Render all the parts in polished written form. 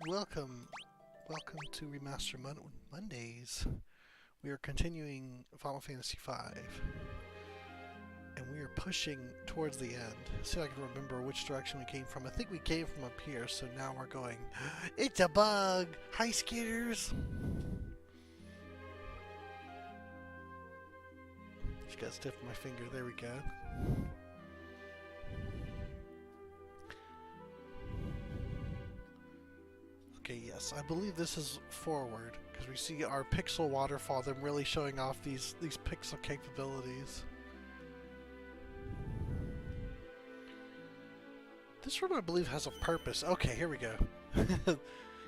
Welcome to Remaster Mondays. We are continuing Final Fantasy V, and we are pushing towards the end. See if I can remember which direction we came from. I think we came from up here, so now we're going. It's a bug! Hi, skaters! Just got stiff in my finger. There we go. Okay, yes, I believe this is forward, because we see our pixel waterfall, them really showing off these pixel capabilities. This room, I believe, has a purpose. Okay, here we go.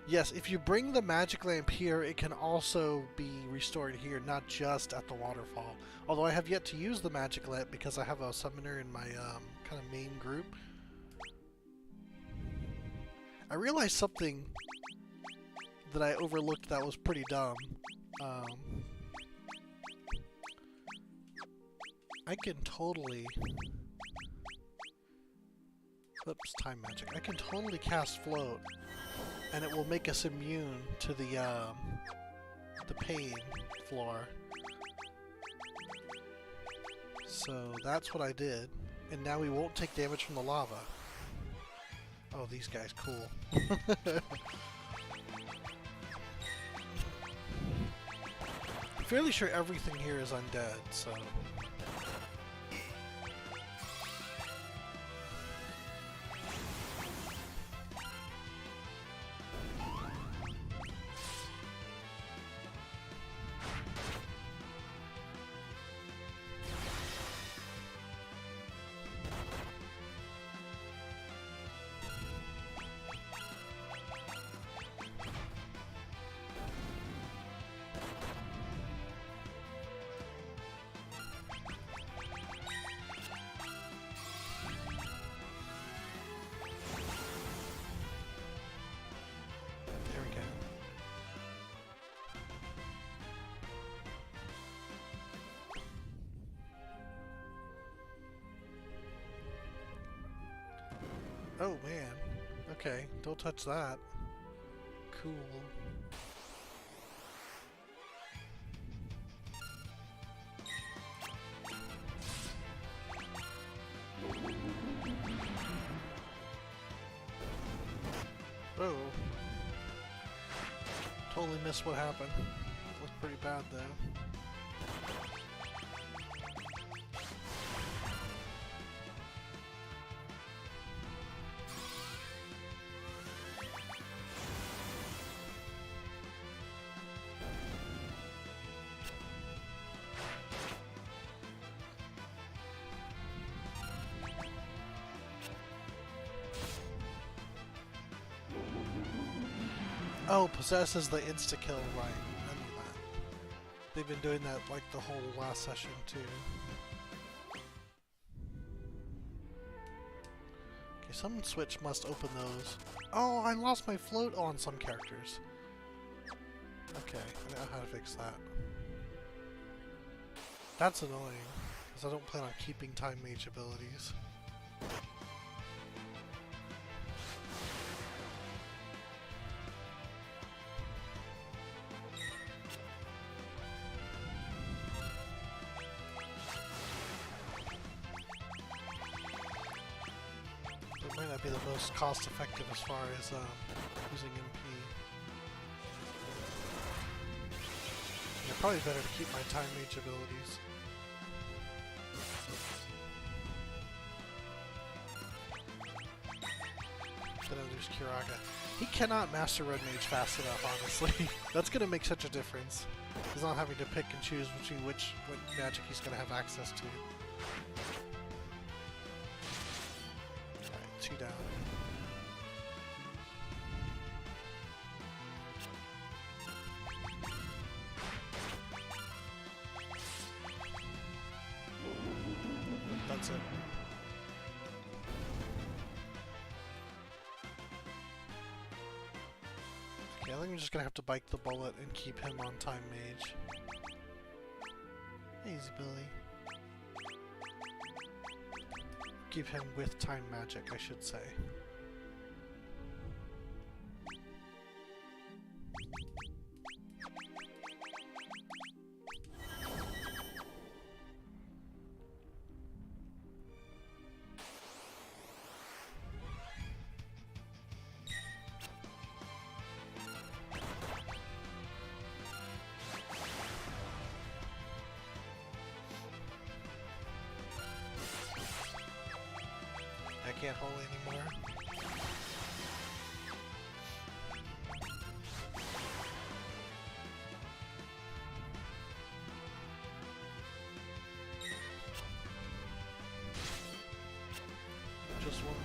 Yes, if you bring the magic lamp here, it can also be restored here, not just at the waterfall. Although I have yet to use the magic lamp because I have a summoner in my kind of main group. I realized something that I overlooked that was pretty dumb. I can totally... Oops, time magic. I can totally cast float, and it will make us immune to the pain floor. So that's what I did, and now we won't take damage from the lava. Oh, these guys cool. I'm fairly sure everything here is undead, so... Oh man. Okay, don't touch that. Cool. Oh. Totally missed what happened. It was pretty bad though. Oh, possess is the insta-kill, right. I knew that. They've been doing that like the whole last session too. Okay, some switch must open those. Oh, I lost my float on some characters. Okay, I know how to fix that. That's annoying, because I don't plan on keeping time mage abilities. Might not be the most cost effective as far as using MP. Yeah, probably better to keep my time mage abilities. Then I'll lose Kiraga. He cannot master Red Mage fast enough, honestly. That's gonna make such a difference. He's not having to pick and choose between what magic he's gonna have access to. 2 down. That's it. Okay, I think I'm just gonna have to bite the bullet and keep him on time mage. Easy, Billy. Give him with time magic, I should say. can't hold anymore. Just one.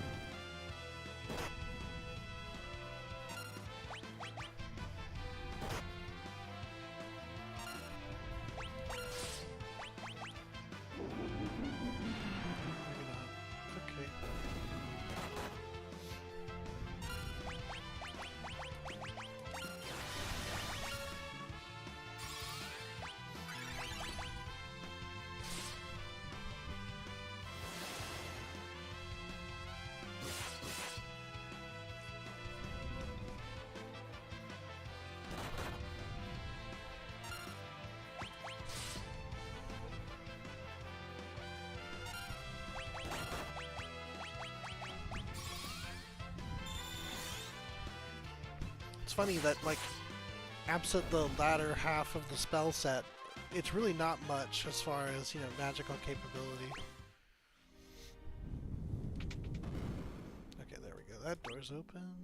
It's funny that, like, absent the latter half of the spell set, it's really not much as far as, you know, magical capability. Okay, there we go. That door's open.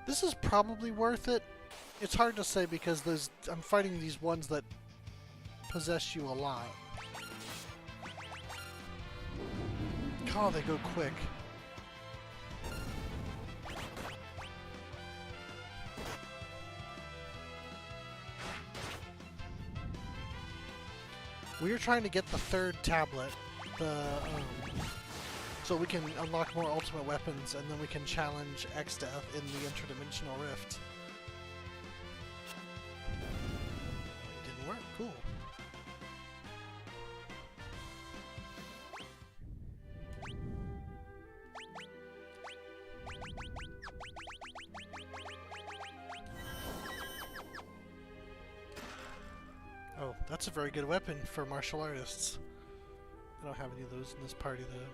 This is probably worth it. It's hard to say because I'm fighting these ones that possess you a lot. Oh, they go quick. We are trying to get the third tablet, so we can unlock more ultimate weapons, and then we can challenge Exdeath in the Interdimensional Rift. It didn't work. Cool. Oh, that's a very good weapon for martial artists. I don't have any of those in this party, though.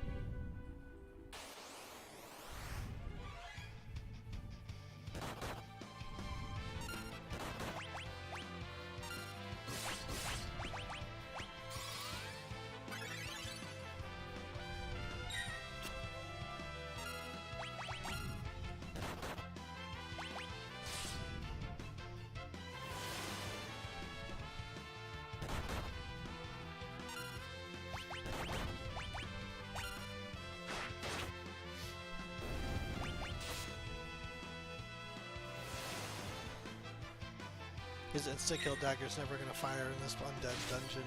His insta-kill dagger's never gonna fire in this undead dungeon.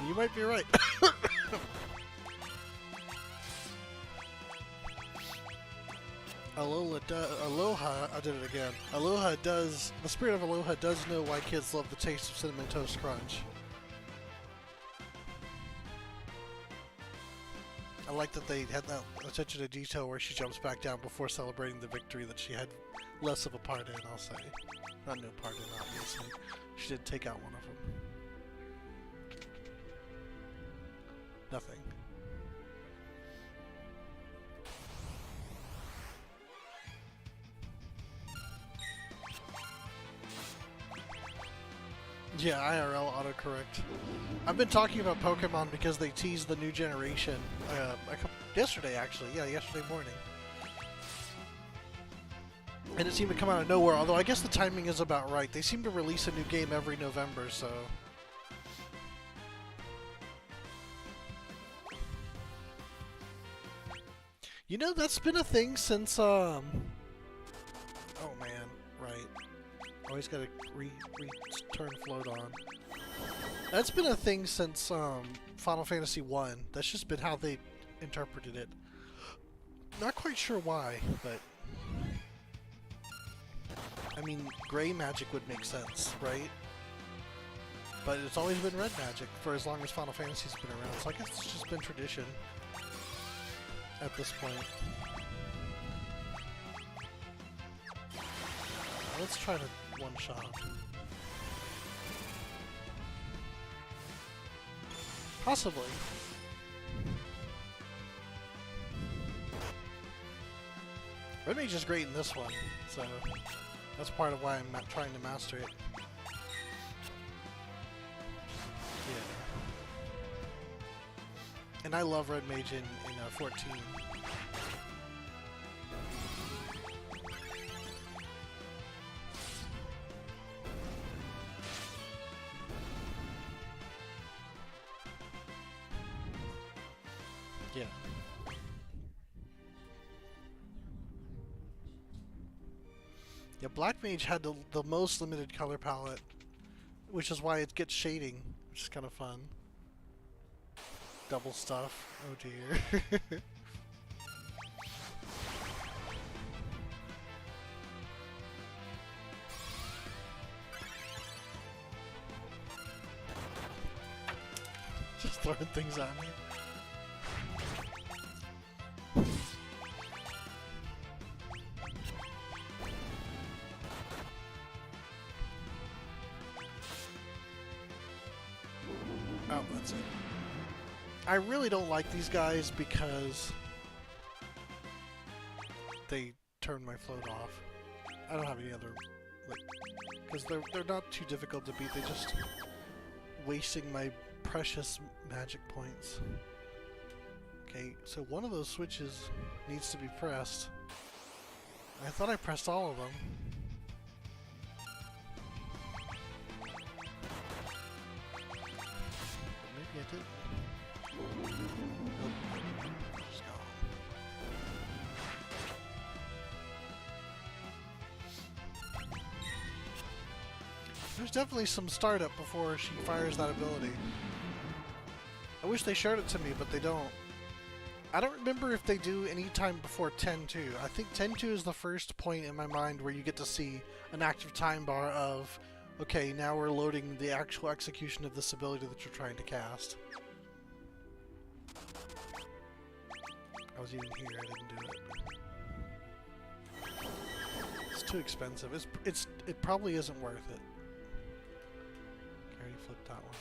You might be right. Aloha, I did it again. The spirit of Aloha does know why kids love the taste of Cinnamon Toast Crunch. I like that they had that attention to detail where she jumps back down before celebrating the victory that she had less of a part in, I'll say. Not no part in, obviously. She did take out one of them. Nothing. Yeah, IRL autocorrect. I've been talking about Pokemon because they teased the new generation yesterday, actually. Yeah, yesterday morning. And it seemed to come out of nowhere, although I guess the timing is about right. They seem to release a new game every November, so... You know, that's been a thing since, Oh man, right. Always gotta turn float on. That's been a thing since Final Fantasy 1. That's just been how they interpreted it. Not quite sure why, but I mean, gray magic would make sense, right? But it's always been red magic for as long as Final Fantasy's been around, so I guess it's just been tradition at this point. Let's try to one-shot. Possibly. Red Mage is great in this one, so that's part of why I'm not trying to master it. Yeah. And I love Red Mage in 14. Yeah. Yeah, Black Mage had the most limited color palette, which is why it gets shading, which is kind of fun. Double stuff. Oh dear. Just throwing things at me. Oh, that's it. I really don't like these guys because they turn my float off. I don't have any other, like, because they're not too difficult to beat. They're just wasting my precious magic points. Okay, so one of those switches needs to be pressed. I thought I pressed all of them. Maybe I didn't. Nope. Just gone. There's definitely some startup before she fires that ability. I wish they showed it to me, but they don't. I don't remember if they do any time before 10-2. I think 10-2 is the first point in my mind where you get to see an active time bar of, okay, now we're loading the actual execution of this ability that you're trying to cast. I was even here, I didn't do it. It's too expensive. It probably isn't worth it. I already flipped that one.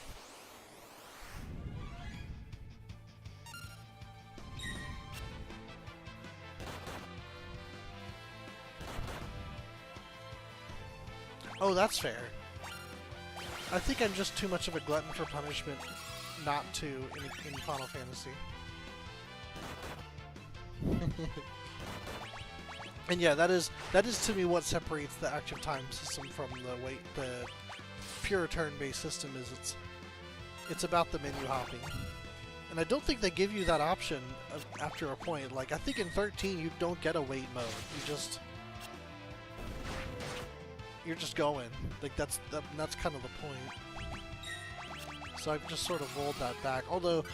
Oh, that's fair. I think I'm just too much of a glutton for punishment not to in Final Fantasy. And yeah, that is to me what separates the active time system from the pure turn-based system. Is it's about the menu hopping, and I don't think they give you that option after a point. Like I think in 13 you don't get a wait mode. You're just going. Like that's kind of the point. So I've just sort of rolled that back. Although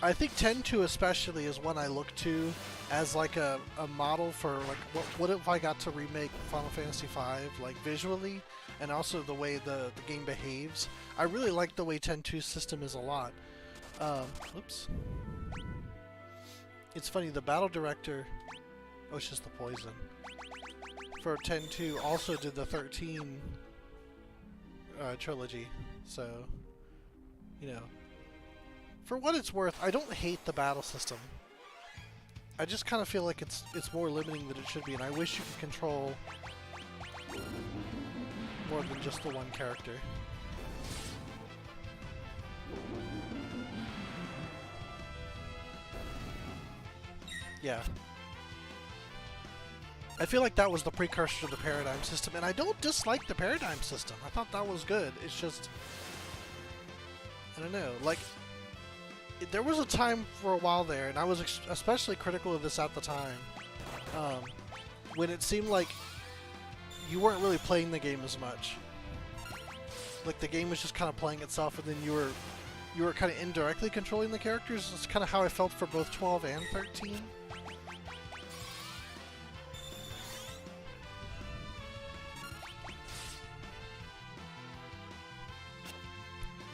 I think 10-2 especially is one I look to as like a model for like what if I got to remake Final Fantasy V like visually and also the way the game behaves. I really like the way 10-2's system is a lot. Oops. It's funny, the battle director, oh, it's just the poison, for 10-2 also did the 13 trilogy, so, you know. For what it's worth, I don't hate the battle system. I just kind of feel like it's more limiting than it should be, and I wish you could control more than just the one character. Yeah. I feel like that was the precursor to the paradigm system, and I don't dislike the paradigm system. I thought that was good. It's just, I don't know, like, there was a time for a while there, and I was especially critical of this at the time, when it seemed like you weren't really playing the game as much. Like the game was just kind of playing itself, and then you were kind of indirectly controlling the characters. It's kind of how I felt for both 12 and 13.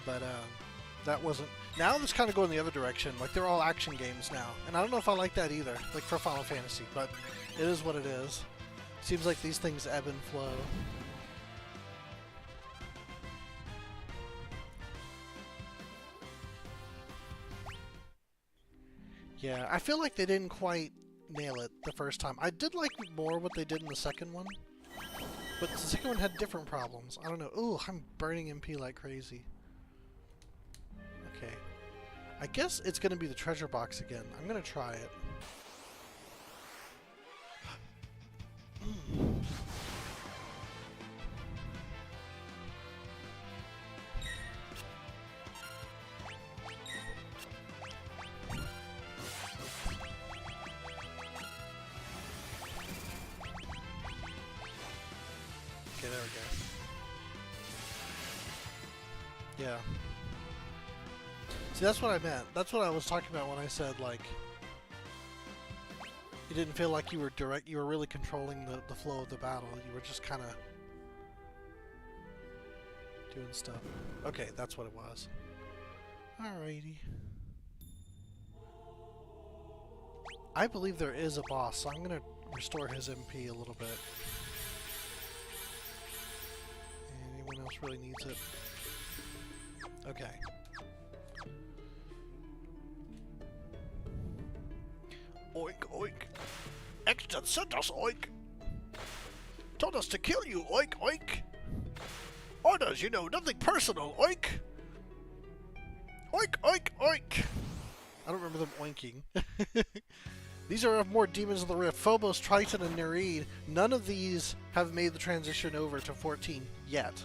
But that wasn't. Now it's kind of going the other direction. Like they're all action games now, and I don't know if I like that either. Like for Final Fantasy, but it is what it is. Seems like these things ebb and flow. Yeah, I feel like they didn't quite nail it the first time. I did like more what they did in the second one, but the second one had different problems. I don't know. Ooh, I'm burning MP like crazy. Okay. I guess it's going to be the treasure box again. I'm going to try it. Okay, there we go. Yeah. See, that's what I meant. That's what I was talking about when I said, like, you didn't feel like you were you were really controlling the flow of the battle. You were just kind of doing stuff. Okay, that's what it was. Alrighty. I believe there is a boss, so I'm going to restore his MP a little bit. Anyone else really needs it? Okay. Oink, oink. Exdeath sent us, oink. Told us to kill you, oink, oink. Orders, you know, nothing personal, oink. Oink, oink, oink. I don't remember them oinking. These are more Demons of the Rift. Phobos, Triton, and Nereid. None of these have made the transition over to 14 yet.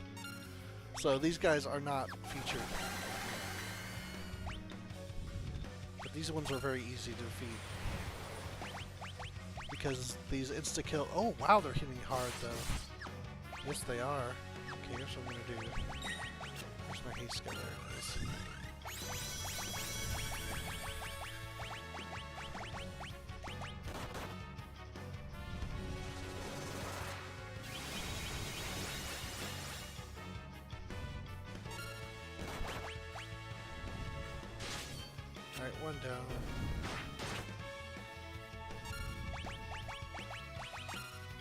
So these guys are not featured. But these ones are very easy to defeat. Because these insta-kill... Oh, wow, they're hitting hard, though. Yes, they are. Okay, here's what I'm going to do. Where's my haste gun? There it is. Alright, one down.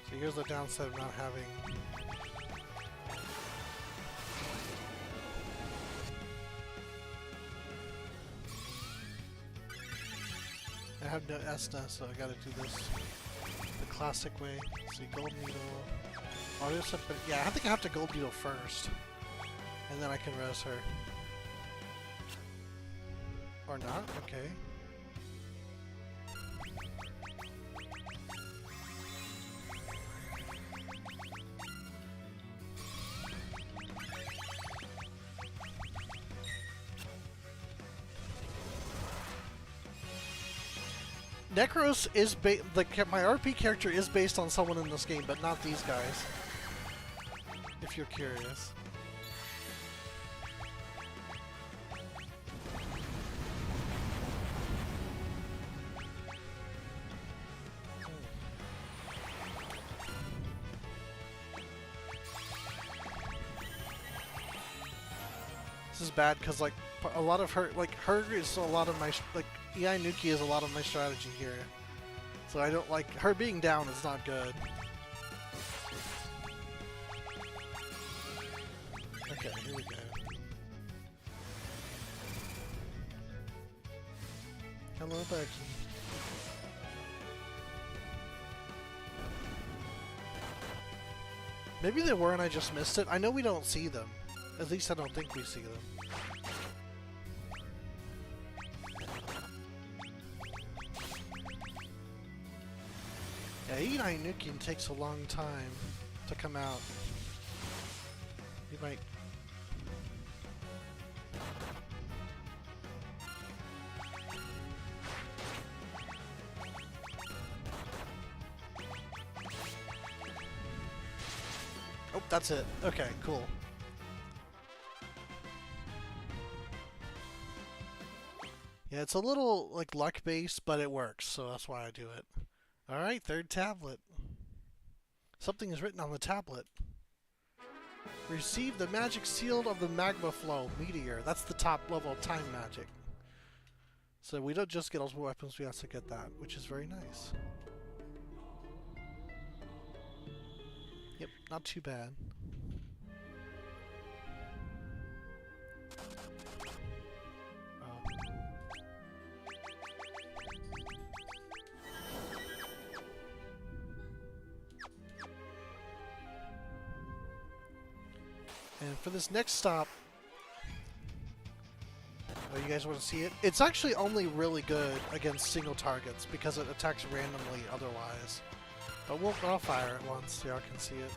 So here's the downside of not having... I have no Esna, so I gotta do this the classic way. See, Gold Needle... Oh, there's something... Yeah, I think I have to Gold Needle first. And then I can res her. Or not? Okay. Necros is my RP character is based on someone in this game, but not these guys. If you're curious. This is bad because like a lot of her, like her is a lot of my like EI Nuki is a lot of my strategy here, so I don't like her being down is not good. Okay, here we go. Hello, Becky. Maybe they were and I just missed it. I know we don't see them. At least I don't think we see them. Yeah, EI Nuki takes a long time to come out. You might... Oh, that's it. Okay, cool. Yeah, it's a little, like, luck-based, but it works, so that's why I do it. Alright, third tablet. Something is written on the tablet. Receive the magic seal of the magma flow, meteor. That's the top level of time magic. So we don't just get ultimate weapons, we also get that, which is very nice. Yep, not too bad. And for this next stop, oh, you guys want to see it? It's actually only really good against single targets because it attacks randomly otherwise. But I'll fire it once so y'all can see it.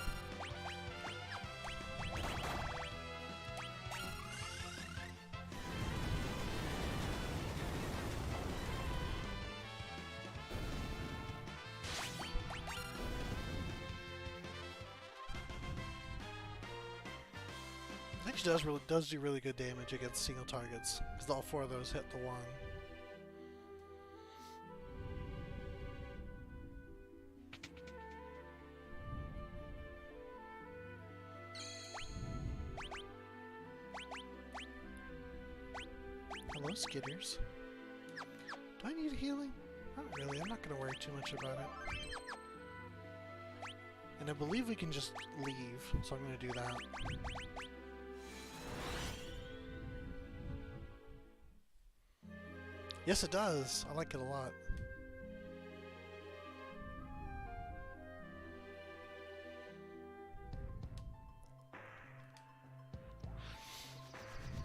It actually does do really good damage against single targets because all 4 of those hit the 1. Hello, Skitters. Do I need healing? Not really. I'm not going to worry too much about it. And I believe we can just leave, so I'm going to do that. Yes, it does. I like it a lot.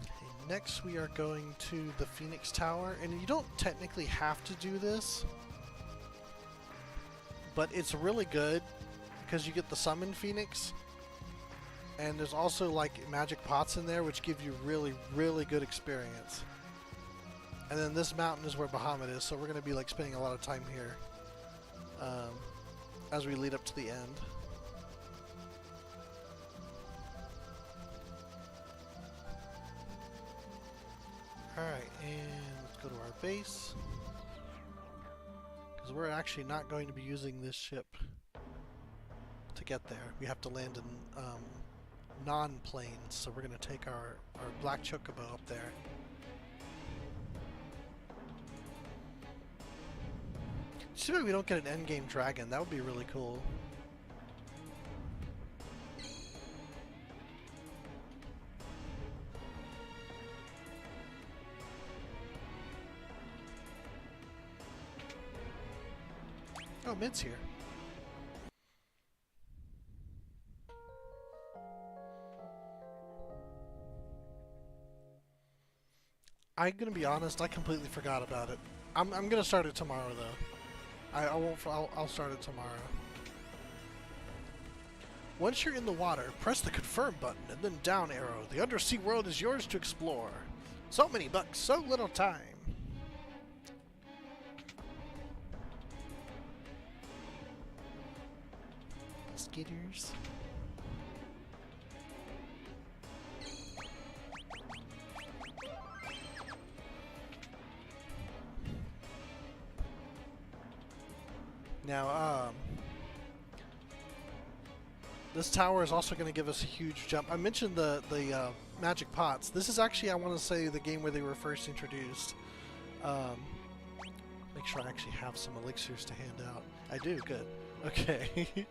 Okay, next we are going to the Phoenix Tower, and you don't technically have to do this, but it's really good because you get the Summon Phoenix, and there's also like magic pots in there which give you really, really good experience. And then this mountain is where Bahamut is, so we're going to be like spending a lot of time here as we lead up to the end. Alright, and let's go to our base. Because we're actually not going to be using this ship to get there. We have to land in non-planes, so we're going to take our Black Chocobo up there. Too bad we don't get an endgame dragon. That would be really cool. Oh, Mint's here. I'm gonna be honest, I completely forgot about it. I'm gonna start it tomorrow though. I won't. I'll start it tomorrow. Once you're in the water, press the confirm button and then down arrow. The undersea world is yours to explore. So many bucks, so little time. Skitters. Now, this tower is also going to give us a huge jump. I mentioned the magic pots. This is actually, I want to say, the game where they were first introduced. Make sure I actually have some elixirs to hand out. I do, good. Okay.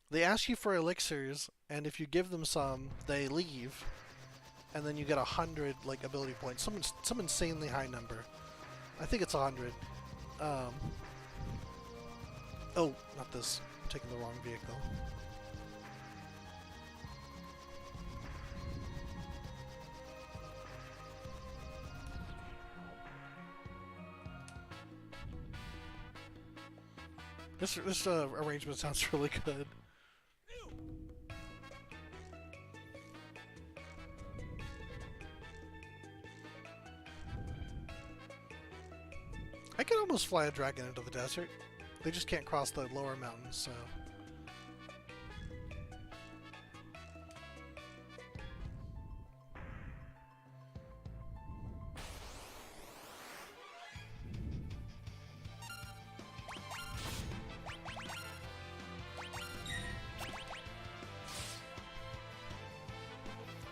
They ask you for elixirs, and if you give them some, they leave, and then you get 100 like ability points. Some insanely high number. I think it's 100. Oh, not this. I'm taking the wrong vehicle. This arrangement sounds really good. I could almost fly a dragon into the desert. They just can't cross the lower mountains, so...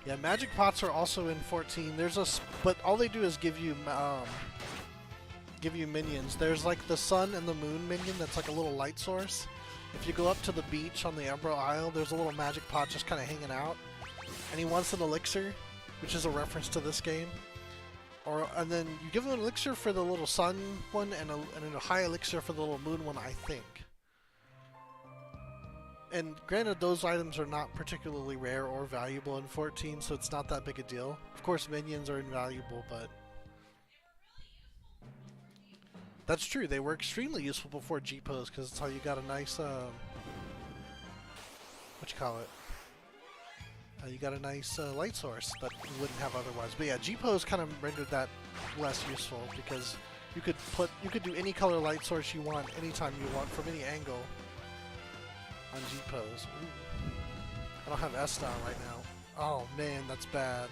Yeah, magic pots are also in 14. But all they do is give you minions. There's like the sun and the moon minion that's like a little light source. If you go up to the beach on the Umbra Isle, there's a little magic pot just kind of hanging out. And he wants an elixir, which is a reference to this game. And then you give him an elixir for the little sun one and a high elixir for the little moon one, I think. And granted, those items are not particularly rare or valuable in 14, so it's not that big a deal. Of course, minions are invaluable, but that's true. They were extremely useful before G-pose because it's how you got a nice, what you call it? You got a nice light source that you wouldn't have otherwise. But yeah, G-pose kind of rendered that less useful because you could do any color light source you want anytime you want from any angle on G-pose. I don't have S-style right now. Oh man, that's bad.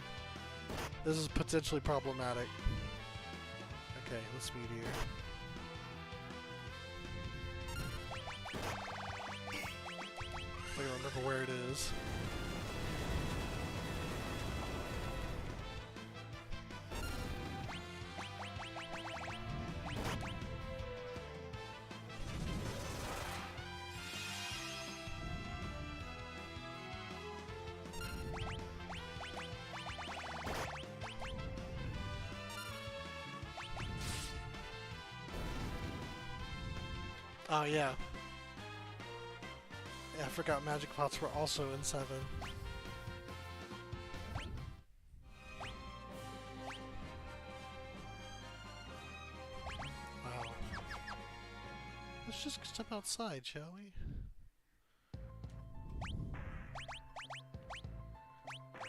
This is potentially problematic. Okay, let's meet here. I don't remember where it is. Oh yeah. Yeah, I forgot magic pots were also in 7. Wow. Let's just step outside, shall we?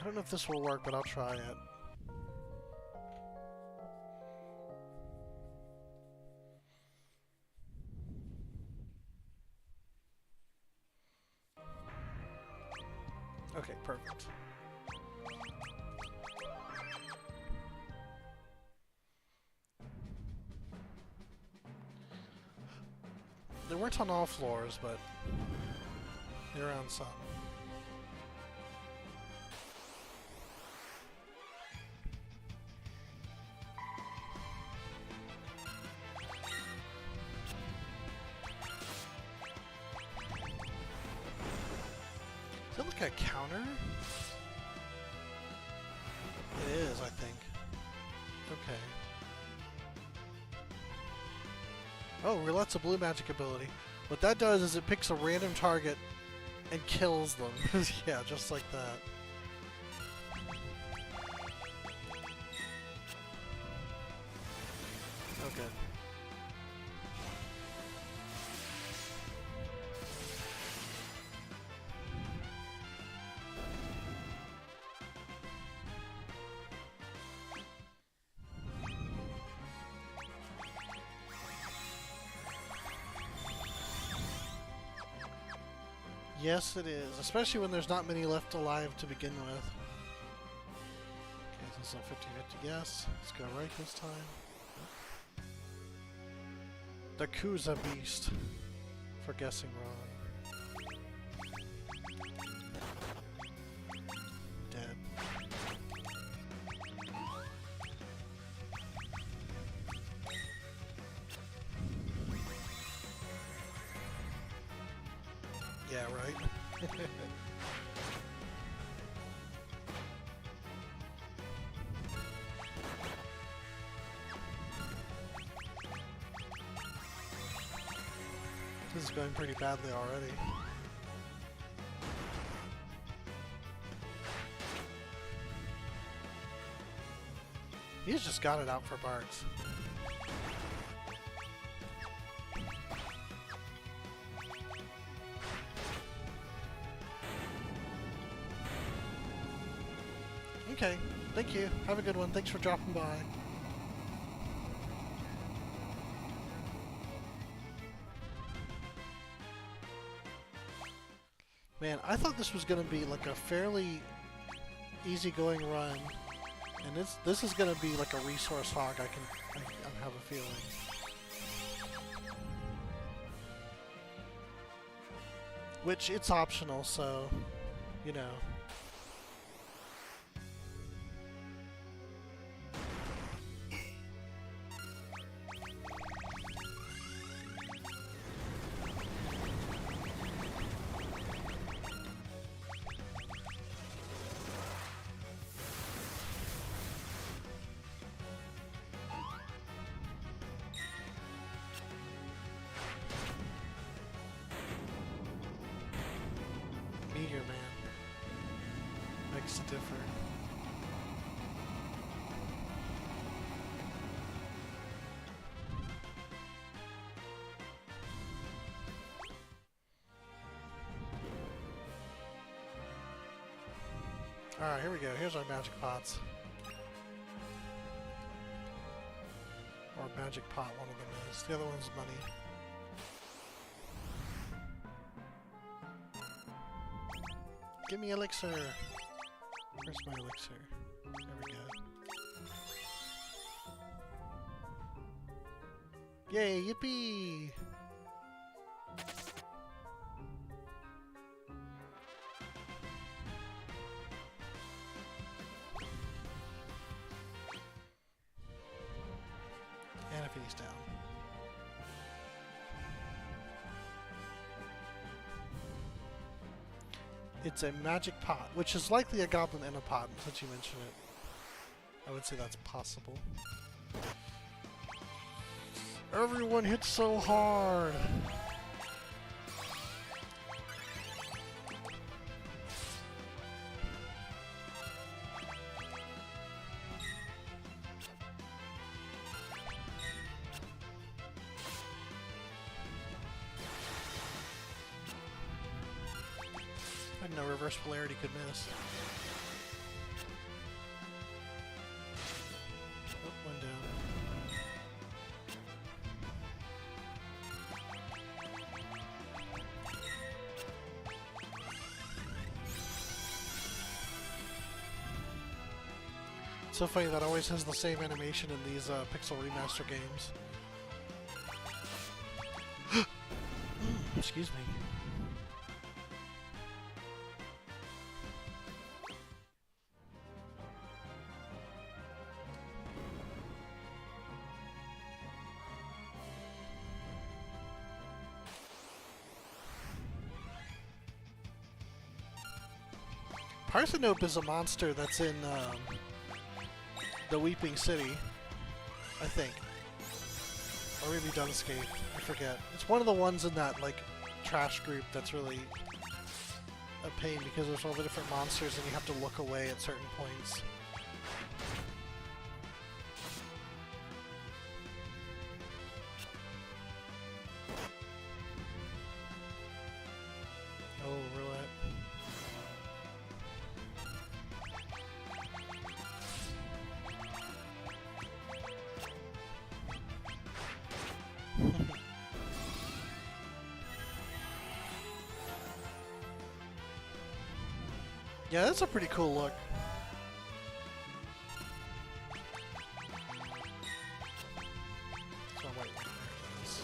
I don't know if this will work, but I'll try it. Okay, perfect. They weren't on all floors, but they're on some. Is that like a counter? It is, I think. Okay. Oh, roulette's a blue magic ability. What that does is it picks a random target and kills them. Yeah, just like that. Oh, good. Yes, it is. Especially when there's not many left alive to begin with. Okay, so it's a 50-50 guess. Let's go right this time. The Kuza Beast for guessing wrong. Dead. Yeah, right? This is going pretty badly already. He's just got it out for Barks. Okay, thank you. Have a good one. Thanks for dropping by. Man, I thought this was going to be like a fairly easygoing run, and this is going to be like a resource hog. I have a feeling. Which it's optional, so you know. begs to differ. Alright, here we go. Here's our magic pots. Or magic pot, one of them is. The other one's money. Give me elixir! Where's my elixir? There we go. Yay, yippee! And a face down. It's a magic pot, which is likely a goblin in a pot, since you mentioned it. I would say that's possible. Everyone hits so hard! I didn't know reverse polarity could miss. Oh, one down. It's so funny that always has the same animation in these Pixel Remaster games. Excuse me. Parthenope is a monster that's in the Weeping City, I think. Or maybe Dunscape, I forget. It's one of the ones in that, like, trash group that's really a pain because there's all the different monsters and you have to look away at certain points. Oh, roulette. Yeah, that's a pretty cool look. So wait, there it is.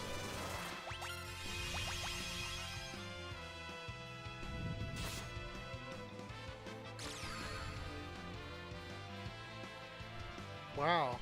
Wow.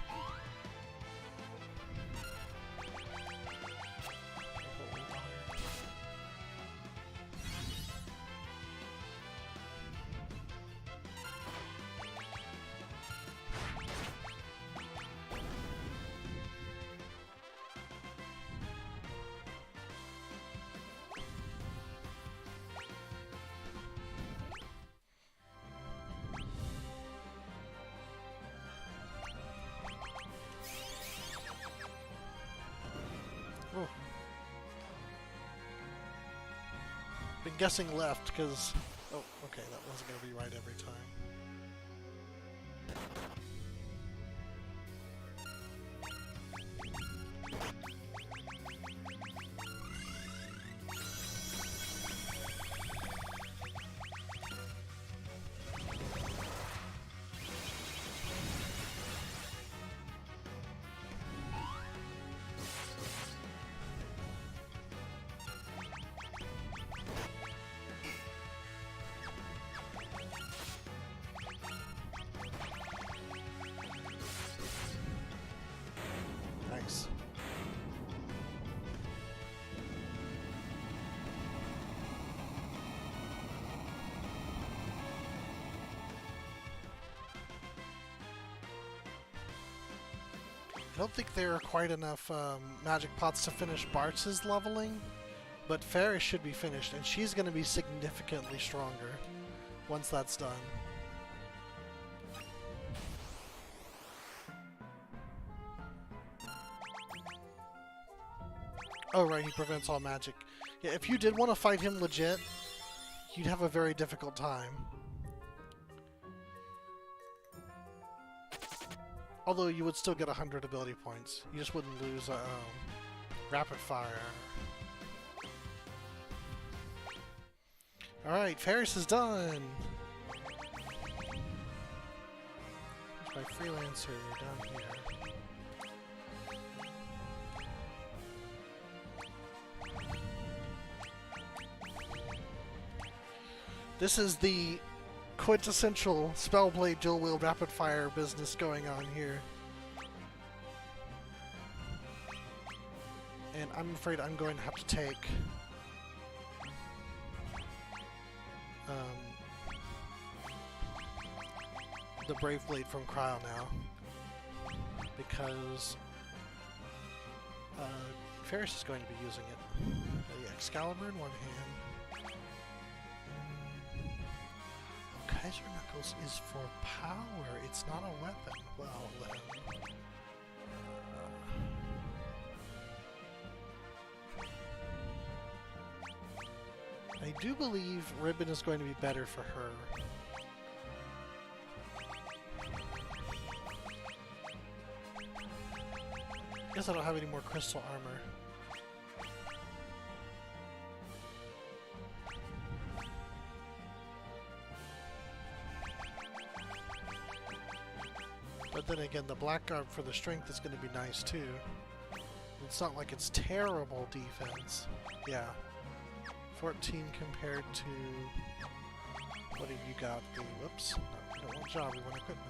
Oh. Been guessing left because... Oh, okay, that wasn't going to be right every time. Nice. I don't think there are quite enough magic pots to finish Bartz's leveling, but Ferris should be finished, and she's going to be significantly stronger once that's done. Oh, right, he prevents all magic. Yeah, if you did want to fight him legit, you'd have a very difficult time. Although you would still get 100 ability points. You just wouldn't lose rapid fire. Alright, Ferris is done! There's my freelancer down here. This is the quintessential Spellblade dual wield rapid fire business going on here. And I'm afraid I'm going to have to take the Brave Blade from Cryo now, because Ferris is going to be using it. The Excalibur in one hand. Kaiser Knuckles is for power, it's not a weapon. Well then. I do believe Ribbon is going to be better for her. Guess I don't have any more crystal armor. But then again, the black garb for the strength is going to be nice too. It's not like it's terrible defense. Yeah. 14 compared to... What have you got? The, whoops. No, we don't want job, we want equipment.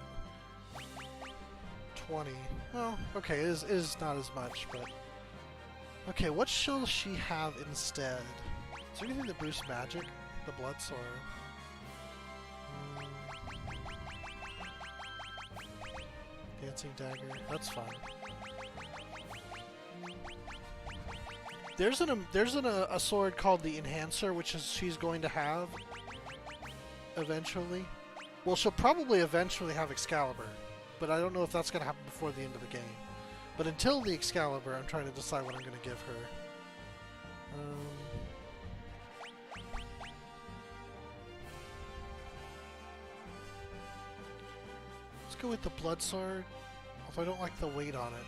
20. Oh, okay, it is not as much, but... Okay, what shall she have instead? Is there anything that boosts magic? The Blood Sword. Dancing Dagger. That's fine. There's a sword called the Enhancer, which is she's going to have eventually. Well, she'll probably eventually have Excalibur, but I don't know if that's going to happen before the end of the game. But until the Excalibur, I'm trying to decide what I'm going to give her. Let's go with the Blood Sword, although I don't like the weight on it.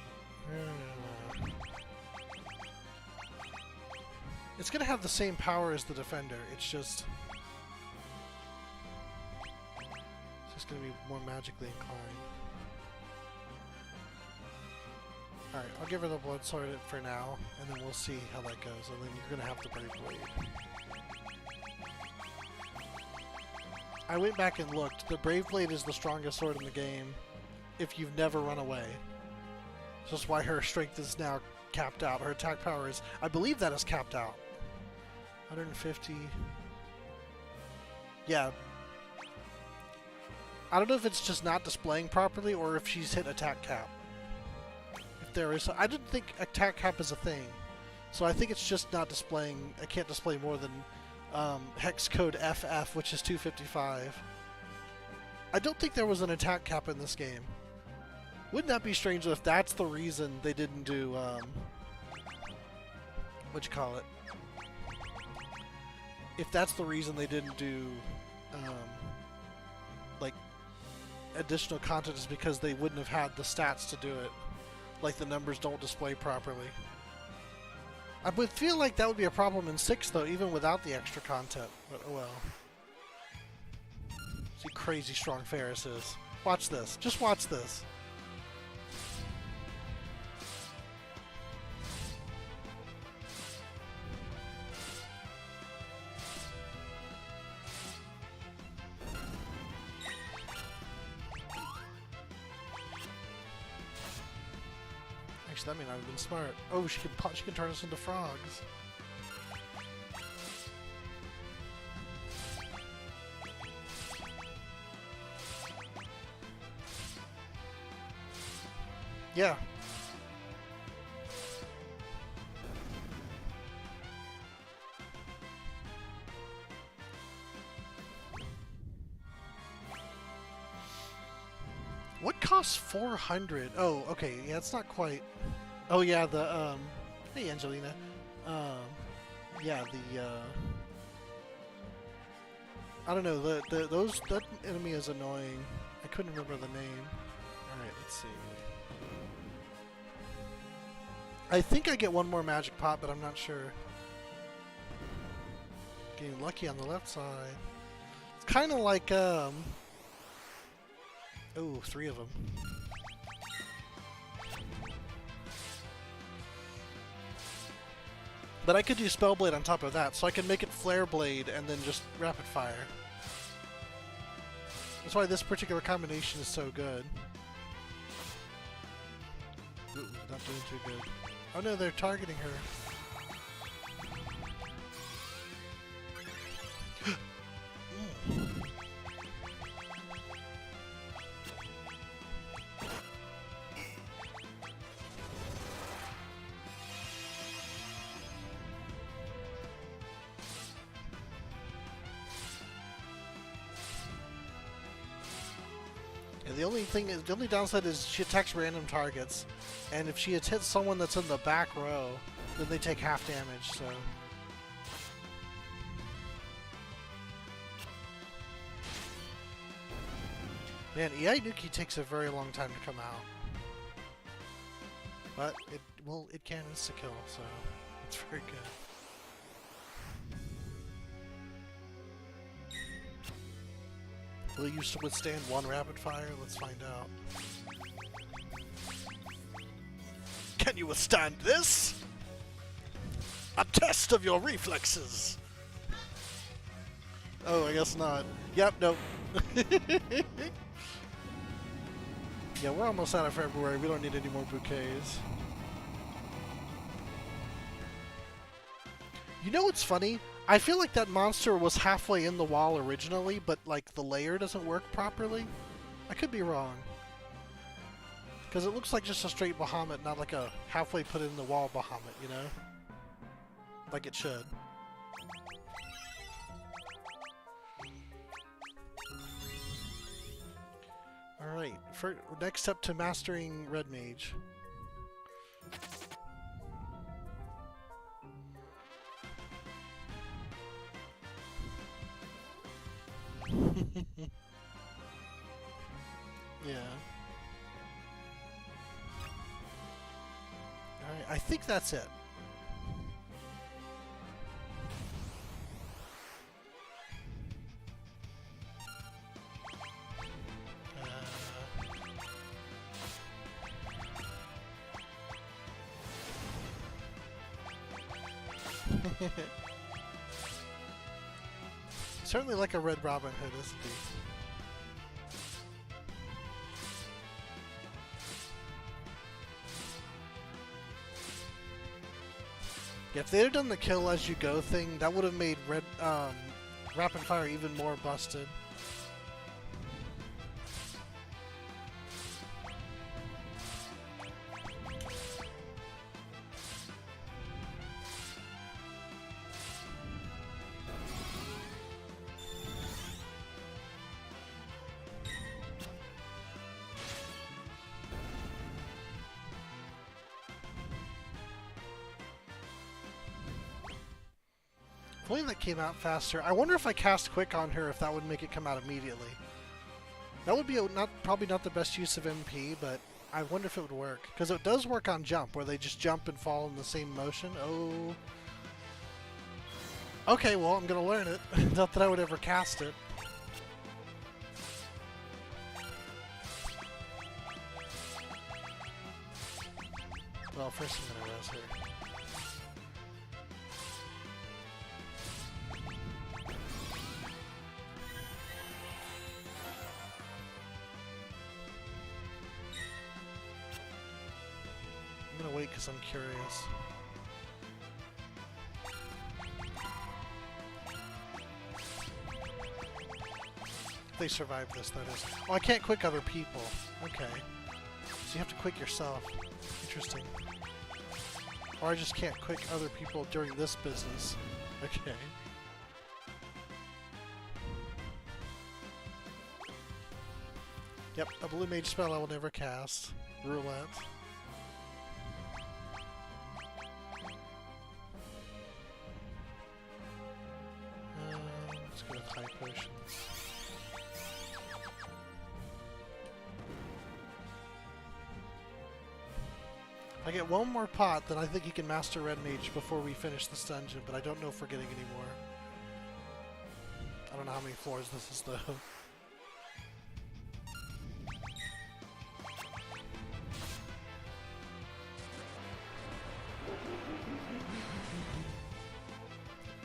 It's going to have the same power as the Defender, it's just going to be more magically inclined. Alright, I'll give her the Blood Sword for now, and then we'll see how that goes, and then you're going to have the Brave Blade. I went back and looked. The Brave Blade is the strongest sword in the game if you've never run away. That's why her strength is now capped out. Her attack power is, I believe that is capped out. 150. Yeah. I don't know if it's just not displaying properly or if she's hit attack cap. If there is, I didn't think attack cap is a thing. So I think it's just not displaying, I can't display more than hex code FF, which is 255. I don't think there was an attack cap in this game. Wouldn't that be strange if that's the reason they didn't do, what you call it? If that's the reason they didn't do, like, additional content is because they wouldn't have had the stats to do it. Like, the numbers don't display properly. I would feel like that would be a problem in 6, though, even without the extra content. But, oh well. See, crazy strong Ferris is. Watch this. Just watch this. Actually, that may not have been smart. Oh, she can turn us into frogs. Yeah. What costs 400? Oh, okay. Yeah, it's not quite. Oh yeah, the hey Angelina. Yeah, I don't know, that enemy is annoying. I couldn't remember the name. Alright, let's see. I think I get one more magic pot, but I'm not sure. Getting lucky on the left side. It's kind of like, oh, 3 of them. But I could do Spellblade on top of that, so I can make it Flare Blade and then just Rapid Fire. That's why this particular combination is so good. Ooh, not doing too good. Oh no, they're targeting her. The only downside is she attacks random targets, and if she hits someone that's in the back row, then they take half damage, so... Man, EI Nuki takes a very long time to come out. But, it can insta-kill, so it's very good. Will you withstand one rapid fire? Let's find out. Can you withstand this? A test of your reflexes! Oh, I guess not. Yep, nope. Yeah, we're almost out of February. We don't need any more bouquets. You know what's funny? I feel like that monster was halfway in the wall originally, but like the layer doesn't work properly. I could be wrong. Because it looks like just a straight Bahamut, not like a halfway put in the wall Bahamut, you know? Like it should. Alright, next step to mastering Red Mage. Yeah. Alright, I think that's it. Certainly like a Red Robin Hood, isn't he? Yeah, if they'd have done the kill as you go thing, that would have made Rapid Fire even more busted. If only that came out faster. I wonder if I cast Quick on her, if that would make it come out immediately. That would be probably not the best use of MP, but I wonder if it would work. Because it does work on jump, where they just jump and fall in the same motion. Oh. Okay, well, I'm going to learn it. Not that I would ever cast it. Well, first I'm going to res her. I'm gonna wait because I'm curious. If they survive this, that is. Oh, I can't quick other people. Okay. So you have to quick yourself. Interesting. Or I just can't quick other people during this business. Okay. Yep, a blue mage spell I will never cast. Roulette. Let's go with high potions. If I get one more pot, then I think you can master Red Mage before we finish this dungeon, but I don't know if we're getting any more. I don't know how many floors this is, though.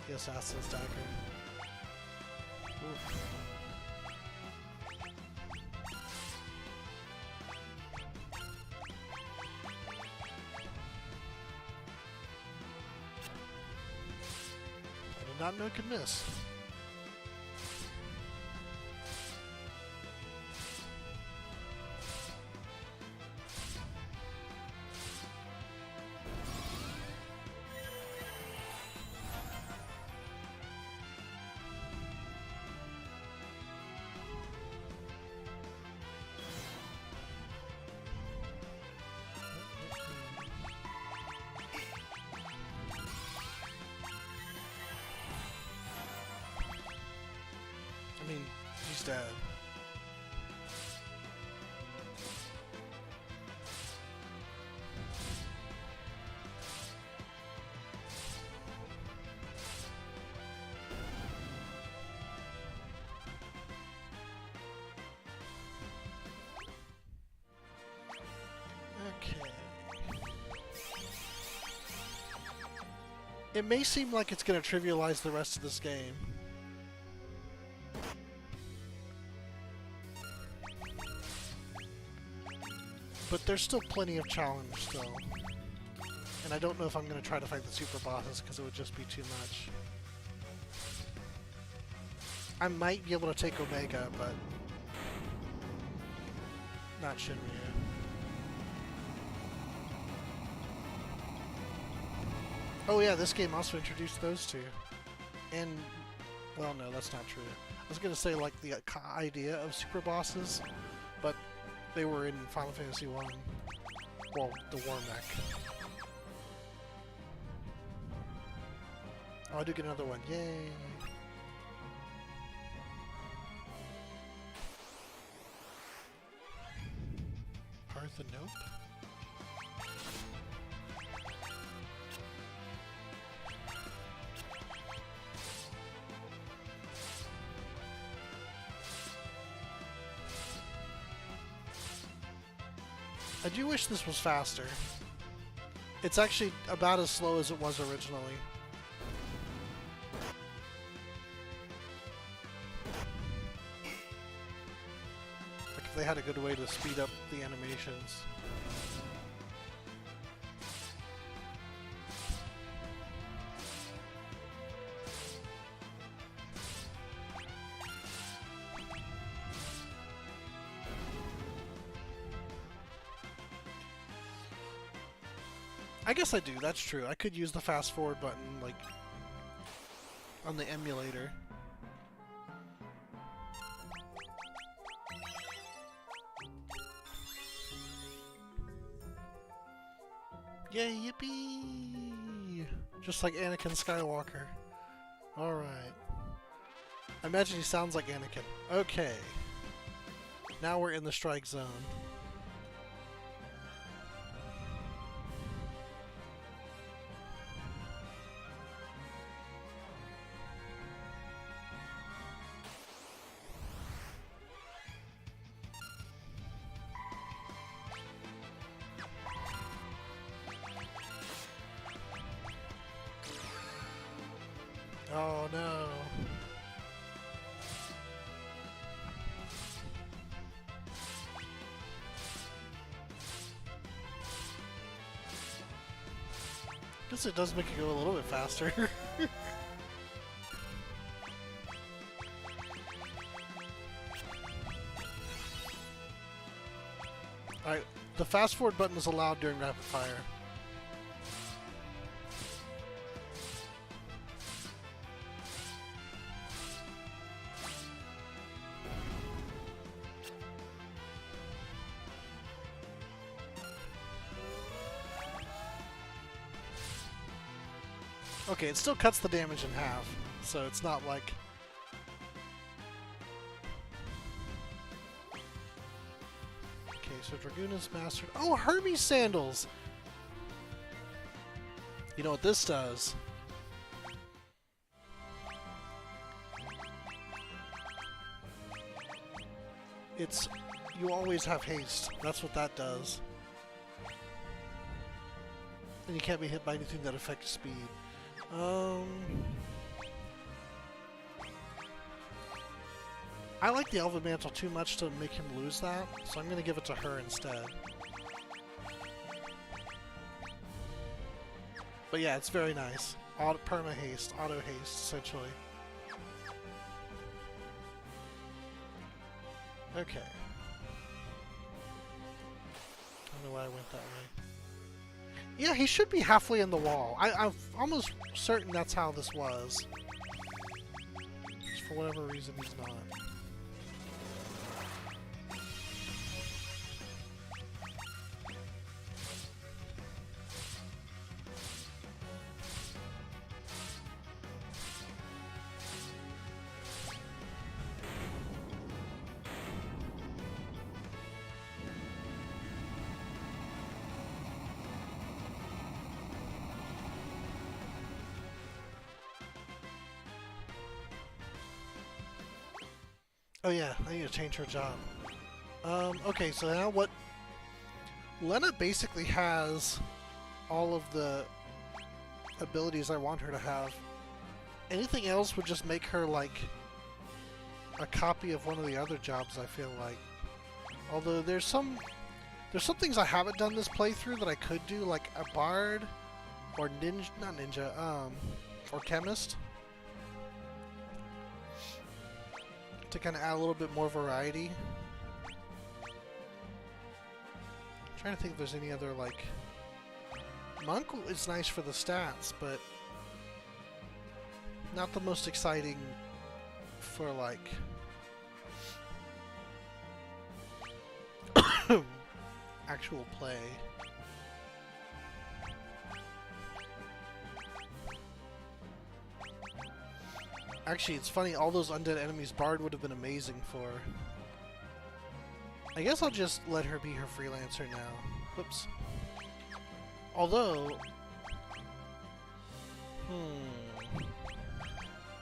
The Assassin's Dagger. Oof. I did not know it could miss. I mean, he's dead. Okay. It may seem like it's going to trivialize the rest of this game. But there's still plenty of challenge still. And I don't know if I'm going to try to fight the super bosses because it would just be too much. I might be able to take Omega, but not Shinryu. Oh yeah, this game also introduced those two. And, well no, that's not true. I was going to say like the idea of super bosses, but they were in Final Fantasy 1. Well, the War Mech. Oh, I do get another one. Yay! Parthenope? I do wish this was faster. It's actually about as slow as it was originally. Like if they had a good way to speed up the animations. I guess I do, that's true. I could use the fast forward button, like, on the emulator. Yay, yippee! Just like Anakin Skywalker. Alright. I imagine he sounds like Anakin. Okay. Now we're in the strike zone. Oh no. Guess it does make it go a little bit faster. Alright, the fast forward button is allowed during rapid fire. Okay, it still cuts the damage in half, so it's not like Okay, so Dragoon is mastered. Oh, Hermes Sandals! You know what this does? It's... You always have haste. That's what that does. And you can't be hit by anything that affects speed. I like the Elven Mantle too much to make him lose that, so I'm going to give it to her instead. But yeah, it's very nice. Perma haste, auto haste, essentially. Okay. I don't know why I went that way. Yeah, he should be halfway in the wall. I'm almost certain that's how this was. Just for whatever reason, he's not. Oh yeah, I need to change her job. Okay, so now what... Lena basically has all of the abilities I want her to have. Anything else would just make her like a copy of one of the other jobs, I feel like. Although there's some things I haven't done this playthrough that I could do, like a bard or or chemist. To kind of add a little bit more variety. I'm trying to think if there's any other, like... Monk is nice for the stats, but... not the most exciting for, like... actual play. Actually, it's funny, all those undead enemies Bard would have been amazing for. I guess I'll just let her be her freelancer now. Whoops. Although...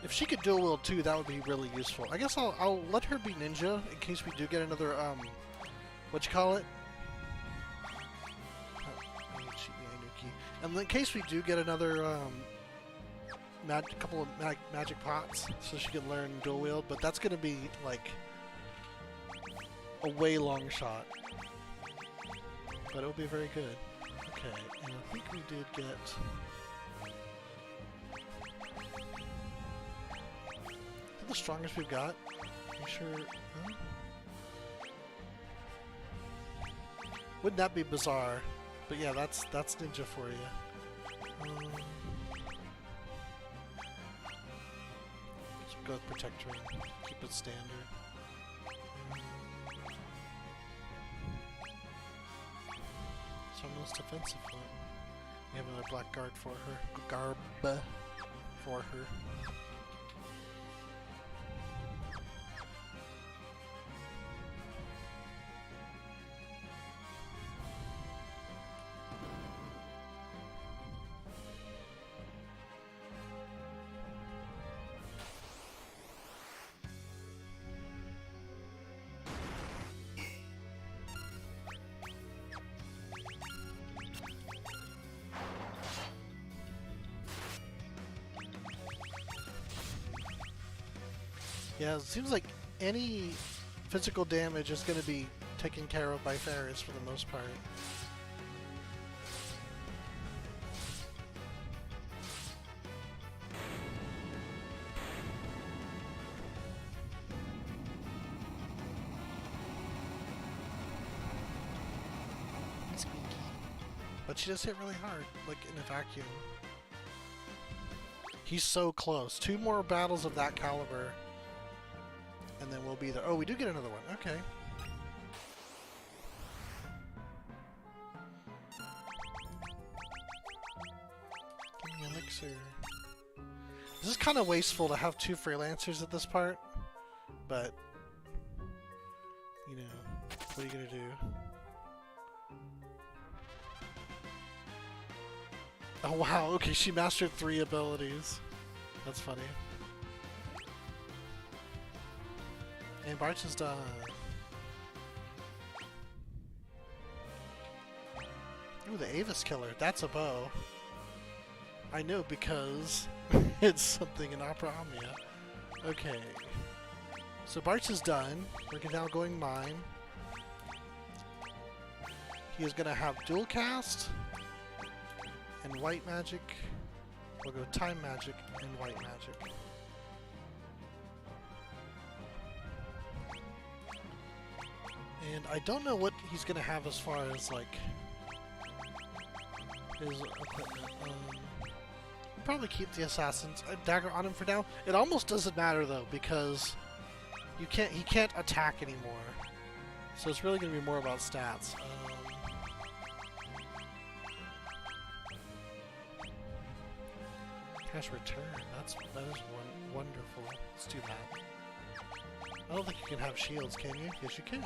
if she could dual wield too, that would be really useful. I guess I'll let her be ninja in case we do get another, whatchamacallit? And in case we do get another, couple of magic pots, so she can learn dual wield, but that's going to be like a way long shot. But it'll be very good. Okay, and I think we did get... Is that the strongest we've got? Are you sure? Huh? Wouldn't that be bizarre? But yeah, that's ninja for you. Go with Protector and keep it standard. So most defensive one. We have another black guard for her. Garb for her. Yeah, it seems like any physical damage is going to be taken care of by Ferris for the most part. But she does hit really hard, like in a vacuum. He's so close. 2 more battles of that caliber. And then we'll be there. Oh, we do get another one. Okay. Give me elixir. This is kind of wasteful to have 2 freelancers at this part. But, you know, what are you going to do? Oh wow, okay, she mastered 3 abilities. That's funny. And Barch is done. Ooh, the Avis Killer. That's a bow. I know because it's something in Opera Omnia. Okay. So Barch is done. We're now going mine. He is going to have dual cast and white magic. We'll go time magic and white magic. And I don't know what he's going to have as far as like his equipment. Probably keep the assassin's dagger on him for now. It almost doesn't matter though because he can't attack anymore. So it's really going to be more about stats. Cash return. That is wonderful. Let's do that. I don't think you can have shields, can you? Yes, you can.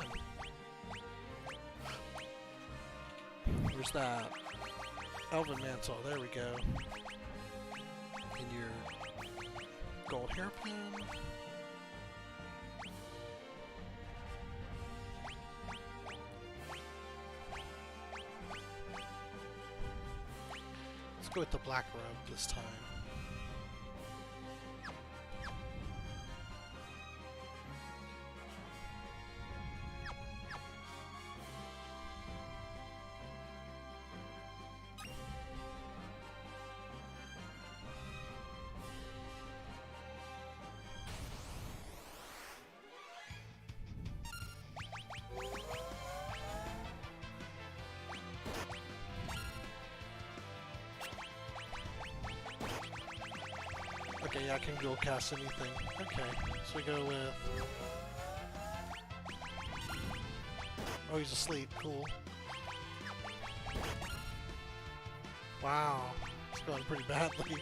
Where's that? Elven Mantle. There we go. And your gold hairpin. Let's go with the black robe this time. Okay, yeah, I can dual cast anything. Okay, so we go with... Oh, he's asleep. Cool. Wow, it's going pretty badly.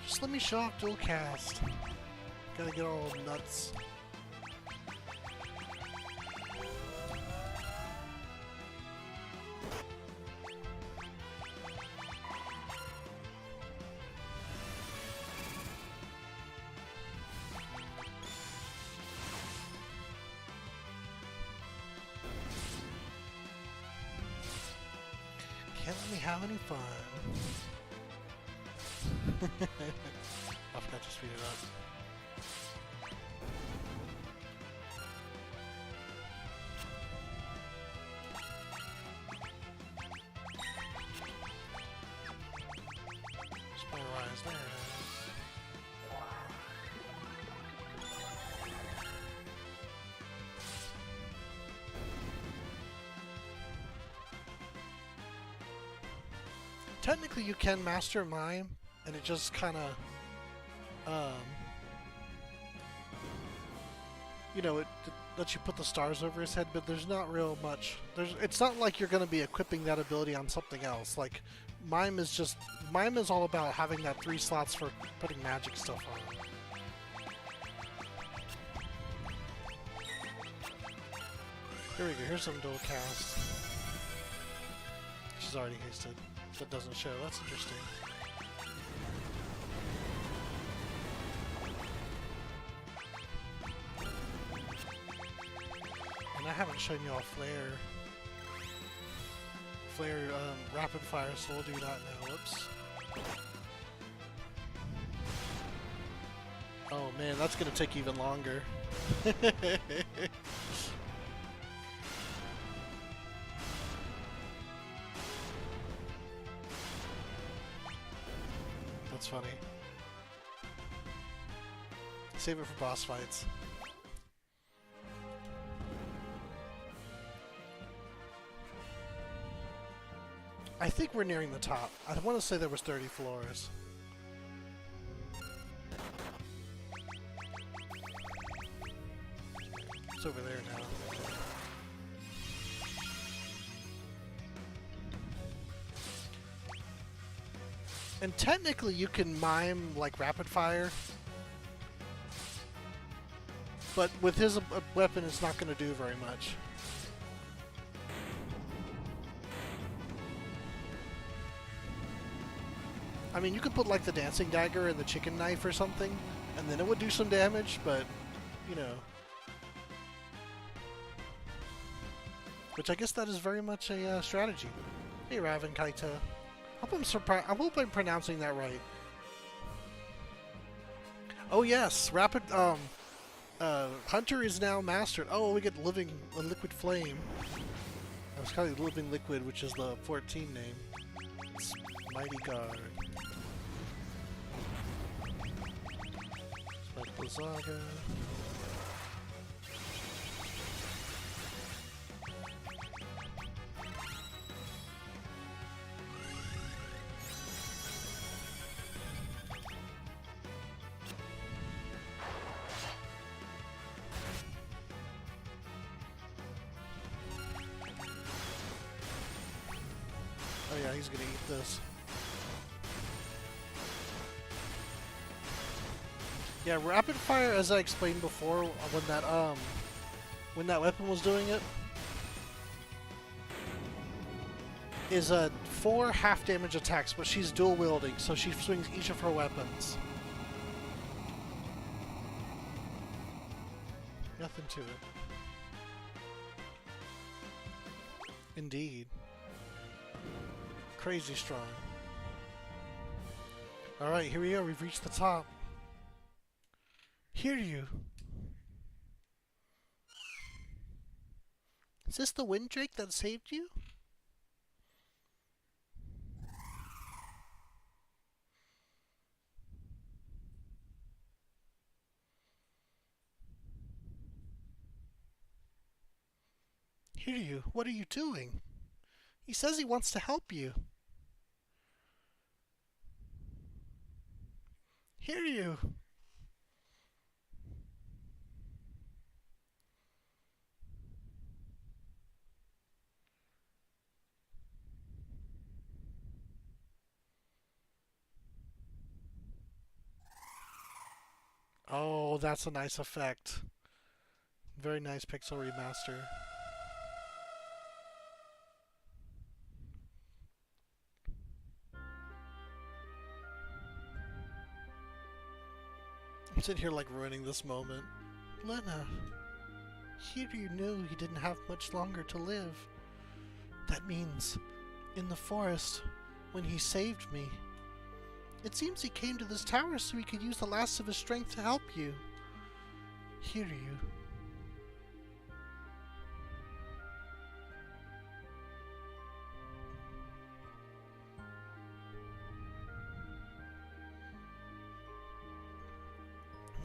Just let me shock dual cast. Gotta get all nuts. Can't let me have any fun. I forgot to speed it up. Spy Rise, there it is. Technically you can master mime, and it just kind of, you know, it lets you put the stars over his head, but there's not real much. It's not like you're going to be equipping that ability on something else. Like, mime is all about having that 3 slots for putting magic stuff on. Here we go, here's some dual cast. She's already hasted. That doesn't show. That's interesting. And I haven't shown you all flare rapid fire, so we'll do that now. Whoops. Oh man, that's gonna take even longer. That's funny. Save it for boss fights. I think we're nearing the top. I want to say there was 30 floors. It's over there now. And technically you can mime like rapid fire. But with his weapon, it's not going to do very much. I mean, you could put like the dancing dagger and the chicken knife or something, and then it would do some damage, but, you know. Which I guess that is very much a strategy. Hey, Ravenkaita. I hope I'm pronouncing that right. Oh yes, Hunter is now mastered. Oh, we get Liquid Flame. I was calling it Living Liquid, which is the 14 name. It's Mighty Guard. Blizzaga. Oh yeah, he's gonna eat this. Yeah, rapid fire, as I explained before, when that weapon was doing it, is 4 half damage attacks, but she's dual wielding, so she swings each of her weapons. Nothing to it. Indeed. Crazy strong. Alright, here we are, we've reached the top. Hear you. Is this the wind drake that saved you? Hear you. What are you doing? He says he wants to help you. Hear you. Oh, that's a nice effect. Very nice pixel remaster. I'm sitting here like ruining this moment. Lena, Hiryu knew he didn't have much longer to live. That means, in the forest, when he saved me, it seems he came to this tower so he could use the last of his strength to help you. Hiryu.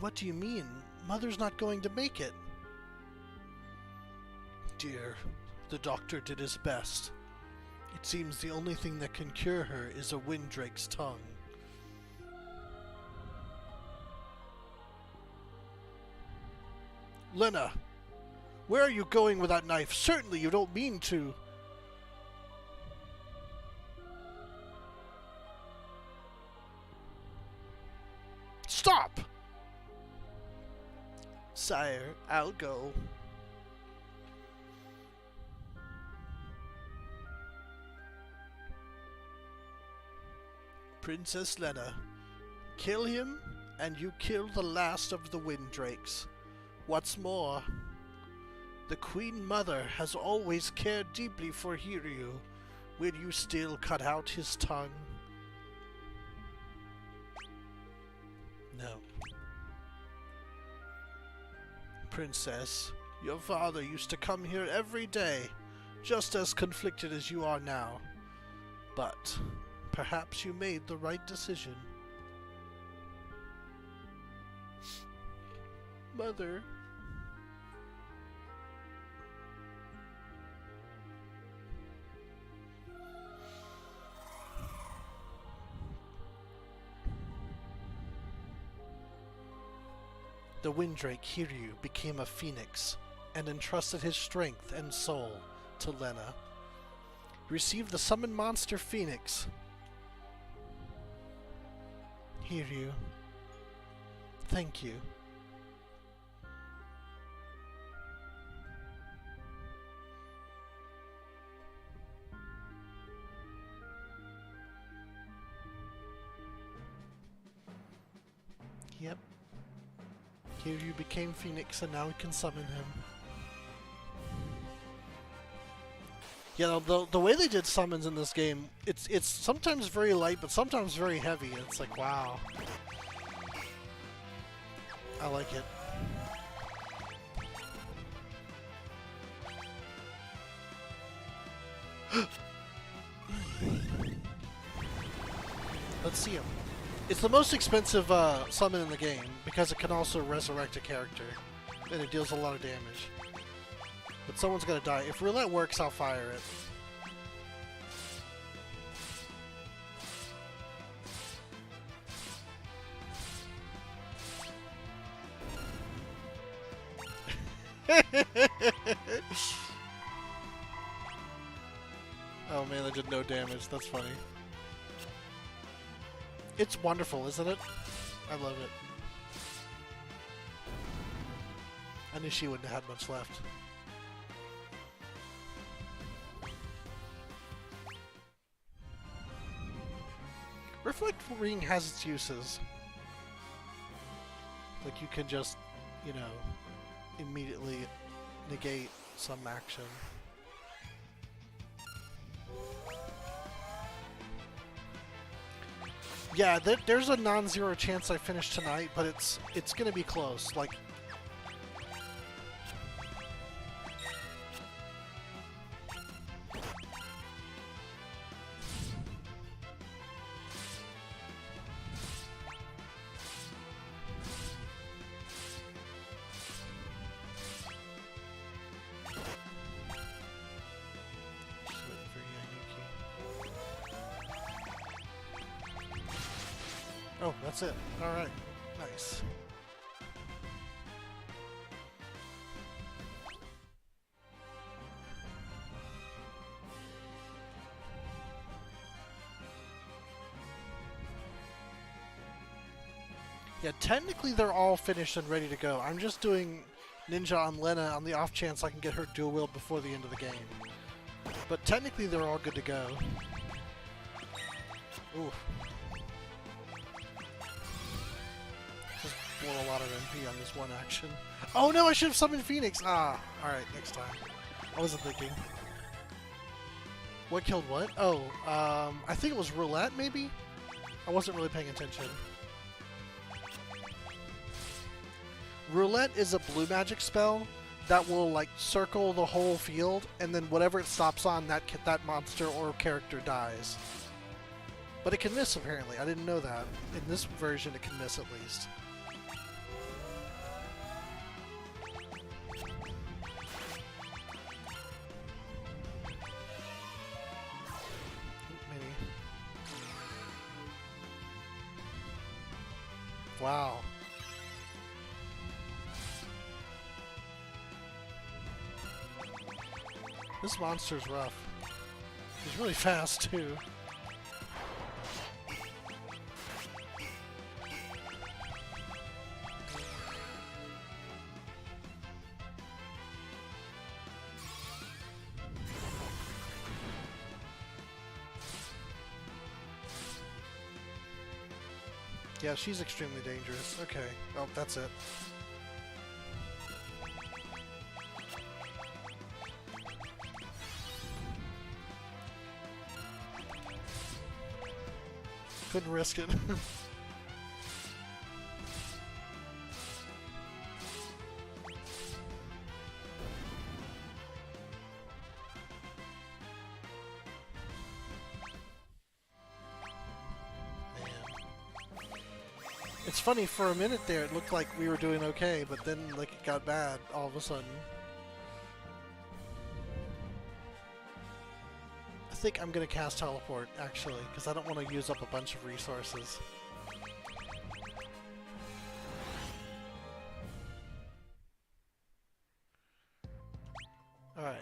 What do you mean? Mother's not going to make it. Dear, the doctor did his best. It seems the only thing that can cure her is a wind drake's tongue. Lena! Where are you going with that knife? Certainly you don't mean to! Stop! Sire, I'll go. Princess Lena, kill him, and you kill the last of the wind drakes. What's more, the Queen Mother has always cared deeply for Hiryu. Will you still cut out his tongue? No. Princess, your father used to come here every day, just as conflicted as you are now. But perhaps you made the right decision. Mother. The Windrake Hiryu became a phoenix and entrusted his strength and soul to Lena. He received the summoned monster Phoenix. Hiryu, thank you. Yep. Here you became Phoenix and now we can summon him. Yeah, the way they did summons in this game, it's sometimes very light, but sometimes very heavy. It's like, wow. I like it. Let's see him. It's the most expensive summon in the game because it can also resurrect a character, and it deals a lot of damage. But someone's gonna die. If roulette works, I'll fire it. Oh man, I did no damage. That's funny. It's wonderful, isn't it? I love it. I knew she wouldn't have had much left. Reflect Ring has its uses. Like you can just, you know, immediately negate some action. Yeah, there's a non-zero chance I finish tonight, but it's gonna be close. Like, oh, that's it. Alright. Nice. Yeah, technically they're all finished and ready to go. I'm just doing Ninja on Lena on the off chance I can get her dual wield before the end of the game. But technically they're all good to go. Ooh. Just blow a lot of MP on this one action. Oh no, I should have summoned Phoenix! Ah, alright, next time. I wasn't thinking. What killed what? Oh, I think it was Roulette, maybe? I wasn't really paying attention. Roulette is a blue magic spell that will, like, circle the whole field, and then whatever it stops on, that monster or character dies. But it can miss, apparently. I didn't know that. In this version, it can miss at least. Maybe. Wow. This monster's rough. He's really fast, too. Yeah, she's extremely dangerous. Okay. Oh, that's it. Couldn't risk it. It's funny, for a minute there it looked like we were doing okay, but then like it got bad all of a sudden. I think I'm gonna cast Teleport, actually, because I don't want to use up a bunch of resources. Alright.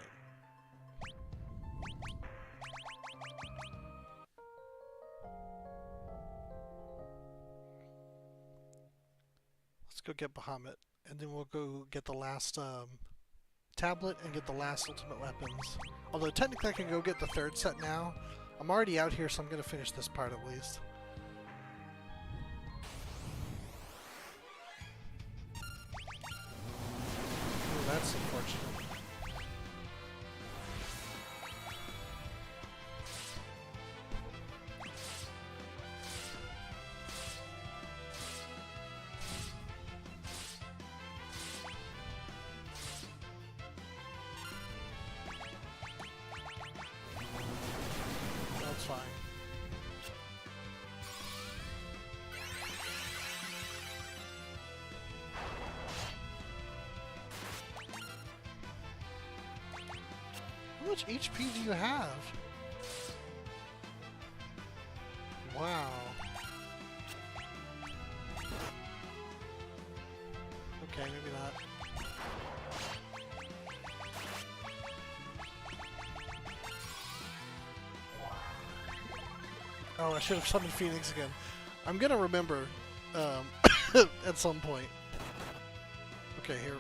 Let's go get Bahamut, and then we'll go get the last tablet and get the last ultimate weapons. Although technically I can go get the third set now. I'm already out here, so I'm going to finish this part at least. That's unfortunate. That's fine. How much HP do you have? Wow. Okay, maybe not. Oh, I should have summoned Phoenix again. I'm gonna remember at some point. Okay, here.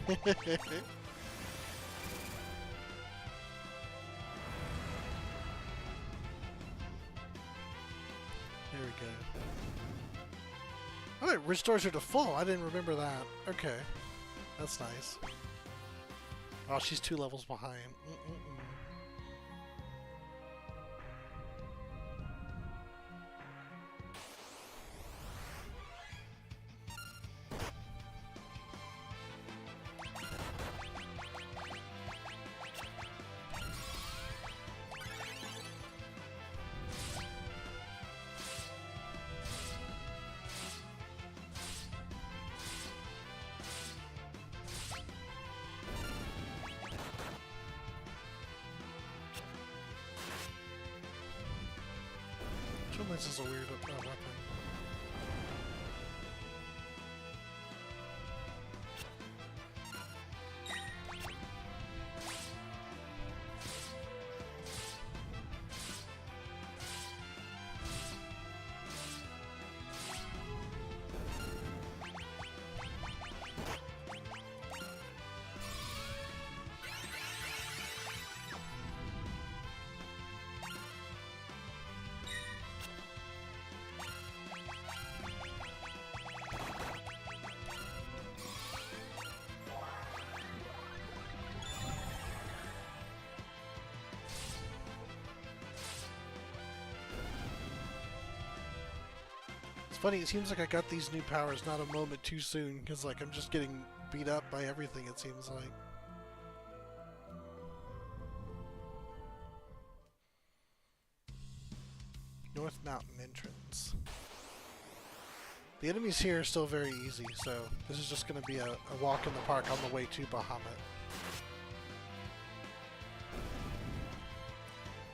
Here we go. Oh, it restores her to full. I didn't remember that. Okay. That's nice. Oh, she's 2 levels behind. This is a weird weapon. It's funny, it seems like I got these new powers not a moment too soon, because like I'm just getting beat up by everything, it seems like. North Mountain entrance. The enemies here are still very easy, so this is just going to be a walk in the park on the way to Bahamut.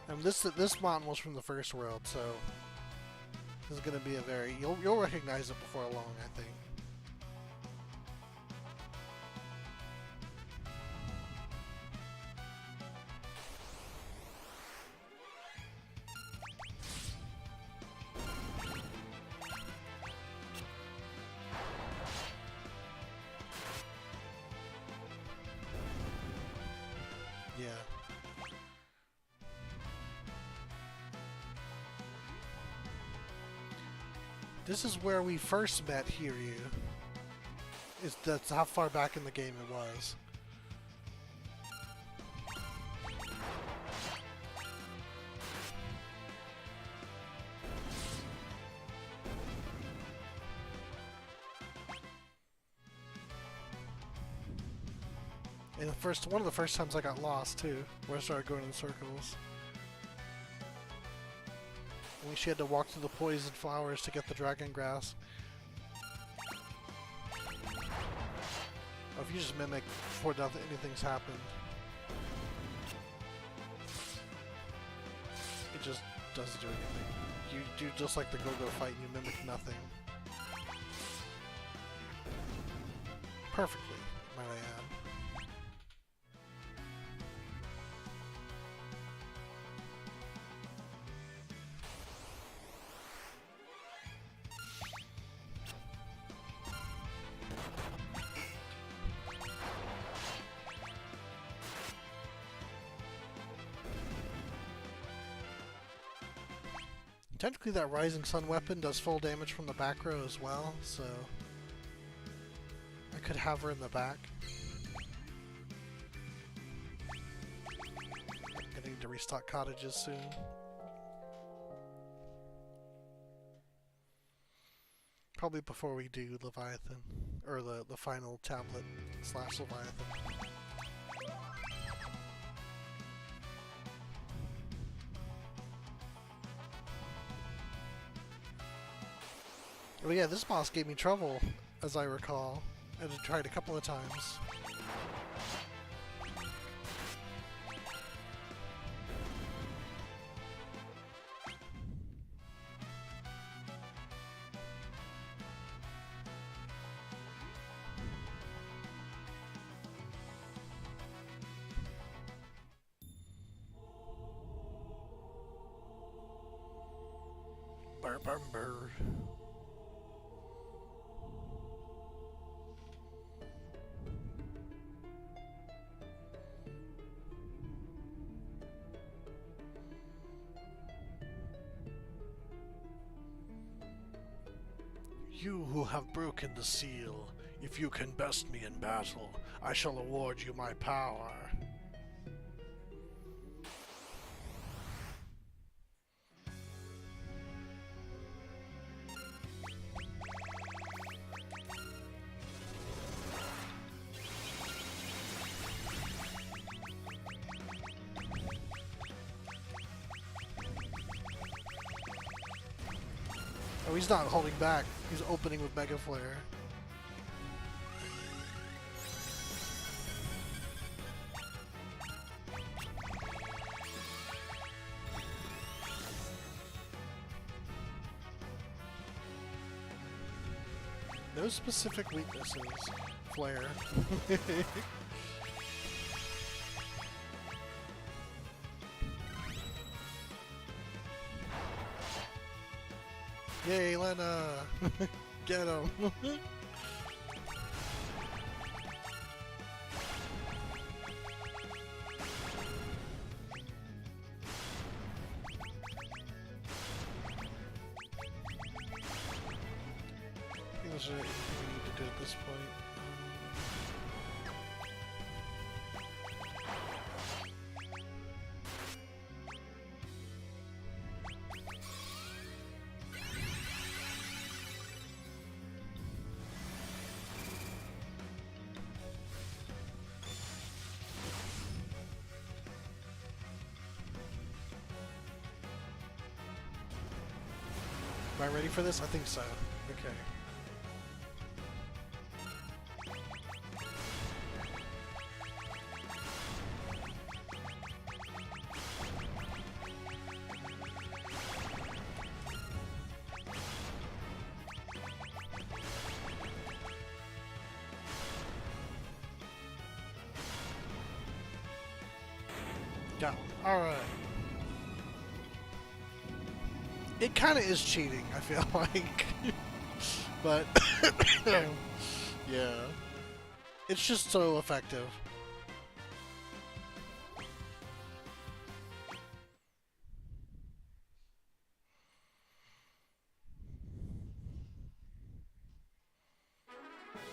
And this mountain was from the first world, so this is going to be a very... You'll recognize it before long, I think. Yeah. This is where we first met Hiryu. That's how far back in the game it was. And one of the first times I got lost too, where I started going in circles. When she had to walk through the poison flowers to get the dragon grass. Or if you just mimic before anything's happened. It just doesn't do anything. You do just like the go-go fight, you mimic nothing. Perfectly, might I add. Technically that Rising Sun weapon does full damage from the back row as well, so I could have her in the back. Gonna need to restock cottages soon. Probably before we do Leviathan, or the final tablet / Leviathan. Oh yeah, this boss gave me trouble, as I recall. I had to try it a couple of times. Burr, burr, burr. You who have broken the seal, if you can best me in battle, I shall award you my power. Oh, he's not holding back. He's opening with Mega Flare. No specific weaknesses. Flare. Yay, Lena! Get him! I think that's what we need to do at this point. Am I ready for this? I think so. Okay. Go. Alright. It kind of is cheating, I feel like. But, yeah. It's just so effective.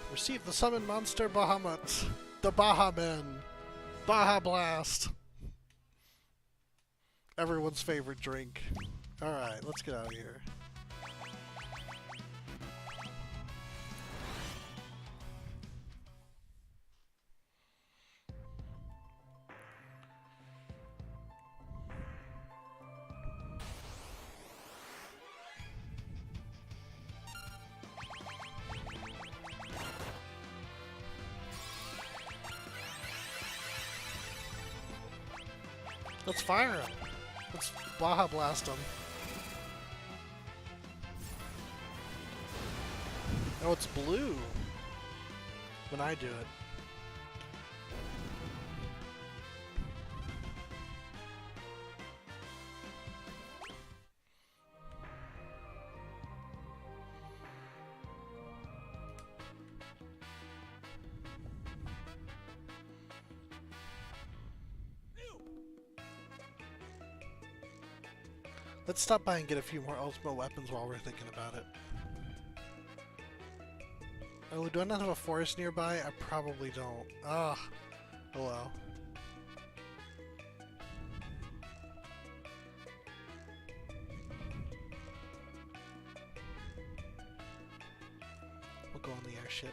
Receive the summon monster Bahamut. The Baha Men. Baha Blast. Everyone's favorite drink. Alright, let's get out of here. Let's fire him. Let's Baja Blast him. Oh, it's blue when I do it. Let's stop by and get a few more ultimate weapons while we're thinking about it. Oh, do I not have a forest nearby? I probably don't. Ah, oh well. We'll go on the airship.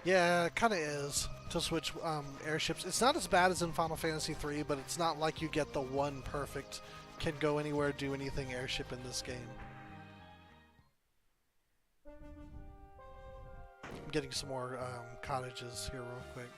Yeah, it kind of is to switch airships. It's not as bad as in Final Fantasy III, but it's not like you get the one perfect, can go anywhere, do anything airship in this game. I'm getting some more cottages here real quick.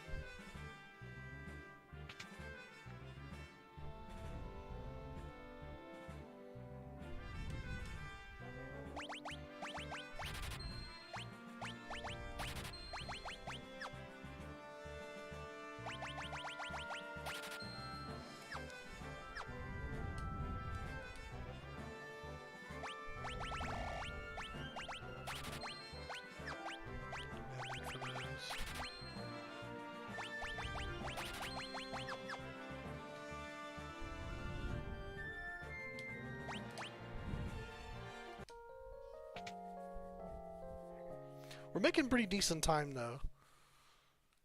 We're making pretty decent time, though.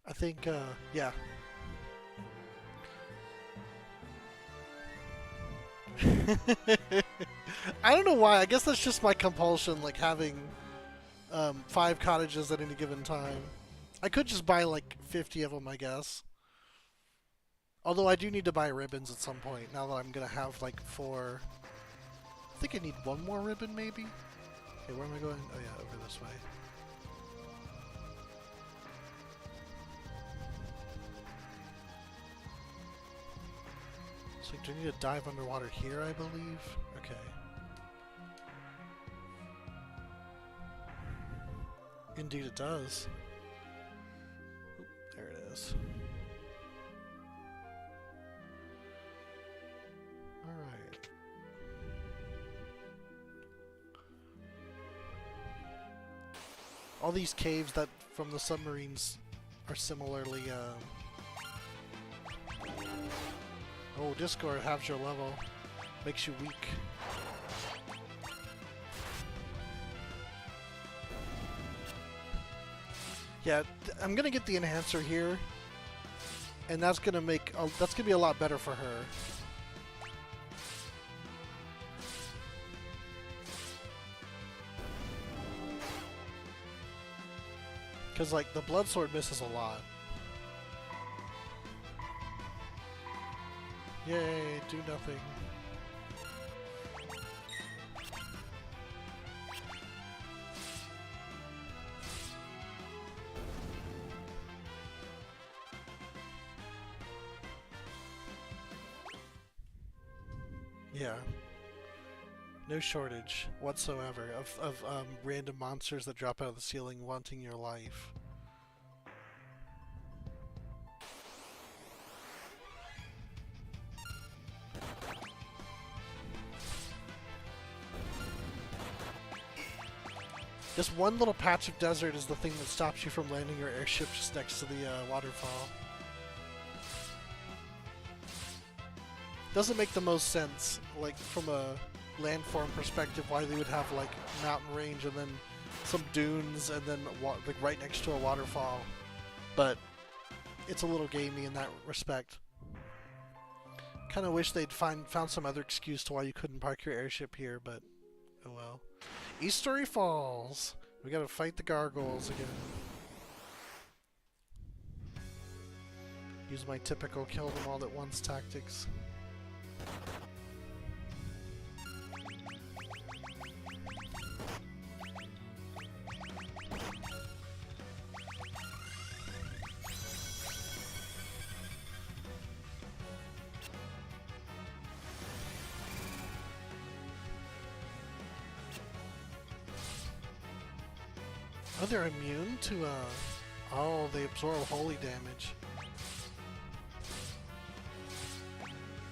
I think, yeah. I don't know why. I guess that's just my compulsion, like having 5 cottages at any given time. I could just buy like 50 of them, I guess. Although I do need to buy ribbons at some point, now that I'm going to have like 4. I think I need 1 more ribbon, maybe? Okay, where am I going? Oh yeah, over this way. So do I need to dive underwater here, I believe? Okay. Indeed it does. Oop, there it is. Alright. All these caves that from the submarines are similarly oh, Discord halves your level. Makes you weak. Yeah, I'm gonna get the enhancer here, and that's gonna make that's gonna be a lot better for her. Cause like the blood sword misses a lot. Yay, do nothing. Yeah. No shortage whatsoever of random monsters that drop out of the ceiling wanting your life. Just one little patch of desert is the thing that stops you from landing your airship just next to the waterfall. Doesn't make the most sense, like from a landform perspective, why they would have like mountain range and then some dunes and then like right next to a waterfall. But it's a little gamey in that respect. Kind of wish they'd found some other excuse to why you couldn't park your airship here, but oh well. Eastery Falls. We gotta fight the gargoyles again. Use my typical kill them all at once tactics. Oh, they're immune to, oh, they absorb holy damage.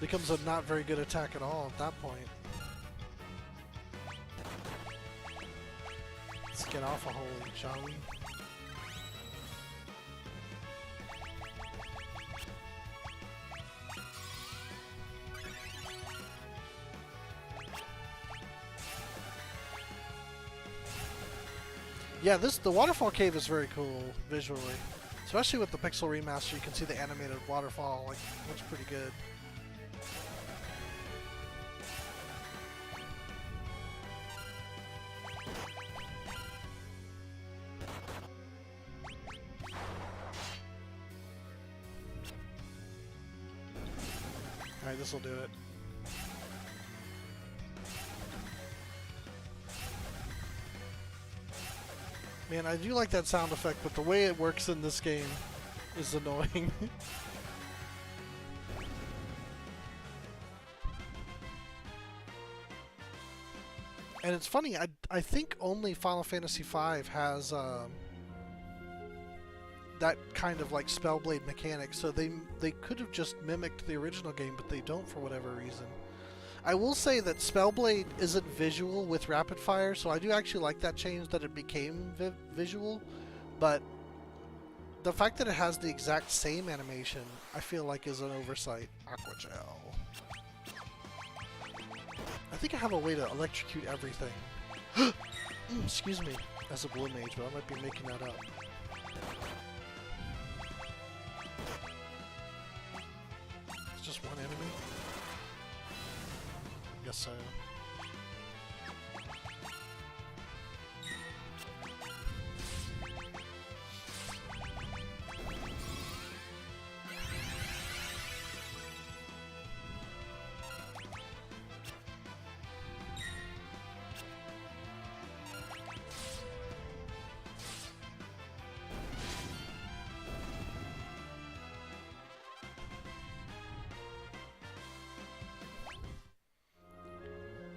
Becomes a not very good attack at all at that point. Let's get off a holy, shall we? Yeah, the Waterfall Cave is very cool visually. Especially with the pixel remaster, you can see the animated waterfall, like, looks pretty good. Alright, this'll do it. Man, I do like that sound effect, but the way it works in this game is annoying. And it's funny, I think only Final Fantasy V has that kind of like Spellblade mechanic, so they could have just mimicked the original game, but they don't for whatever reason. I will say that Spellblade isn't visual with rapid fire, so I do actually like that change that it became visual, but the fact that it has the exact same animation, I feel like is an oversight. Aqua Gel. I think I have a way to electrocute everything. Excuse me, as a blue mage, but I might be making that up. It's just one enemy? Guess so.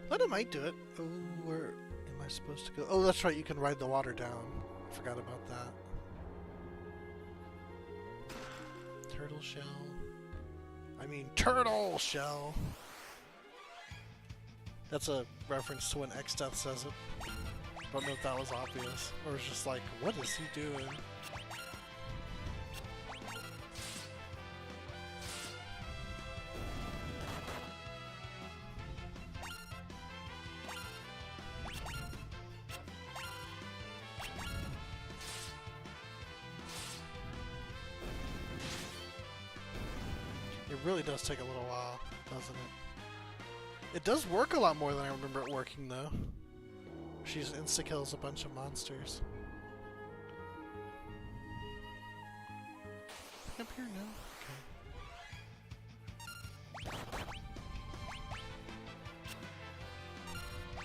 But I might do it. Oh, where am I supposed to go? Oh, that's right, you can ride the water down. I forgot about that. Turtle shell. I mean, turtle shell! That's a reference to when Exdeath says it. I don't know if that was obvious. Or it's just like, what is he doing? It really does take a little while, doesn't it? It does work a lot more than I remember it working, though. She just insta-kills a bunch of monsters. Up here now? Okay.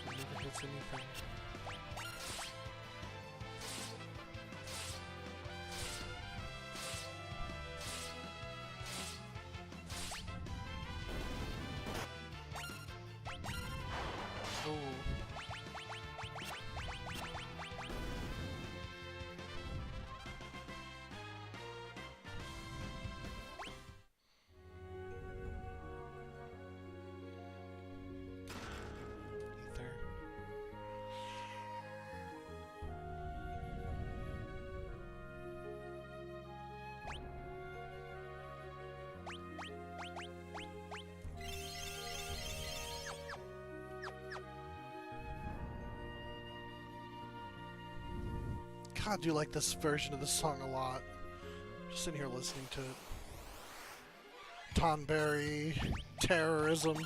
Never hits anything. God, I do like this version of the song a lot. Just sitting here listening to it. Tonberry, terrorism.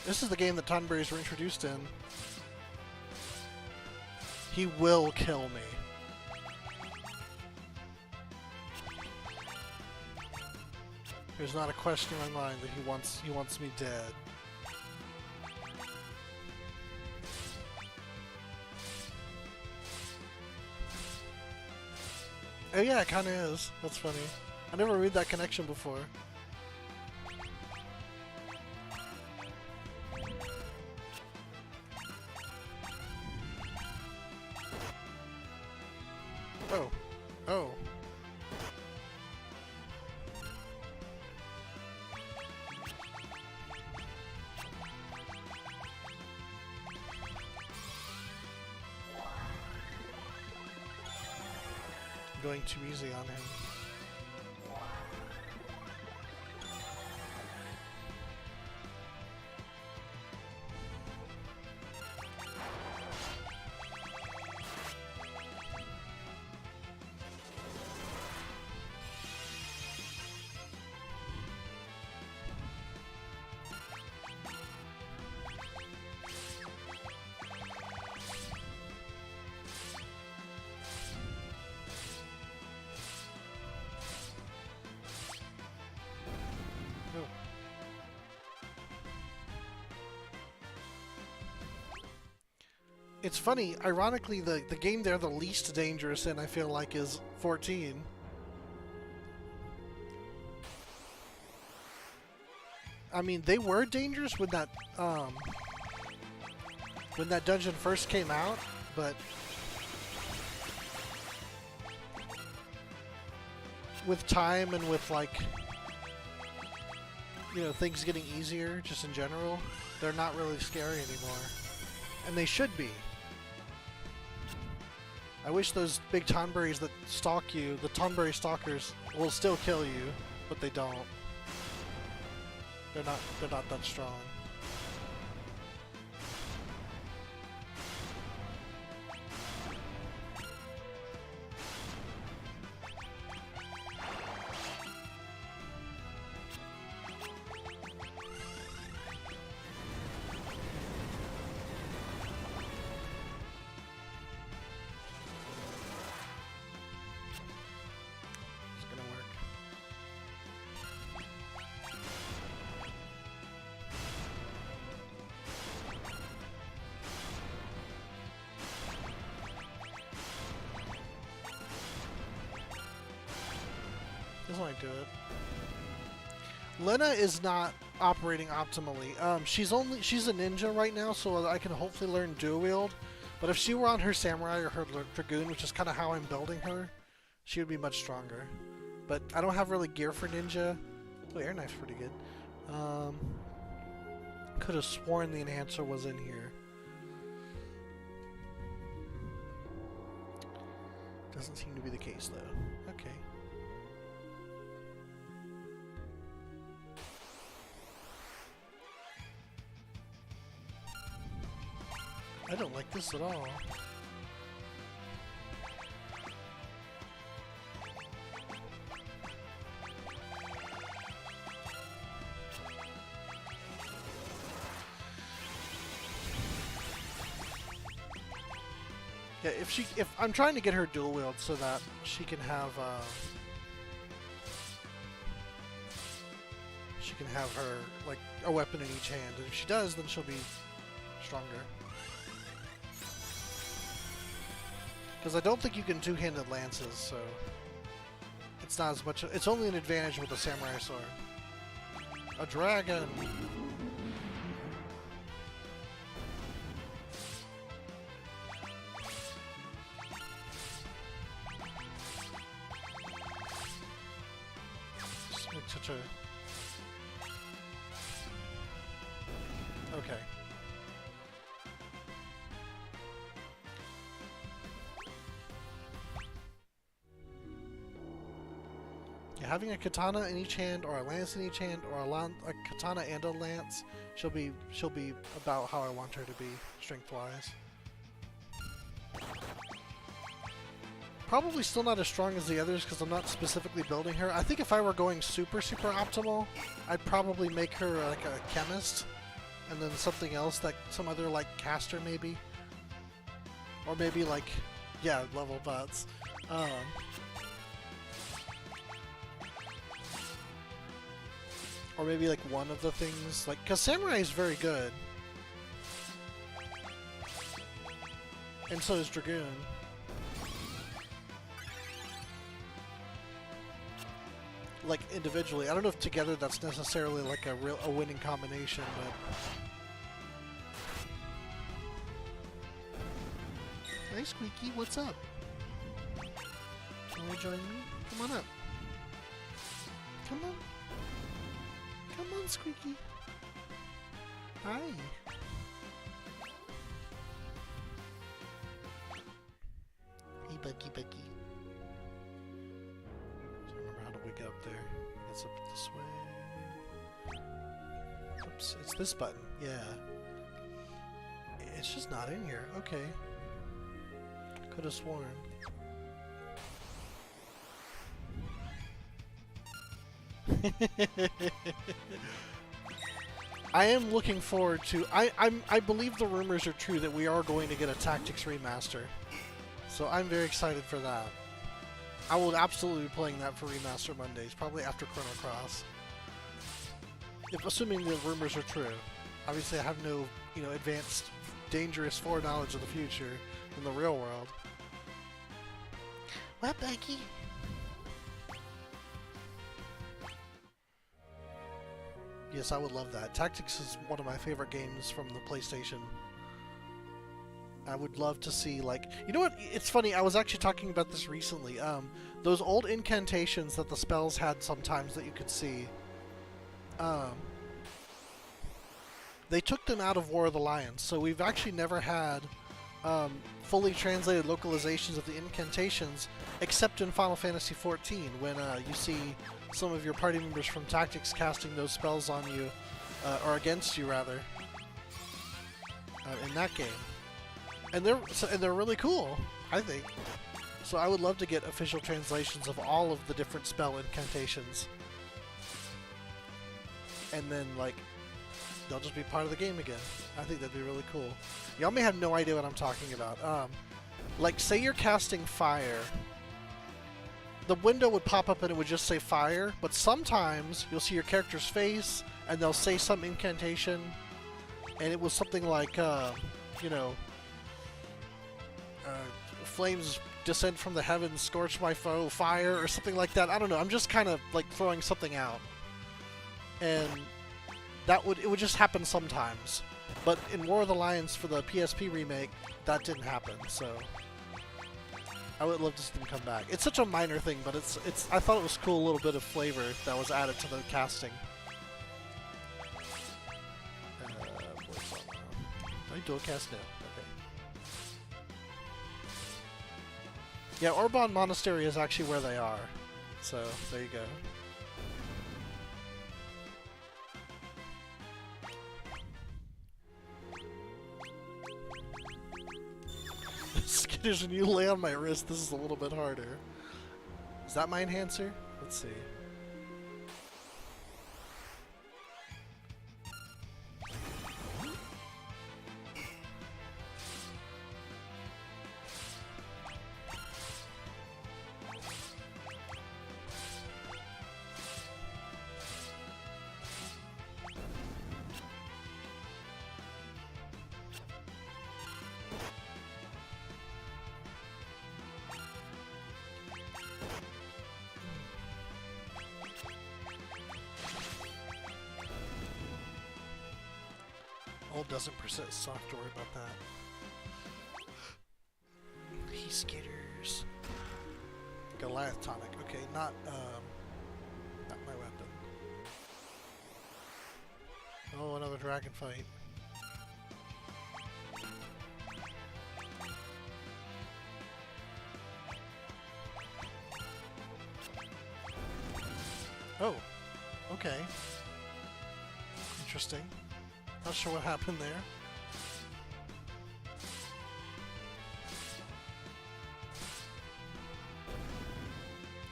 This is the game that Tonberries were introduced in. He will kill me. There's not a question in my mind that he wants me dead. Oh yeah, it kinda is. That's funny. I never made that connection before. Oh. Oh. going too easy on him. It's funny, ironically, the game they're the least dangerous in, I feel like, is 14. I mean, they were dangerous when that dungeon first came out, but with time and with, like, you know, things getting easier just in general, they're not really scary anymore. And they should be. I wish those big Tonberries that stalk you, the Tonberry stalkers, will still kill you, but they don't. They're not that strong. This might do it. Lena is not operating optimally. She's a ninja right now, so I can hopefully learn dual wield. But if she were on her samurai or her dragoon, which is kind of how I'm building her, she would be much stronger. But I don't have really gear for ninja. Oh, air knife's pretty good. Could have sworn the enhancer was in here. Doesn't seem to be the case though. Okay. I don't like this at all. Yeah, if I'm trying to get her dual wield so that she can have her like a weapon in each hand, and if she does, then she'll be stronger. Because I don't think you can two-handed lances, so it's not as much. It's only an advantage with a samurai sword. A dragon. Just make such a. Okay. Having a katana in each hand, or a lance in each hand, or a katana and a lance, she'll be about how I want her to be, strength-wise. Probably still not as strong as the others because I'm not specifically building her. I think if I were going super optimal, I'd probably make her like a chemist, and then something else, like some other like caster maybe, or maybe like, yeah, level bots. Or maybe like one of the things, like, because samurai is very good, and so is dragoon. Like individually, I don't know if together that's necessarily like a winning combination, but. Hey Squeaky, what's up? Wanna join me? Come on up. Come on. Come on, Squeaky. Hi. Hey, Bucky. up there? It's up this way. Oops, it's this button. Yeah. It's just not in here. Okay. Could have sworn. I am looking forward to. I believe the rumors are true that we are going to get a Tactics remaster, so I'm very excited for that. I will absolutely be playing that for Remaster Mondays, probably after Chrono Cross. If assuming the rumors are true. Obviously, I have no, advanced, dangerous foreknowledge of the future in the real world. What, Becky? Yes, I would love that. Tactics is one of my favorite games from the PlayStation. I would love to see, like... You know what? It's funny, I was actually talking about this recently. Those old incantations that the spells had sometimes that you could see, they took them out of War of the Lions, so we've actually never had fully translated localizations of the incantations, except in Final Fantasy XIV, when you see some of your party members from Tactics casting those spells on you, or against you rather, in that game, and they're really cool, I think. So I would love to get official translations of all of the different spell incantations, and then like they'll just be part of the game again. I think that'd be really cool. Y'all may have no idea what I'm talking about. Like, say you're casting fire. The window would pop up and it would just say fire, but sometimes you'll see your character's face and they'll say some incantation, and it was something like, flames descend from the heavens, scorch my foe, fire, or something like that. I don't know. I'm just kind of like throwing something out. And it would just happen sometimes. But in War of the Lions for the PSP remake, that didn't happen, so I would love to see them come back. It's such a minor thing, but I thought it was cool, a little bit of flavor that was added to the casting. Where's that now? I dual cast now. Okay. Yeah, Orban Monastery is actually where they are. So, there you go. Skitters, when you lay on my wrist, this is a little bit harder. Is that my enhancer? Let's see. Old doesn't persist, so I don't have to worry about that. He skitters. Goliath tonic. Okay, not my weapon. Oh, another dragon fight. Oh, okay. Interesting. Not sure what happened there.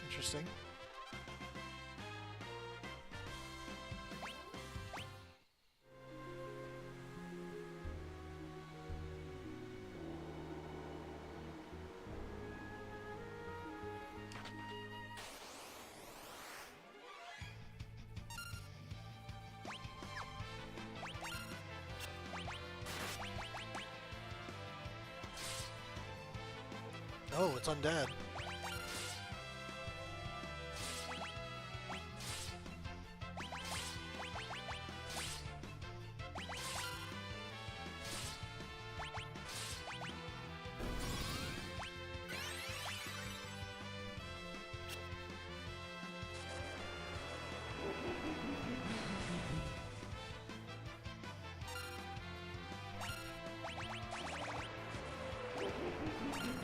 Interesting. Oh, it's undead.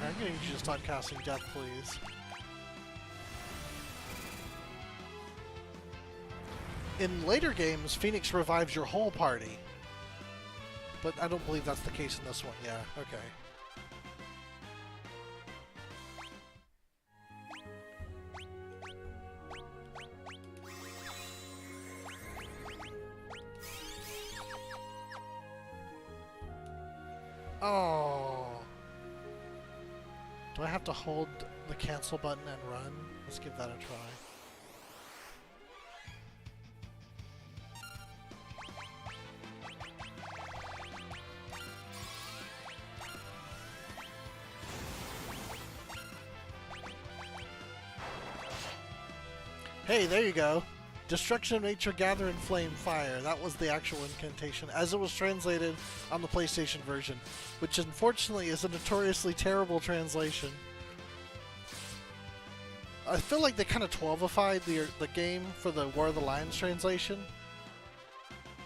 I'm gonna need you to start casting death, please. in later games, Phoenix revives your whole party. But I don't believe that's the case in this one. Yeah, okay. Oh. Do I have to hold the cancel button and run? Let's give that a try. Hey, there you go. Destruction of nature, gather and flame fire. That was the actual incantation, as it was translated on the PlayStation version, which unfortunately is a notoriously terrible translation. I feel like they kind of 12-ified the game for the War of the Lions translation.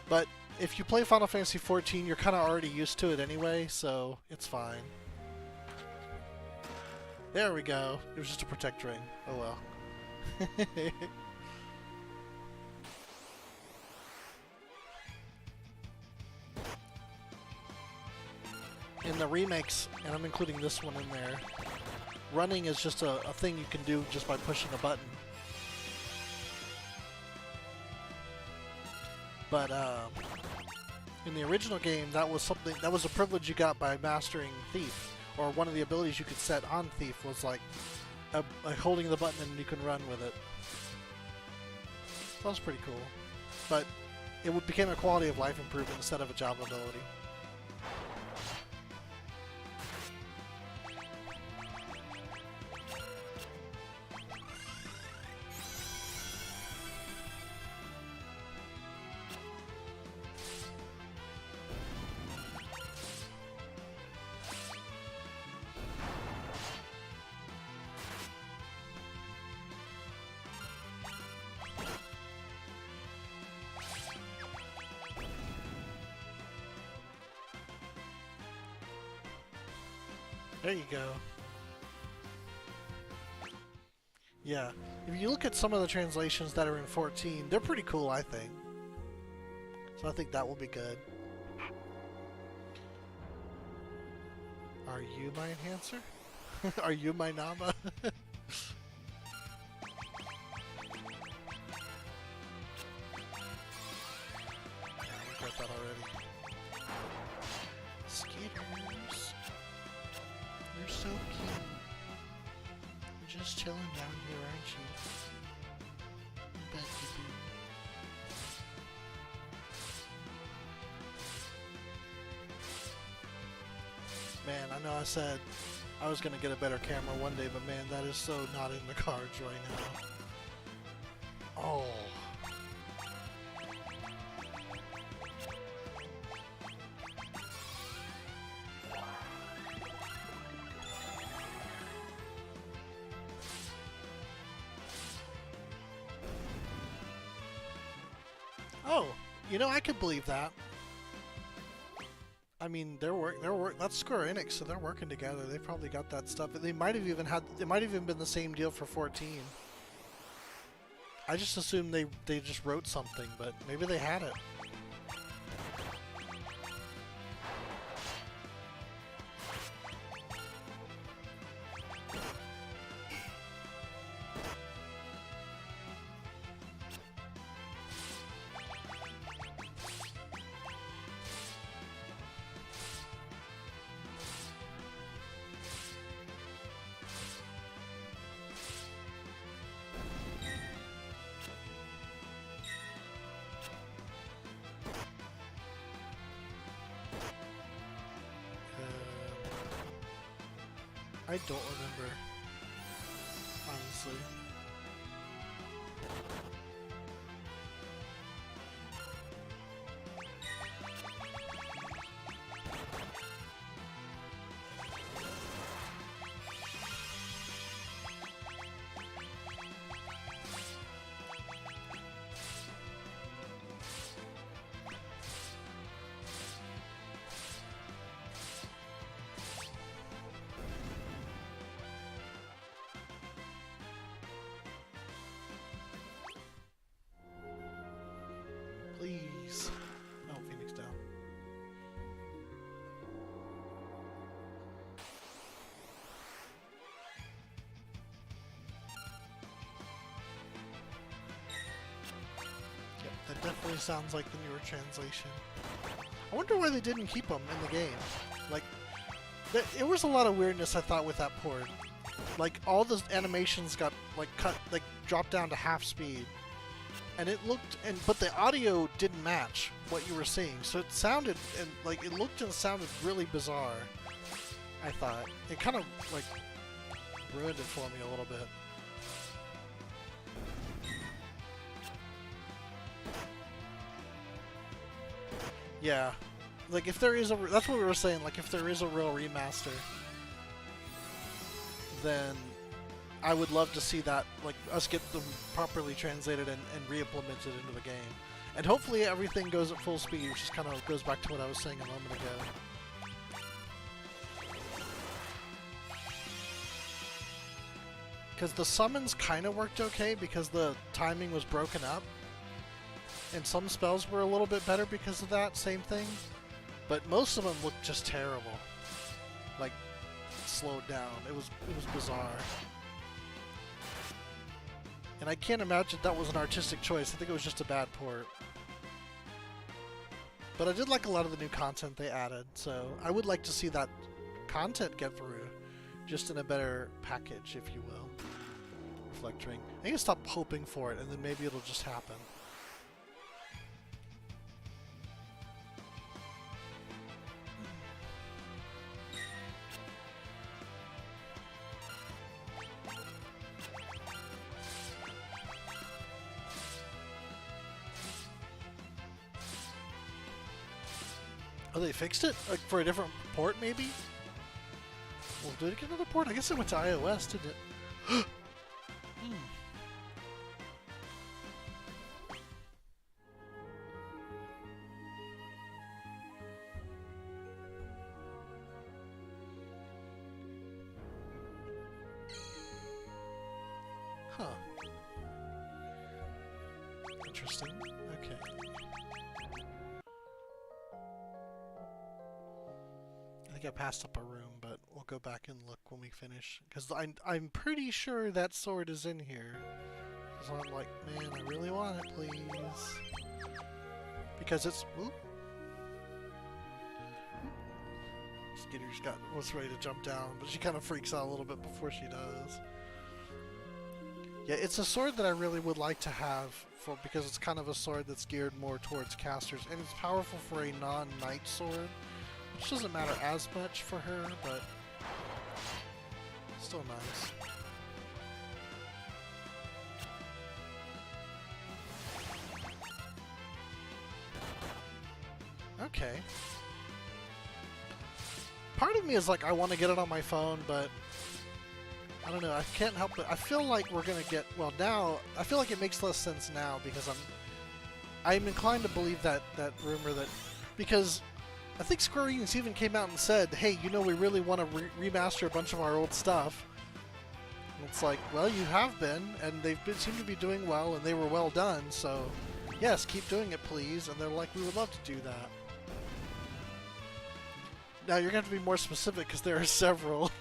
But if you play Final Fantasy XIV, you're kind of already used to it anyway, so it's fine. There we go. It was just a protect ring. Oh well. In the remakes, and I'm including this one in there, running is just a thing you can do just by pushing a button. But in the original game, that was a privilege you got by mastering Thief, or one of the abilities you could set on Thief was like holding the button and you can run with it. That was pretty cool. But it became a quality of life improvement instead of a job ability. There you go. Yeah, if you look at some of the translations that are in 14, they're pretty cool, I think. So I think that will be good. Are you my enhancer? Are you my Nama? I regret that already. Skitters. You're so cute. You're just chilling down here, aren't you? I bet you do. Man, I know I said I was gonna get a better camera one day, but man, that is so not in the cards right now. Oh. Oh, you know, I could believe that. I mean, that's Square Enix, so they're working together. They probably got that stuff. They might have even been the same deal for 14. I just assumed they just wrote something, but maybe they had it. I don't remember, honestly. definitely sounds like the newer translation. I wonder why they didn't keep them in the game. Like, it was a lot of weirdness, I thought, with that port. Like, all the animations got, like, cut, like, dropped down to half speed. And it looked, but the audio didn't match what you were seeing. So it sounded, and like, it looked and sounded really bizarre, I thought. It kind of, like, ruined it for me a little bit. Yeah. Like, if there is a, that's what we were saying, like, if there is a real remaster, then I would love to see that, like, us get them properly translated and re-implemented into the game. And hopefully everything goes at full speed, which just kind of goes back to what I was saying a moment ago. Because the summons kind of worked okay because the timing was broken up. And some spells were a little bit better because of that, same thing. But most of them looked just terrible. Like, slowed down. It was bizarre. And I can't imagine that was an artistic choice. I think it was just a bad port. But I did like a lot of the new content they added, so I would like to see that content get through, just in a better package, if you will. Reflect Ring. I need to stop hoping for it, and then maybe it'll just happen. Oh, they fixed it? Like, for a different port, maybe? Well, did it get another port? I guess it went to iOS, didn't it? Huh. Interesting. Okay. I think I passed up a room, but we'll go back and look when we finish. Because I'm pretty sure that sword is in here. So I'm like, man, I really want it, please. Because it's... Ooh. Skitter's was ready to jump down, but she kind of freaks out a little bit before she does. Yeah, it's a sword that I really would like to have, because it's kind of a sword that's geared more towards casters, and it's powerful for a non-knight sword. Which doesn't matter as much for her, but still nice. Okay. Part of me is like, I want to get it on my phone, but I don't know, I can't help it. I feel like we're gonna get, well now, I feel like it makes less sense now because I'm inclined to believe that rumor that, because I think Square Enix even came out and said, hey, you know, we really want to remaster a bunch of our old stuff. And it's like, well, you have been, and they've seem to be doing well, and they were well done, so yes, keep doing it, please. And they're like, we would love to do that. Now, you're going to have to be more specific, because there are several.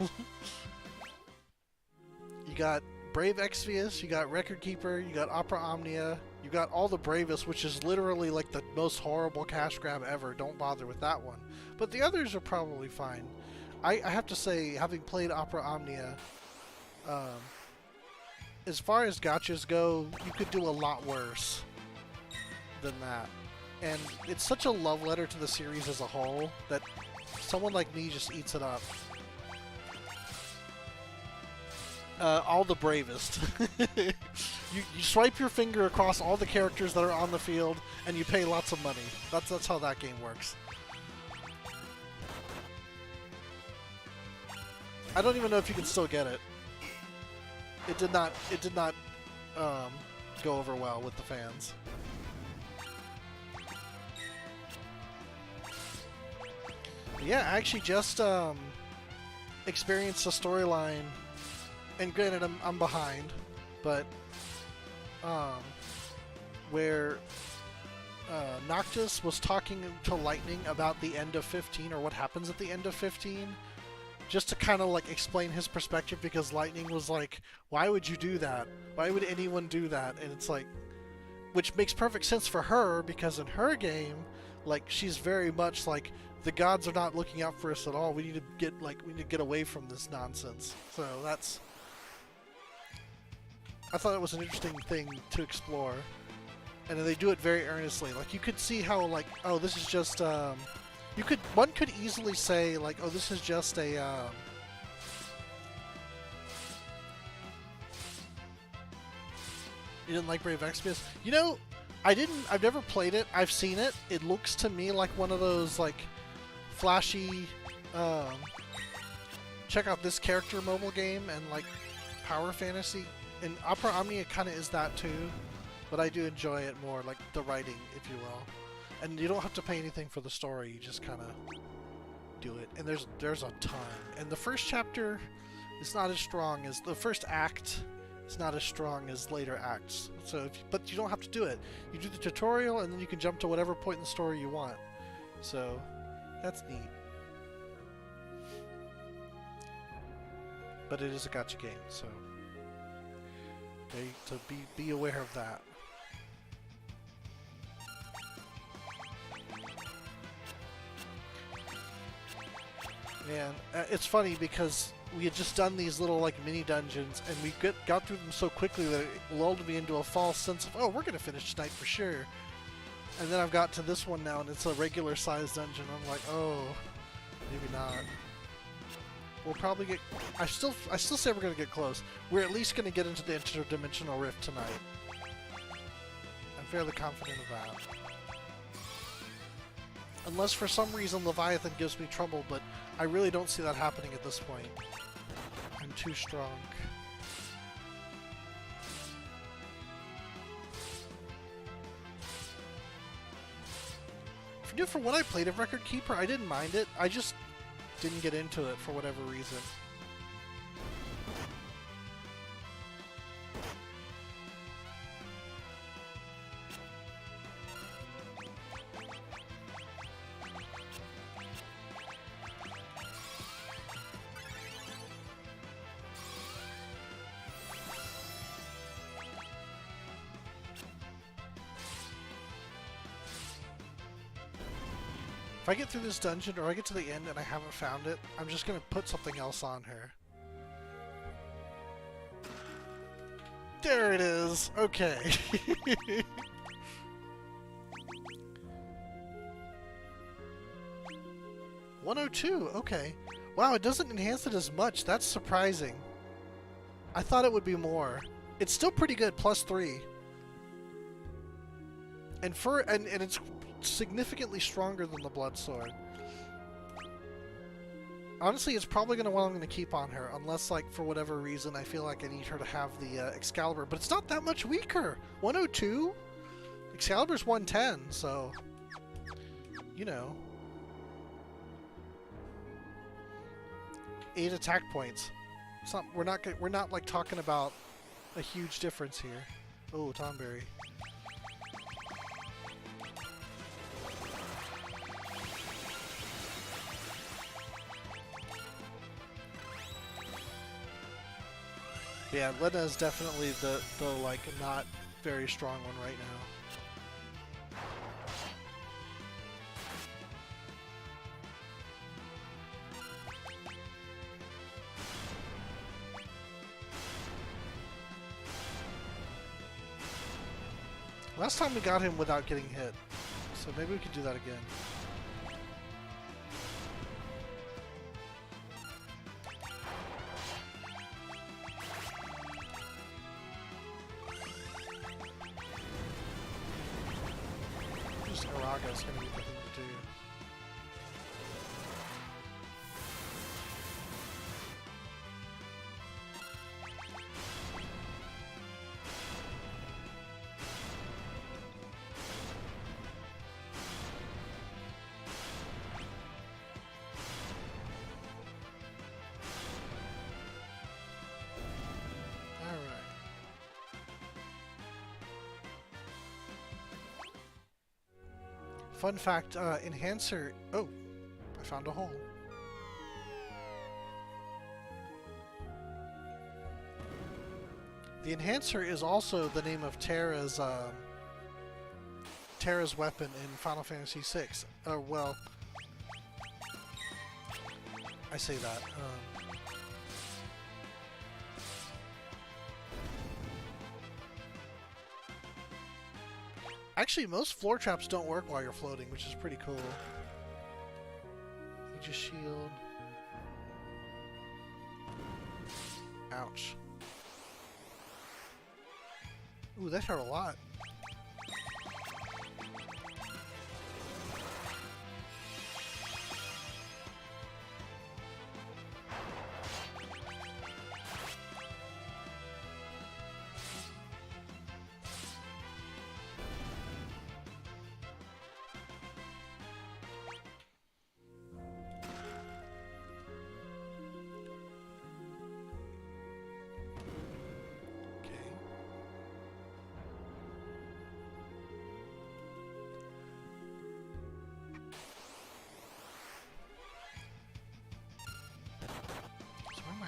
You got Brave Exvius, you got Record Keeper, you got Opera Omnia, you got All the Bravest, which is literally like the most horrible cash grab ever. Don't bother with that one. But the others are probably fine. I have to say, having played Opera Omnia, as far as gachas go, you could do a lot worse than that. And it's such a love letter to the series as a whole that someone like me just eats it up. All the Bravest. you swipe your finger across all the characters that are on the field, and you pay lots of money. That's how that game works. I don't even know if you can still get it. It did not go over well with the fans. But yeah, I actually just experienced a storyline. And granted, I'm behind, but where Noctis was talking to Lightning about the end of 15, or what happens at the end of 15, just to kind of like explain his perspective, because Lightning was like, why would you do that? Why would anyone do that? And it's like, which makes perfect sense for her because in her game, like she's very much like the gods are not looking out for us at all. We need to get away from this nonsense. So that's. I thought it was an interesting thing to explore, and they do it very earnestly. Like you could see how like, oh, this is just one could easily say like, oh, this is just a you didn't like Brave Exvius? You know, I've never played it. I've seen it. It looks to me like one of those like flashy check out this character mobile game and like power fantasy. And Opera Omnia kind of is that too, but I do enjoy it more, like the writing, if you will. And you don't have to pay anything for the story, you just kind of do it. And there's a ton. And the first chapter is not as strong as the first act. It's not as strong as later acts. So, but you don't have to do it. You do the tutorial, and then you can jump to whatever point in the story you want. So, that's neat. But it is a gacha game, so be aware of that. Man, it's funny because we had just done these little like mini dungeons, and we got through them so quickly that it lulled me into a false sense of, oh, we're gonna finish tonight for sure. And then I've got to this one now, and it's a regular sized dungeon. I'm like, oh, maybe not. We'll probably get. I still say we're gonna get close. We're at least gonna get into the Interdimensional Rift tonight. I'm fairly confident of that. Unless for some reason Leviathan gives me trouble, but I really don't see that happening at this point. I'm too strong. For what I played of Record Keeper, I didn't mind it. I just didn't get into it for whatever reason. If I get through this dungeon, or I get to the end and I haven't found it, I'm just gonna put something else on her. There it is! Okay. 102, okay. Wow, it doesn't enhance it as much. That's surprising. I thought it would be more. It's still pretty good, +3. And it's significantly stronger than the Blood Sword. Honestly, it's probably one I'm going to keep on her, unless, like, for whatever reason, I feel like I need her to have the Excalibur. But it's not that much weaker! 102? Excalibur's 110, so... You know. 8 attack points. It's not, we're not, like, talking about a huge difference here. Oh, Tomberry. Yeah, Lena is definitely the like not very strong one right now. Last time we got him without getting hit, so maybe we could do that again. Araga's gonna be the thing to do. Fun fact, Enhancer... Oh, I found a hole. The Enhancer is also the name of Terra's Terra's weapon in Final Fantasy VI. Well, I say that. Actually, most floor traps don't work while you're floating, which is pretty cool. Aegis shield. Ouch. Ooh, that hurt a lot.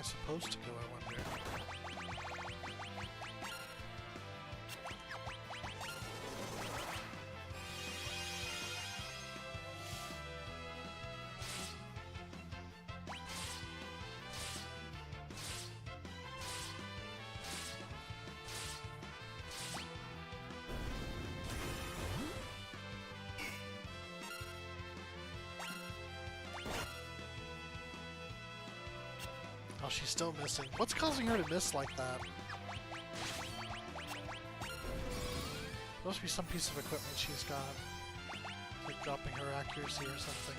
Supposed to go, I wonder. Oh, she's still missing. What's causing her to miss like that? Must be some piece of equipment she's got. Like dropping her accuracy or something.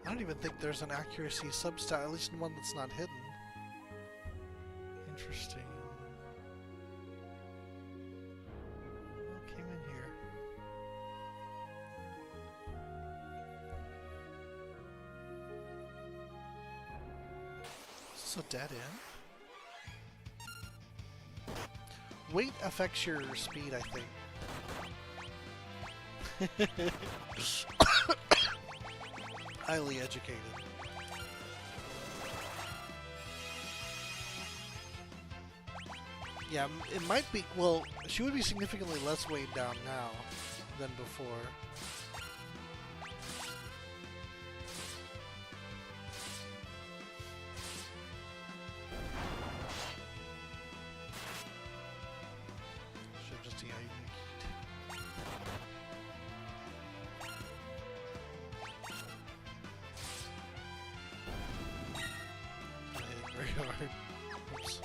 I don't even think there's an accuracy substat, at least one that's not hidden. Interesting. What came in here? Is this a dead end? Weight affects your speed, I think. Highly educated. Yeah, it might be... Well, she would be significantly less weighed down now than before. Should just... Yeah, very hard. Oops.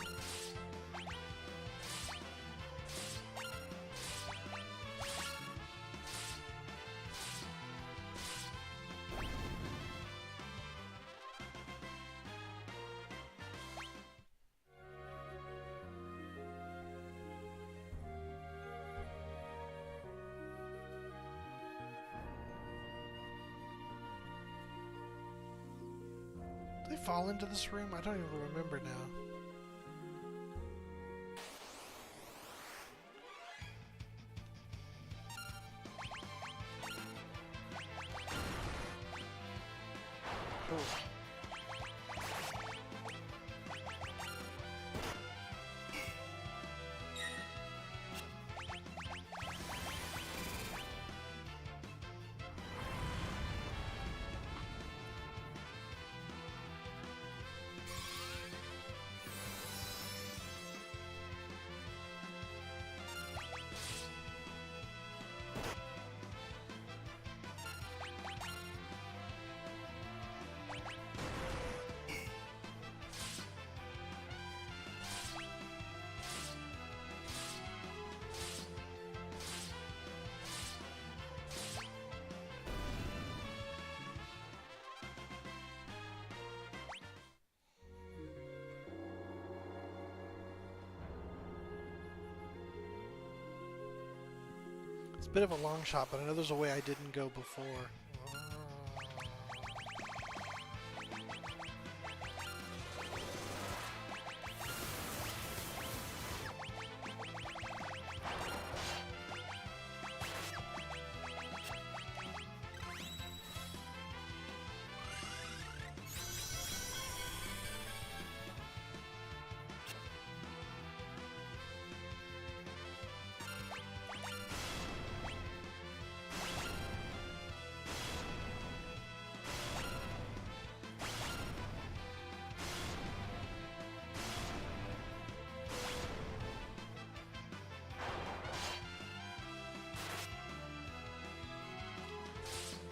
Did they fall into this room? I don't even remember now. Oh. a bit of a long shot, but I know there's a way I didn't go before.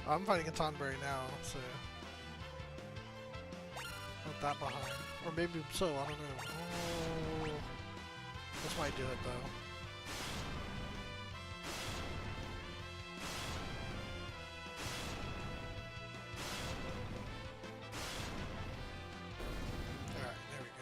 I'm fighting a Tonberry now, so not that behind. Or maybe so, I don't know. Oh, this might do it though. Alright, there we go.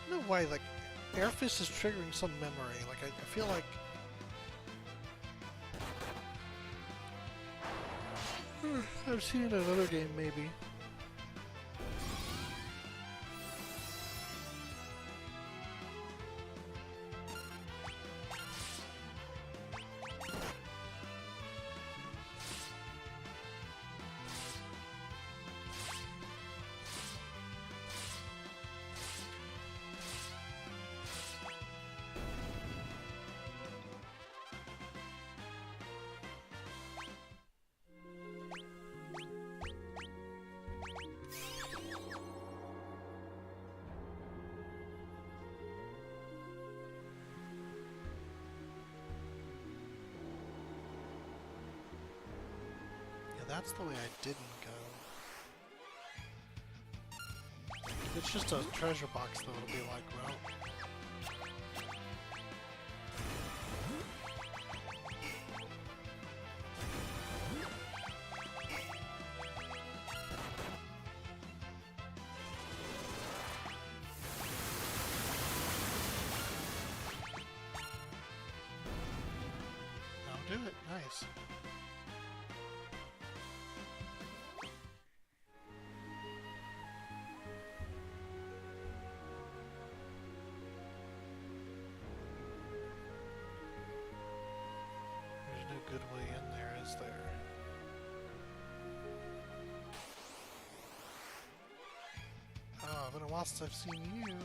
No way, like, Air Fist is triggering some memory. Like, I feel like... I've seen it in another game, maybe. That's the way I didn't go. If it's just a treasure box, though, it'll be like, well... I'll do it. Nice. Good way in there, is there? Oh, been a while since I've seen you.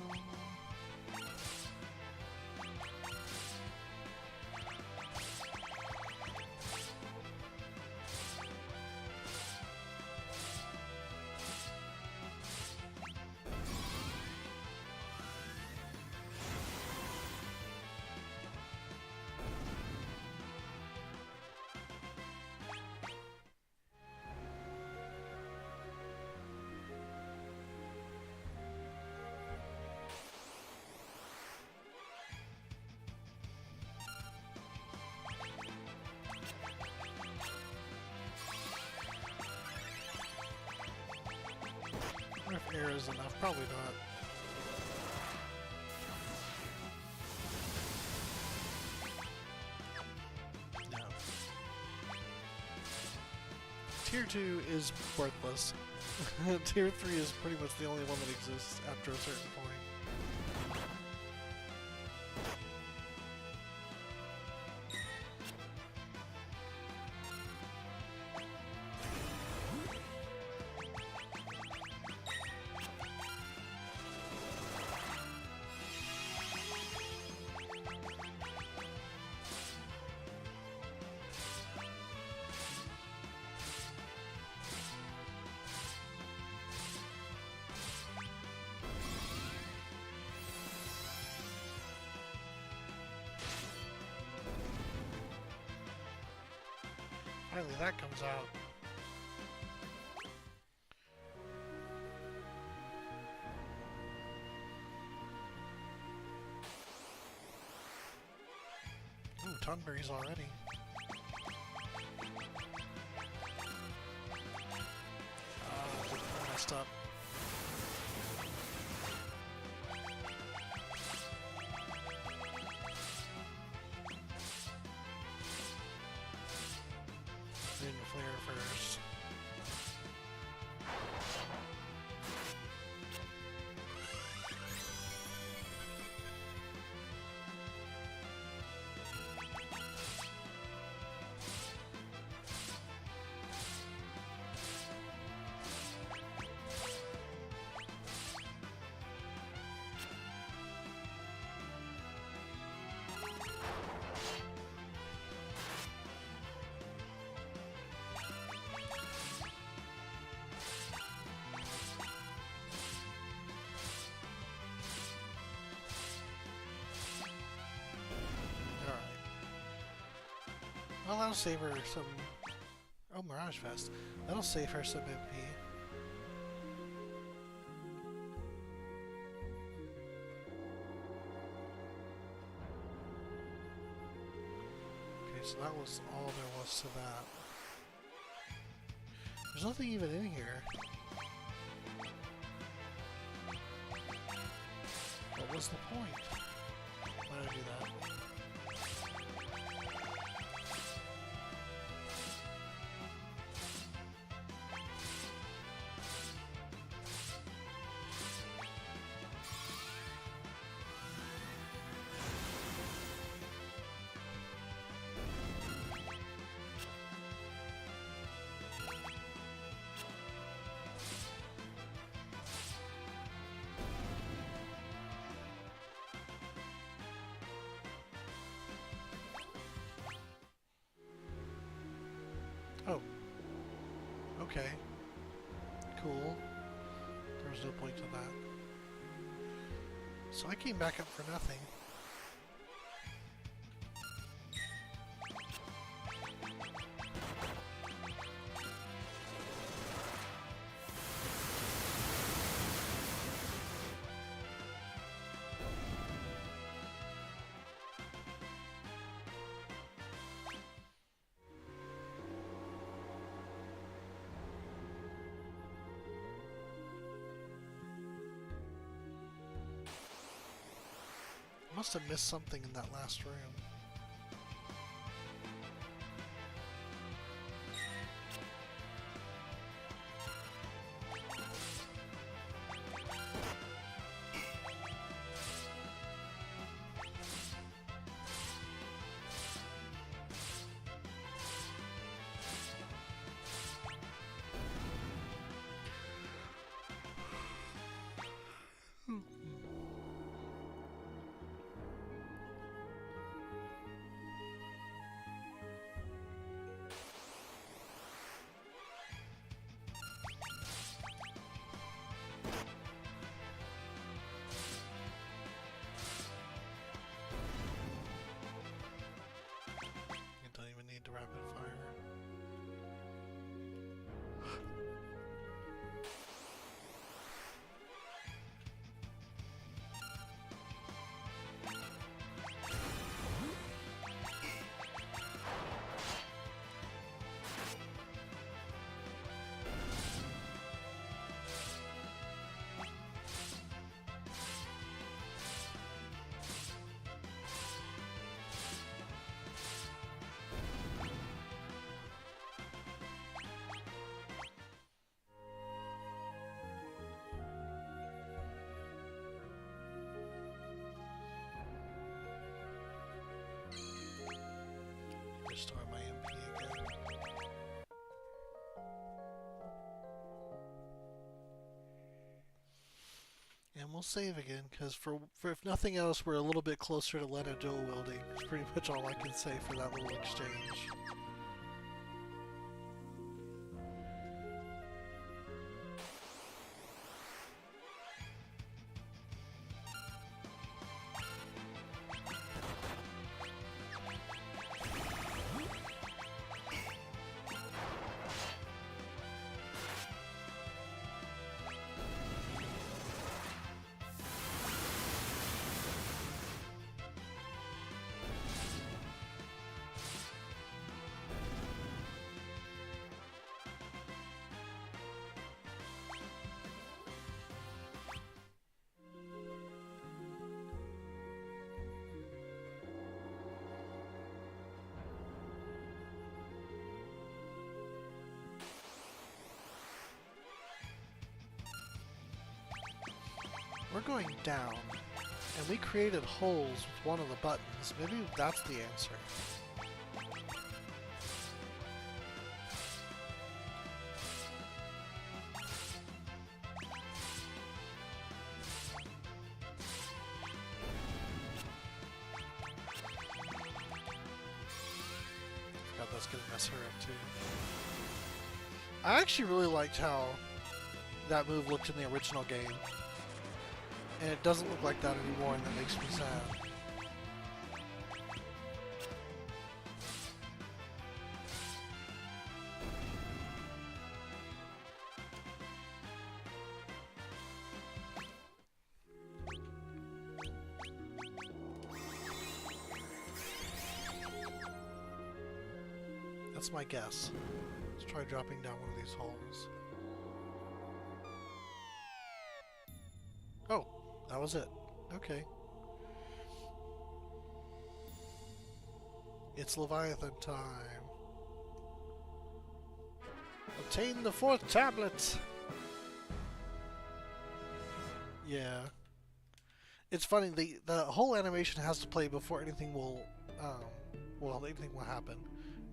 I wonder if air is enough. Probably not. No. Tier 2 is worthless. Tier 3 is pretty much the only one that exists after a certain point. Finally, that comes out. Ooh, Tunberries already. Messed up. Flare first. Well, that'll save her some... Oh, Mirage Fest. That'll save her some MP. Okay, so that was all there was to that. There's nothing even in here. What was the point? Why did I do that? Oh. Okay. Cool. There was no point to that. So I came back up for nothing. Must have missed something in that last room. Rapid fire. Restore my MP again. And we'll save again, because for if nothing else, we're a little bit closer to Lena dual wielding. It's pretty much all I can say for that little exchange. going down, and we created holes with one of the buttons. Maybe that's the answer. God, that's gonna mess her up too. I actually really liked how that move looked in the original game. And it doesn't look like that anymore, and that makes me sad. That's my guess. Let's try dropping down one of these holes. Oh, that was it. Okay. It's Leviathan time. Obtain the 4th tablet! Yeah. It's funny, the whole animation has to play before anything will, anything will happen.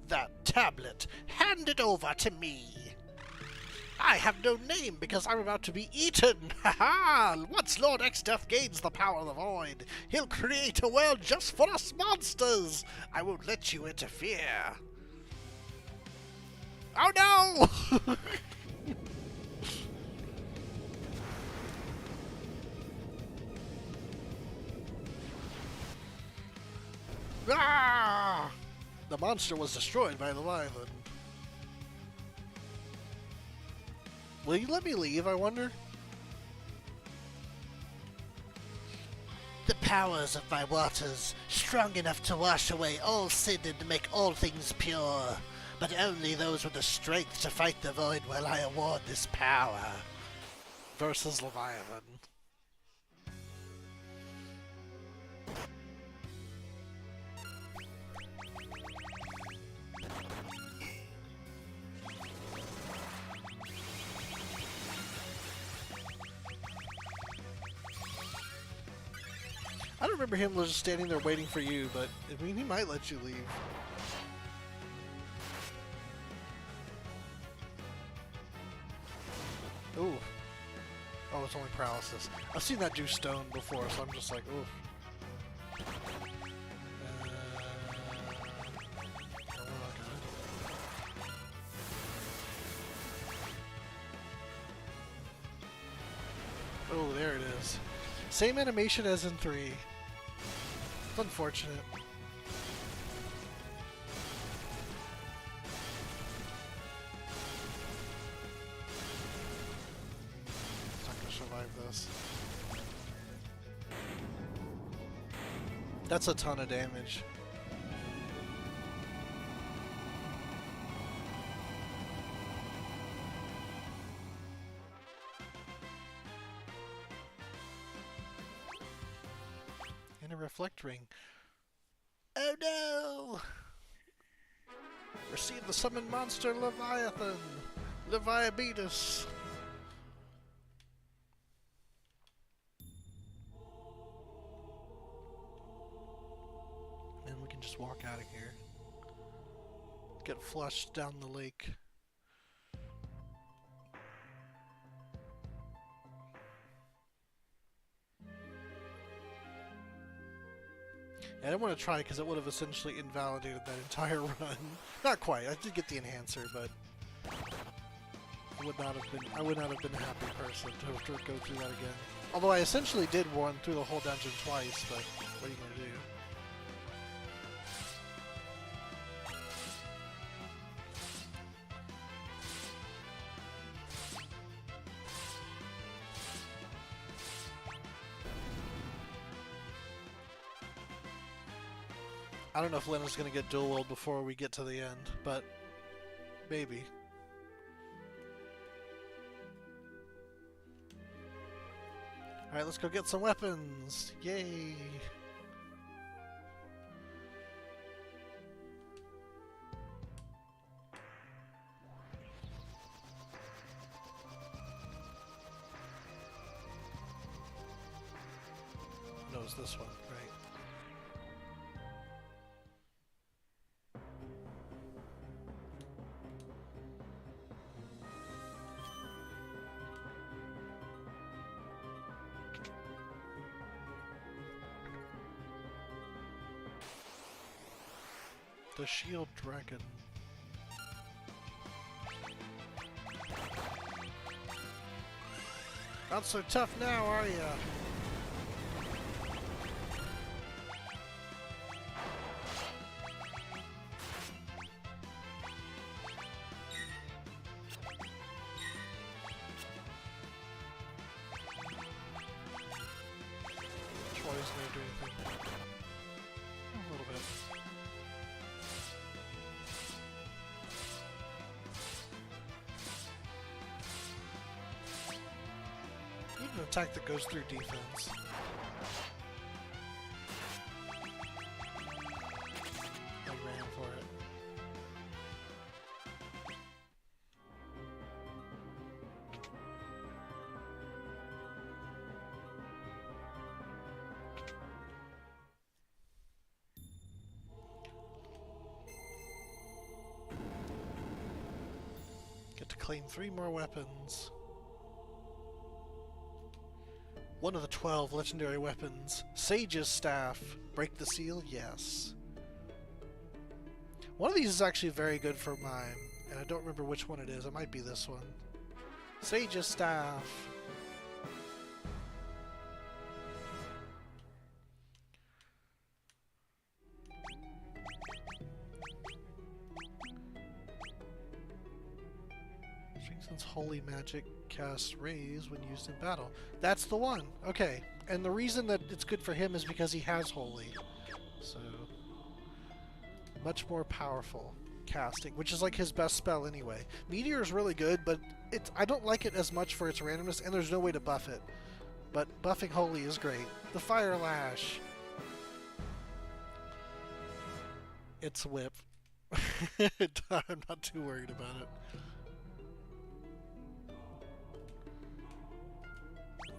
That tablet! Hand it over to me! I have no name because I'm about to be eaten! Ha ha! Once Lord Exdeath gains the power of the void, he'll create a world just for us monsters! I won't let you interfere! Oh no! Ah! The monster was destroyed by the Leviathan. Will you let me leave, I wonder? The powers of my waters, strong enough to wash away all sin and to make all things pure, but only those with the strength to fight the void while I award this power. Versus Leviathan. I don't remember him just standing there waiting for you, but I mean, he might let you leave. Ooh. Oh, it's only paralysis. I've seen that do stone before, so I'm just like, oof. Oh, there it is. Same animation as in 3. It's unfortunate. It's not gonna survive this. That's a ton of damage. And a reflect ring. Oh no! Receive the summoned monster Leviathan! Leviabetus! And we can just walk out of here. Get flushed down the lake. I didn't want to try because it would have essentially invalidated that entire run. Not quite. I did get the enhancer, but I would not have been a happy person to have to go through that again. Although I essentially did run through the whole dungeon twice, but what are you gonna do? I don't know if Lena's gonna get dual wield before we get to the end, but maybe. Alright, let's go get some weapons! Yay! was this one, right? The Shield Dragon. Not so tough now, are ya? Troy's gonna do anything. A little bit. An attack that goes through defense. I ran for it. Get to claim 3 more weapons. One of the 12 legendary weapons. Sage's Staff. Break the seal? Yes. One of these is actually very good for mine, and I don't remember which one it is. It might be this one. Sage's Staff. Strengthens holy magic. Cast raise when used in battle. That's the one. Okay. And the reason that it's good for him is because he has holy. So much more powerful casting, which is like his best spell anyway. Meteor is really good, but I don't like it as much for its randomness, and there's no way to buff it. But buffing holy is great. The Fire Lash. It's whip. I'm not too worried about it.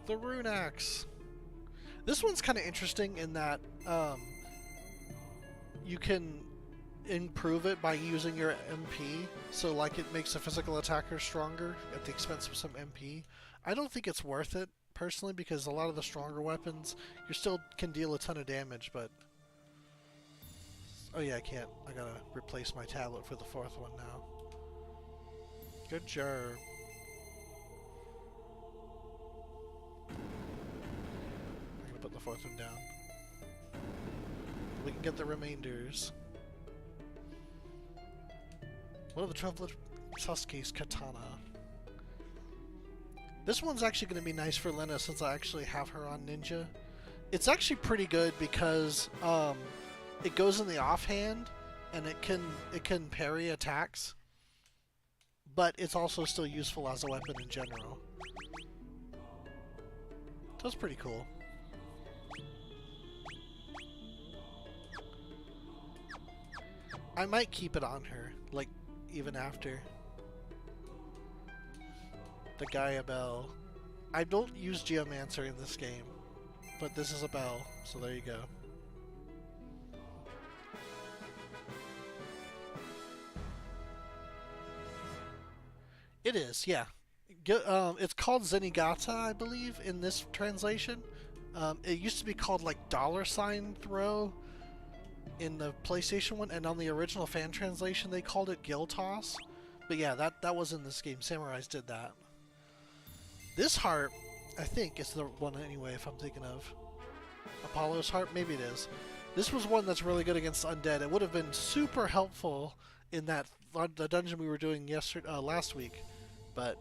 The Rune Axe. This one's kind of interesting in that you can improve it by using your MP, so like it makes a physical attacker stronger at the expense of some MP. I don't think it's worth it personally, because a lot of the stronger weapons you still can deal a ton of damage, but oh yeah, I can't. I gotta replace my tablet for the 4th one now. Good job. Put the 4th one down. We can get the remainders. One of the 12 Huskies Katana. This one's actually going to be nice for Lena since I actually have her on Ninja. It's actually pretty good because it goes in the offhand and it can parry attacks, but it's also still useful as a weapon in general. That's pretty cool. I might keep it on her, like, even after. The Gaia Bell. I don't use Geomancer in this game, but this is a bell, so there you go. It is, yeah. It's called Zenigata, I believe, in this translation. It used to be called, like, $ throw in the PlayStation one, and on the original fan translation they called it Gill Toss. But yeah, that was in this game. Samurais did that. This harp, I think, is the one anyway, if I'm thinking of. Apollo's harp? Maybe it is. This was one that's really good against undead. It would have been super helpful in that the dungeon we were doing last week, but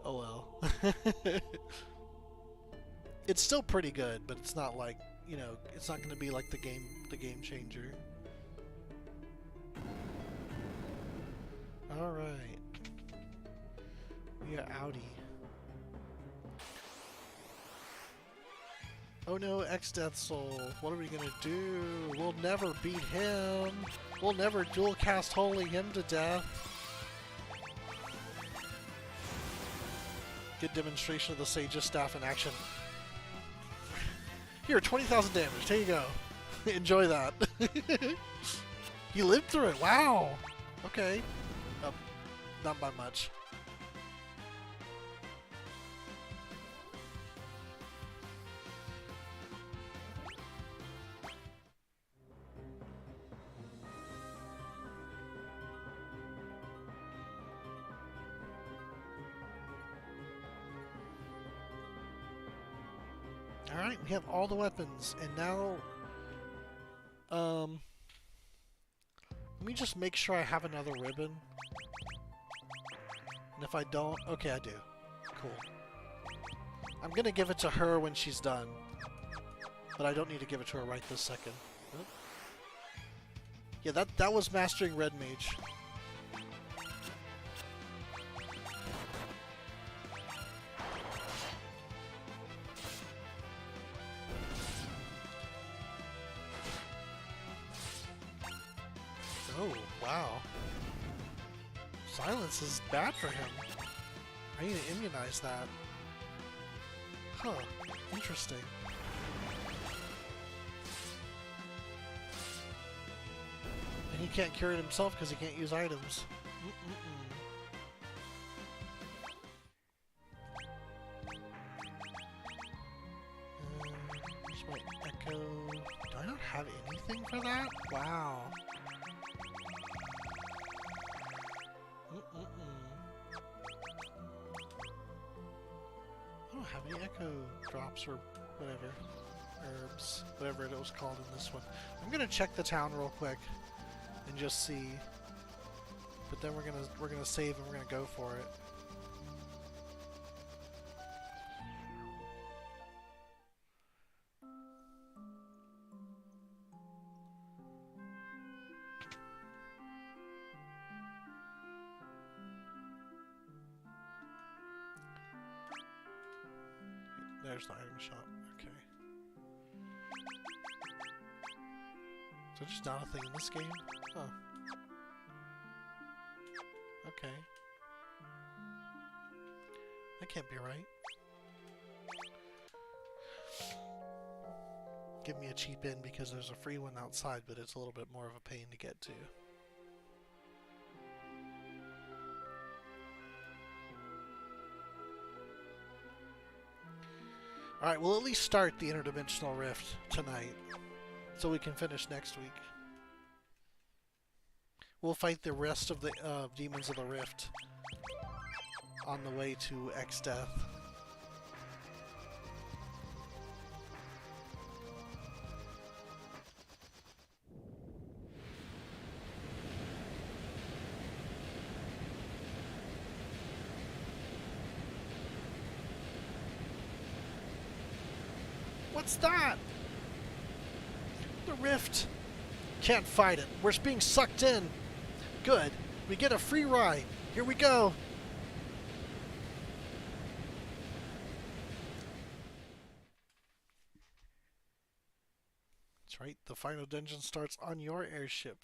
oh well. It's still pretty good, but it's not like, you know, it's not going to be like the game changer. All right, we are outie. Oh no, Exdeath Soul. What are we gonna do? We'll never beat him. We'll never dual cast holy him to death. Good demonstration of the Sage's Staff in action. Here, 20,000 damage. There you go. Enjoy that. He lived through it. Wow. Okay. Not by much. Alright, we have all the weapons, and now, let me just make sure I have another ribbon. And if I don't, okay, I do. Cool. I'm gonna give it to her when she's done, but I don't need to give it to her right this second. Oop. Yeah, that was mastering Red Mage. Oh, wow. Silence is bad for him. I need to immunize that. Huh. Interesting. And he can't cure it himself because he can't use items. Here's my echo. Do I not have anything for that? Wow. I don't have any echo drops or whatever. Herbs. Whatever it was called in this one. I'm gonna check the town real quick and just see. But then we're gonna save and we're gonna go for it. There's the item shop. Okay. So just not a thing in this game? Huh. Okay. That can't be right. Give me a cheap in because there's a free one outside, but it's a little bit more of a pain to get to. Alright, we'll at least start the Interdimensional Rift tonight, so we can finish next week. We'll fight the rest of the Demons of the Rift on the way to Exdeath. What's that? The rift. Can't fight it. We're being sucked in. Good. We get a free ride. Here we go. That's right. The final dungeon starts on your airship.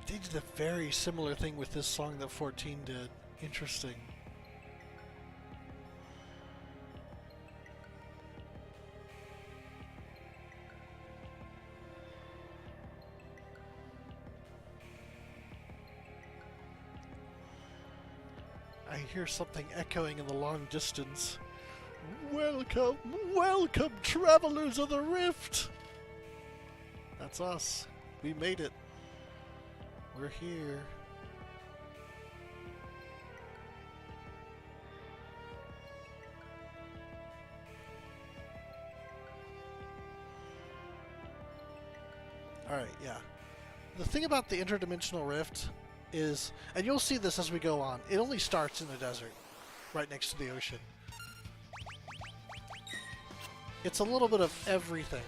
They did a very similar thing with this song that 14 did. Interesting. I hear something echoing in the long distance. Welcome, welcome, travelers of the Rift! That's us. We made it. We're here. Alright, yeah. The thing about the Interdimensional Rift is, and you'll see this as we go on, it only starts in the desert, right next to the ocean. It's a little bit of everything.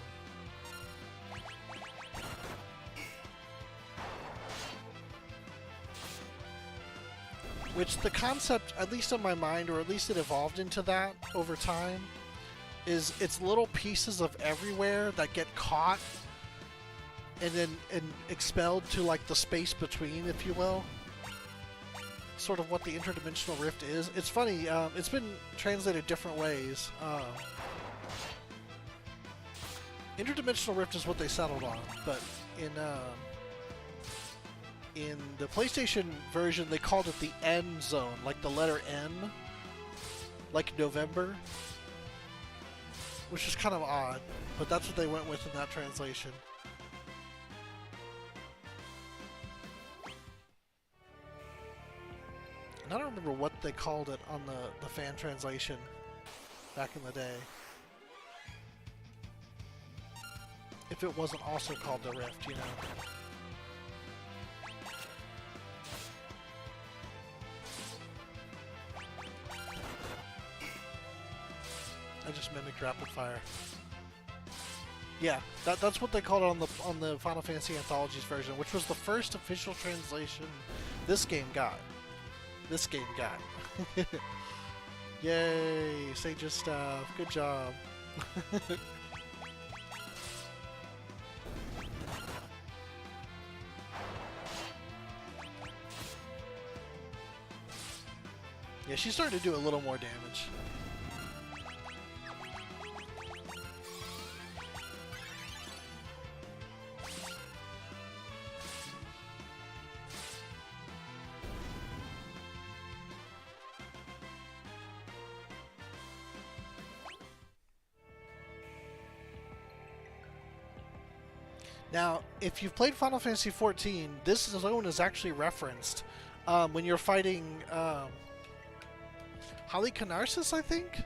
Which the concept, at least in my mind, or at least it evolved into that over time, is it's little pieces of everywhere that get caught and then expelled to like the space between, if you will. Sort of what the Interdimensional Rift is. It's funny, it's been translated different ways. Interdimensional Rift is what they settled on, but in the PlayStation version they called it the End Zone, like the letter N, like November, which is kind of odd, but that's what they went with in that translation. I don't remember what they called it on the fan translation back in the day. If it wasn't also called the Rift, you know. I just mimicked rapid fire. Yeah, that's what they called it on the Final Fantasy Anthologies version, which was the first official translation this game got. Yay, Sage's stuff. Good job. Yeah, she's starting to do a little more damage. Now, if you've played Final Fantasy XIV, this zone is actually referenced when you're fighting Halicarnassus, I think?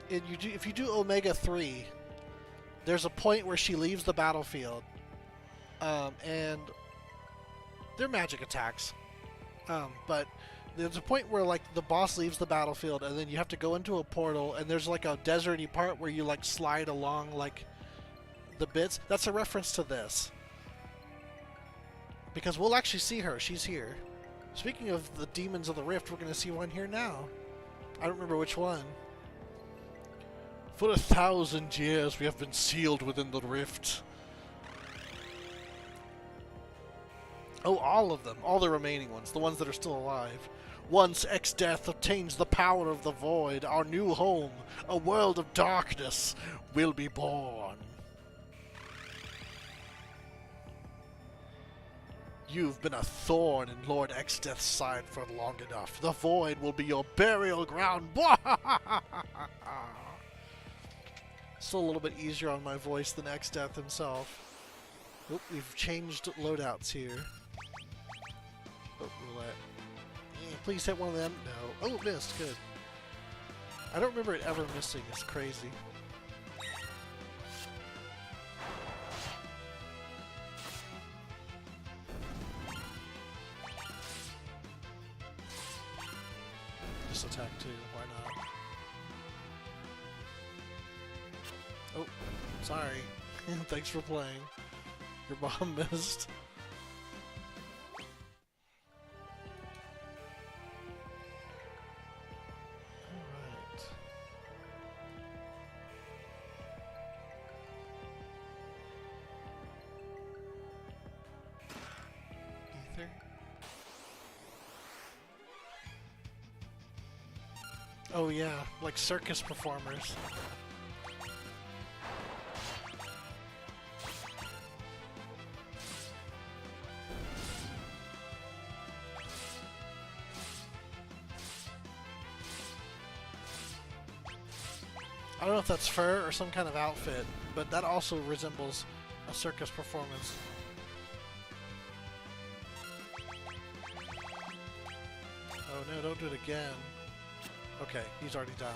If you do Omega 3, there's a point where she leaves the battlefield, and they're magic attacks, but there's a point where like the boss leaves the battlefield, and then you have to go into a portal, and there's like a deserty part where you like slide along like the bits. That's a reference to this, because we'll actually see her. She's here. Speaking of the demons of the Rift, we're going to see one here now. I don't remember which one. For 1,000 years we have been sealed within the Rift. Oh, all of them. All the remaining ones. The ones that are still alive. Once Exdeath obtains the power of the Void, our new home, a world of darkness, will be born. You've been a thorn in Lord Exdeath's side for long enough. The Void will be your burial ground. Still a little bit easier on my voice than Exdeath himself. Oop, we've changed loadouts here. Oh, roulette. Please hit one of them. No. Oh, it missed. Good. I don't remember it ever missing. It's crazy. Just attack too. Why not? Oh, sorry. Thanks for playing. Your bomb missed. Alright. Ether. Oh yeah, like circus performers. I don't know if that's fur or some kind of outfit, but that also resembles a circus performance. Oh no, don't do it again. Okay, he's already down.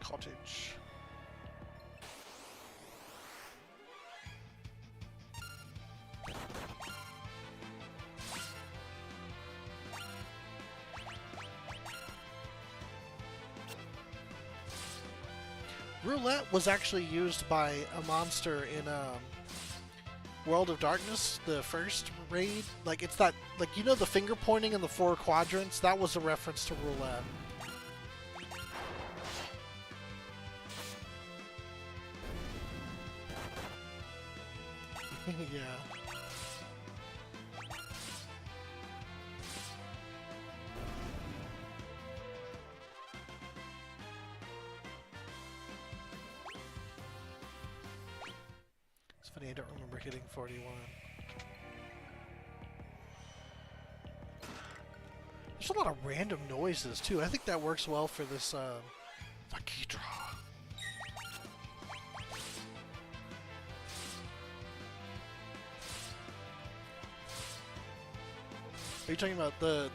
Cottage. Roulette was actually used by a monster in World of Darkness, the first raid. Like, it's that, like, you know the finger pointing in the 4 quadrants? That was a reference to roulette. Yeah. It's funny, I don't remember hitting 41. There's a lot of random noises, too. I think that works well for this, Vakidra. Are you talking about the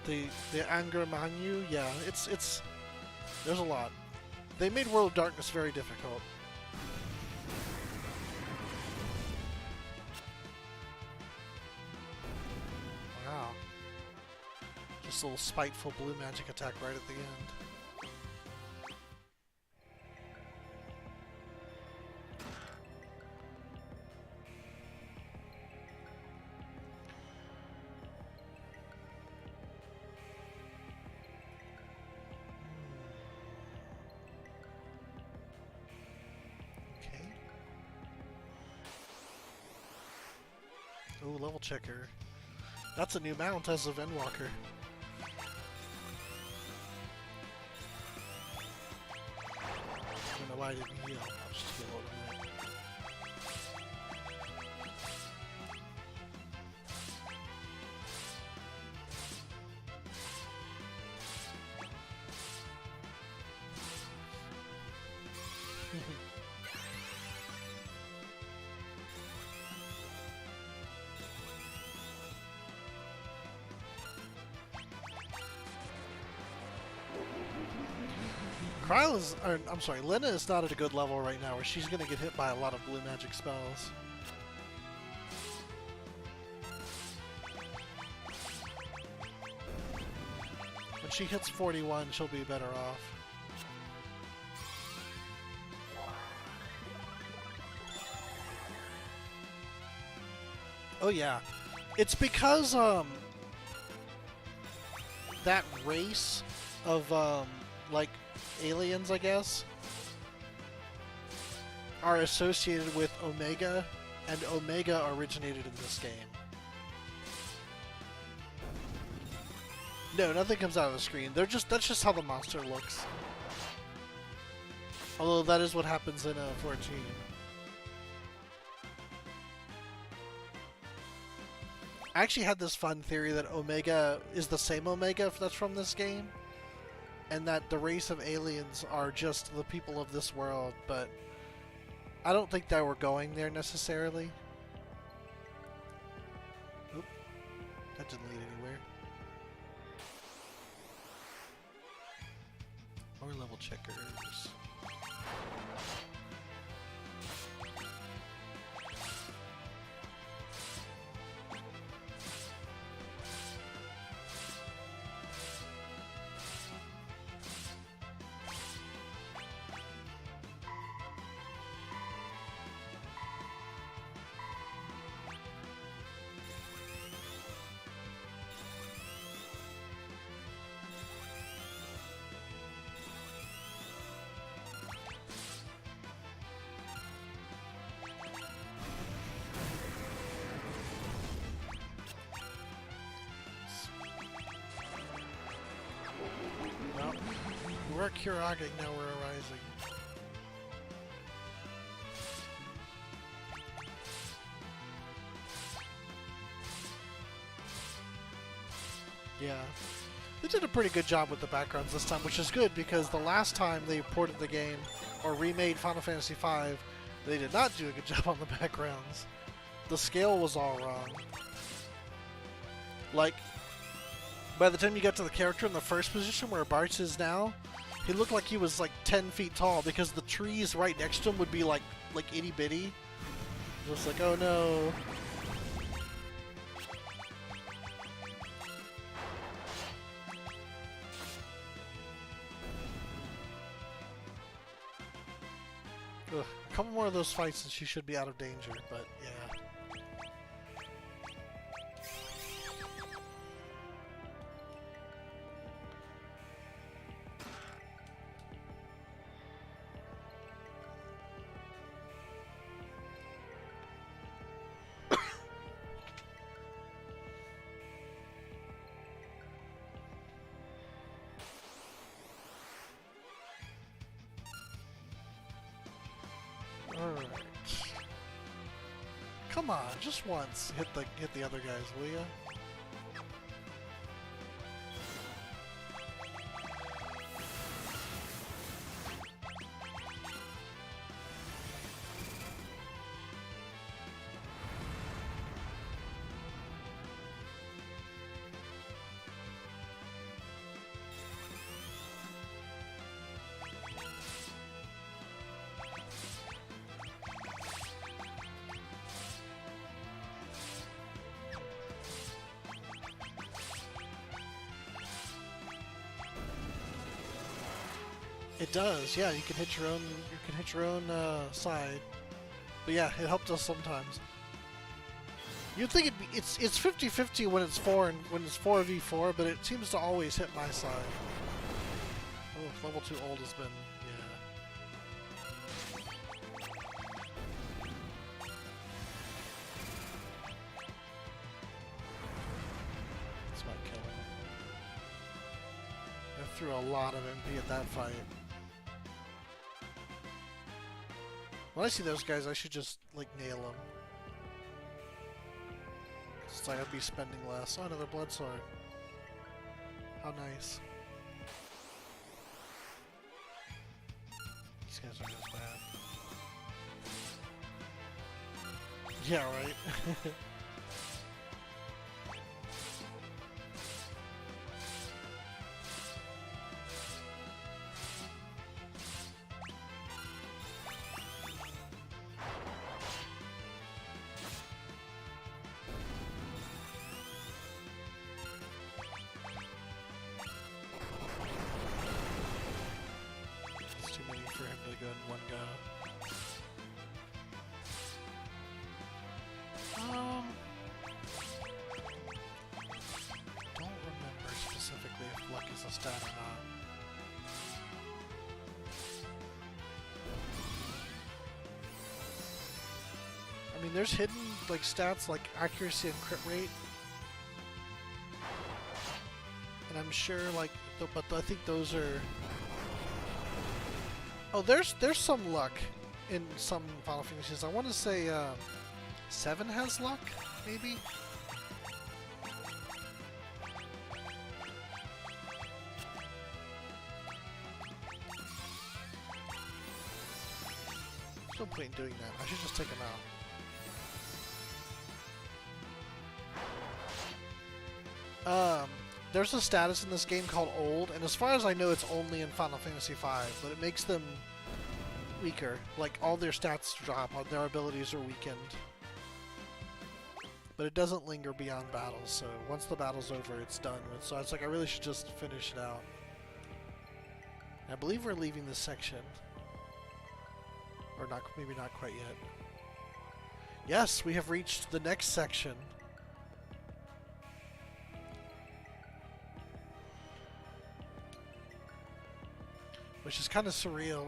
Angra Manu? Yeah, it's there's a lot. They made World of Darkness very difficult. Wow. Just a little spiteful blue magic attack right at the end. Ooh, level checker. That's a new mount as of Endwalker. I don't know why I didn't heal. I'll just heal over a minute. Kryla's, or, I'm sorry, Lena is not at a good level right now where she's going to get hit by a lot of blue magic spells. When she hits 41, she'll be better off. Oh yeah. It's because, that race of, like, aliens, I guess, are associated with Omega, and Omega originated in this game. No, nothing comes out of the screen. That's just how the monster looks. Although that is what happens in 14. I actually had this fun theory that Omega is the same Omega that's from this game, and that the race of aliens are just the people of this world, but I don't think that we're going there necessarily. Oop, that didn't lead anywhere. More level checkers. We're Kiraga, now we're arising. Yeah. They did a pretty good job with the backgrounds this time, which is good because the last time they ported the game or remade Final Fantasy V, they did not do a good job on the backgrounds. The scale was all wrong. Like, by the time you got to the character in the first position where Bartz is now, he looked like he was like 10 feet tall because the trees right next to him would be like itty bitty. Just like, oh no. Ugh, a couple more of those fights and she should be out of danger, but yeah. Alright. Come on, just once hit the other guys, will ya? It does, yeah. You can hit your own. You can hit your own side. But yeah, it helped us sometimes. You'd think it's 50-50 when it's 4v4, but it seems to always hit my side. Oh, level 2 old has been, yeah. That's my kill. I threw a lot of MP at that fight. When I see those guys, I should just, like, nail them. It's like I'd be spending less. Oh, another blood sword. How nice. These guys aren't as bad. Yeah, right? Don't remember specifically if luck is a stat or not. I mean, there's hidden like stats like accuracy and crit rate, and I'm sure like, but I think those are. Oh, there's some luck in some Final Fantasies. I want to say 7 has luck, maybe. There's no point in doing that. I should just take him out. There's a status in this game called Old, and as far as I know, it's only in Final Fantasy V, but it makes them weaker. Like, all their stats drop, their abilities are weakened. But it doesn't linger beyond battles, so once the battle's over, it's done with. So it's like, I really should just finish it out. I believe we're leaving this section. Or not, maybe not quite yet. Yes, we have reached the next section. Which is kind of surreal.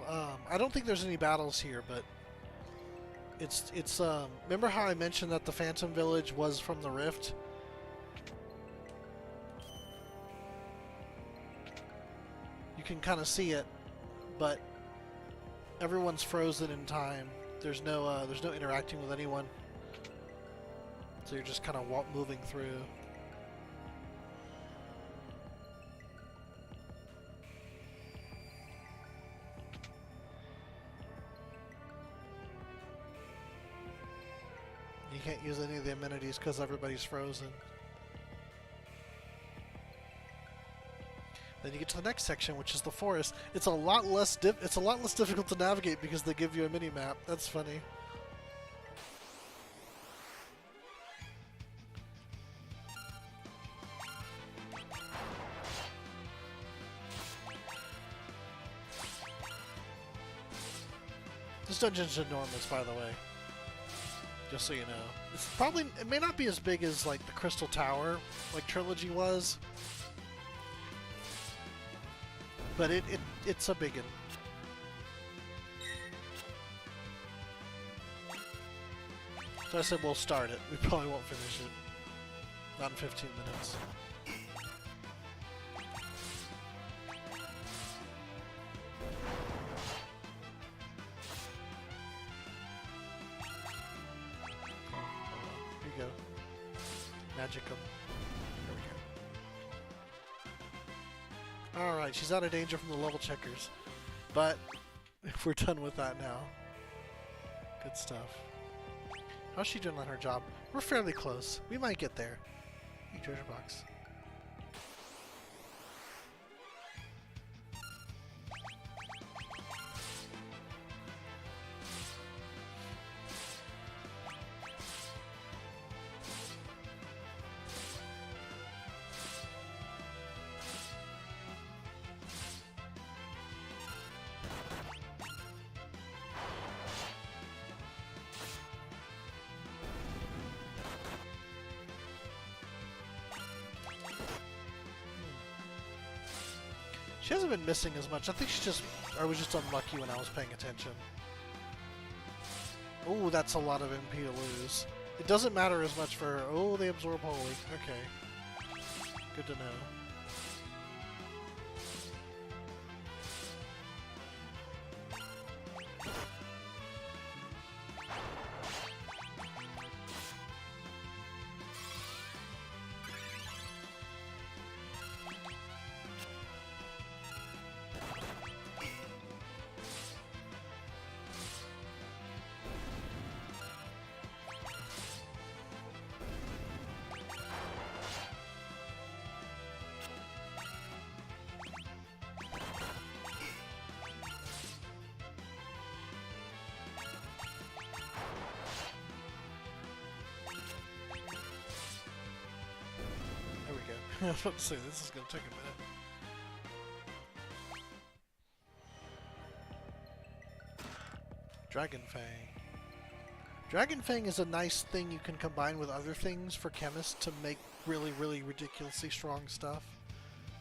I don't think there's any battles here, but it's remember how I mentioned that the Phantom Village was from the Rift? You can kind of see it, but everyone's frozen in time. There's no interacting with anyone. So you're just kind of moving through. You can't use any of the amenities because everybody's frozen. Then you get to the next section, which is the forest. It's a lot less difficult to navigate because they give you a mini map. That's funny. This dungeon's enormous, by the way. Just so you know. It's probably, it may not be as big as like the Crystal Tower, like Trilogy was. But it's a big one. So I said we'll start it. We probably won't finish it. Not in 15 minutes. Here you go. Magicum. There we go. Alright, she's out of danger from the level checkers. But we're done with that now. Good stuff. How's she doing on her job? We're fairly close. We might get there. Hey, treasure box. She hasn't been missing as much. I think I was just unlucky when I was paying attention. Oh, that's a lot of MP to lose. It doesn't matter as much for her. Oh, they absorb holy. Okay. Good to know. I was about to say, this is going to take a minute. Dragon Fang. Dragon Fang is a nice thing you can combine with other things for chemists to make really, really ridiculously strong stuff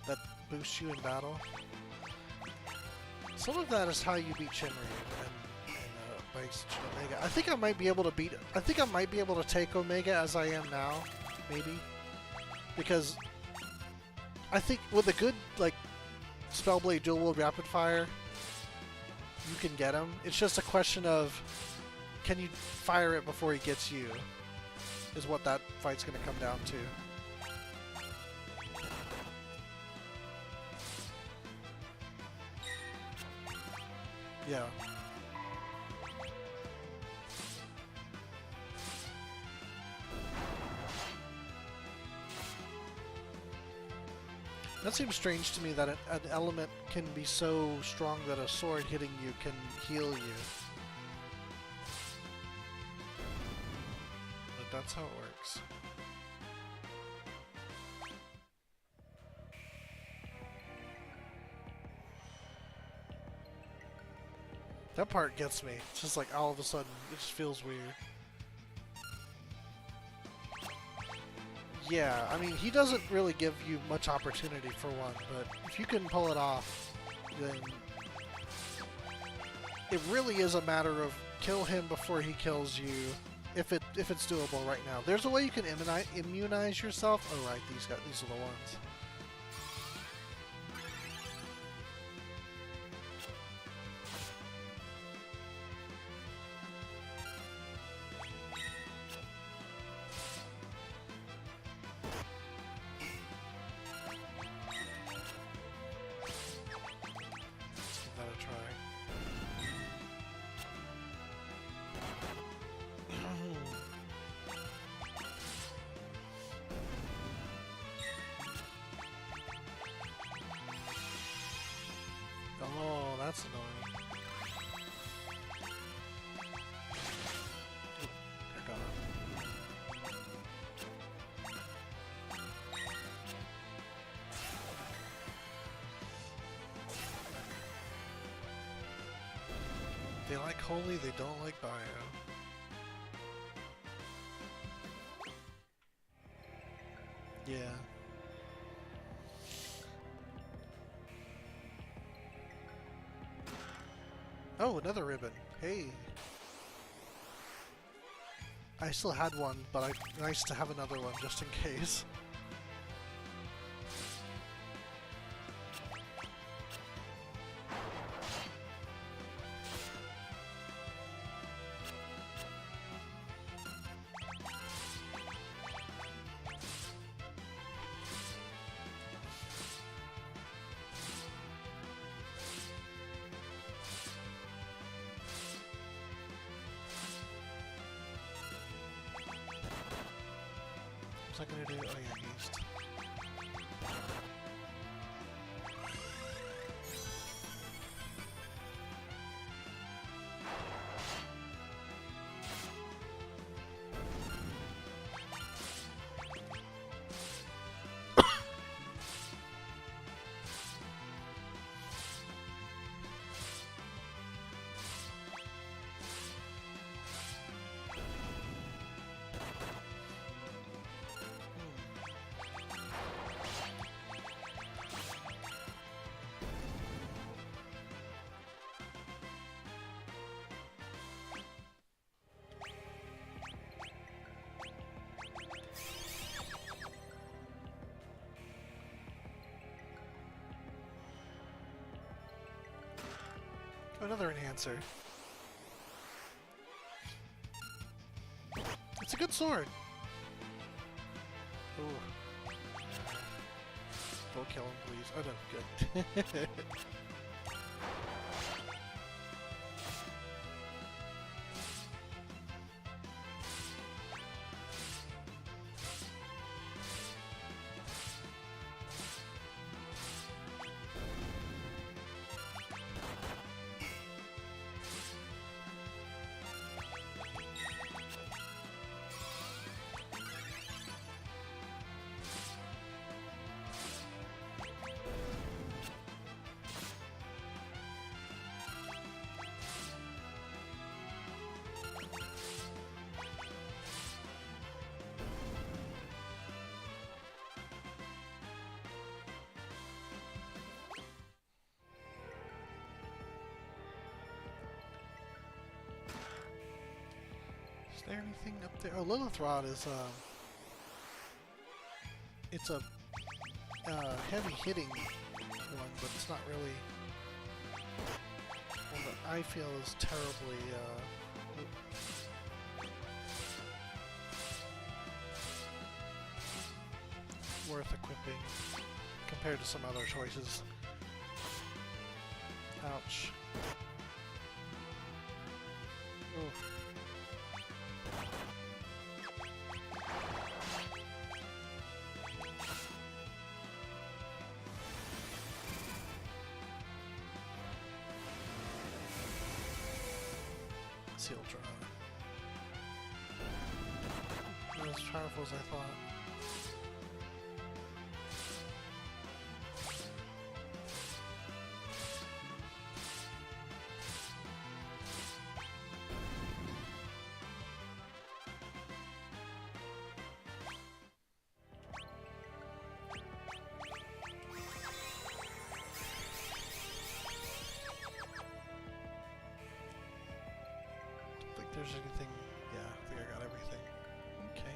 that boosts you in battle. Some of that is how you beat Shinryu and base Omega. I think I might be able to take Omega as I am now, maybe. Because I think with a good, like, Spellblade Dual Wield Rapid Fire, you can get him. It's just a question of, can you fire it before he gets you, is what that fight's going to come down to. Yeah. That seems strange to me that an element can be so strong that a sword hitting you can heal you. But that's how it works. That part gets me. It's just like all of a sudden, it just feels weird. Yeah, I mean, he doesn't really give you much opportunity for one, but if you can pull it off, then it really is a matter of kill him before he kills you, if it's doable right now. There's a way you can immunize yourself. Oh right, these are the ones. They like holy, they don't like bio. Yeah. Oh, another ribbon. Hey. I still had one, but nice to have another one just in case. What's I gonna do? Oh yeah, yeast. Another enhancer. It's a good sword. Ooh. Don't kill him, please. Oh no, good. Is there anything up there? Oh, Lilith Rod is, it's a heavy hitting one, but it's not really one that I feel is terribly, worth equipping compared to some other choices. Ouch. Oof. Seal draw. Not as powerful as I thought. There's anything. Yeah, I think I got everything. Okay.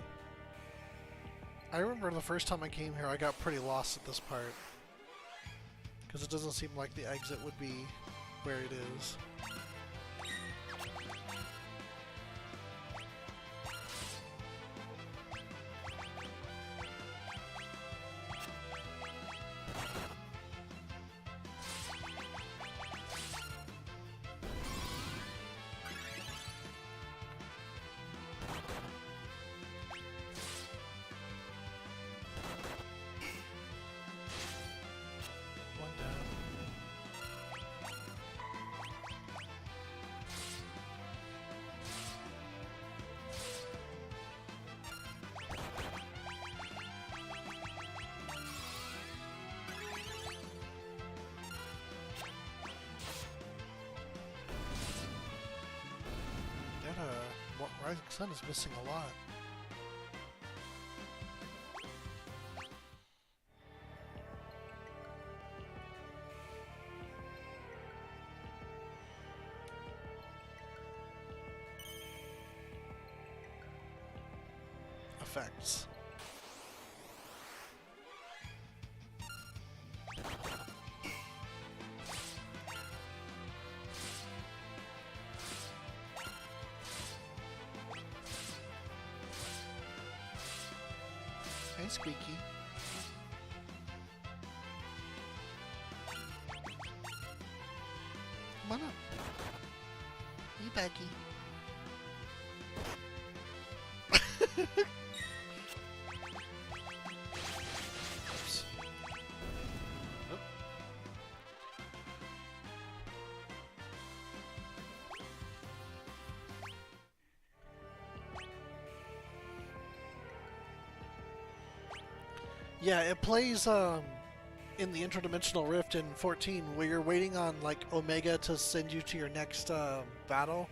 I remember the first time I came here, I got pretty lost at this part. Because it doesn't seem like the exit would be where it is. Rising Sun is missing a lot. Effects. Hey, Squeaky. Come on up. Hey, Baggy. Oops. Oop. Yeah, it plays in the Interdimensional Rift in 14 where you're waiting on like Omega to send you to your next battle,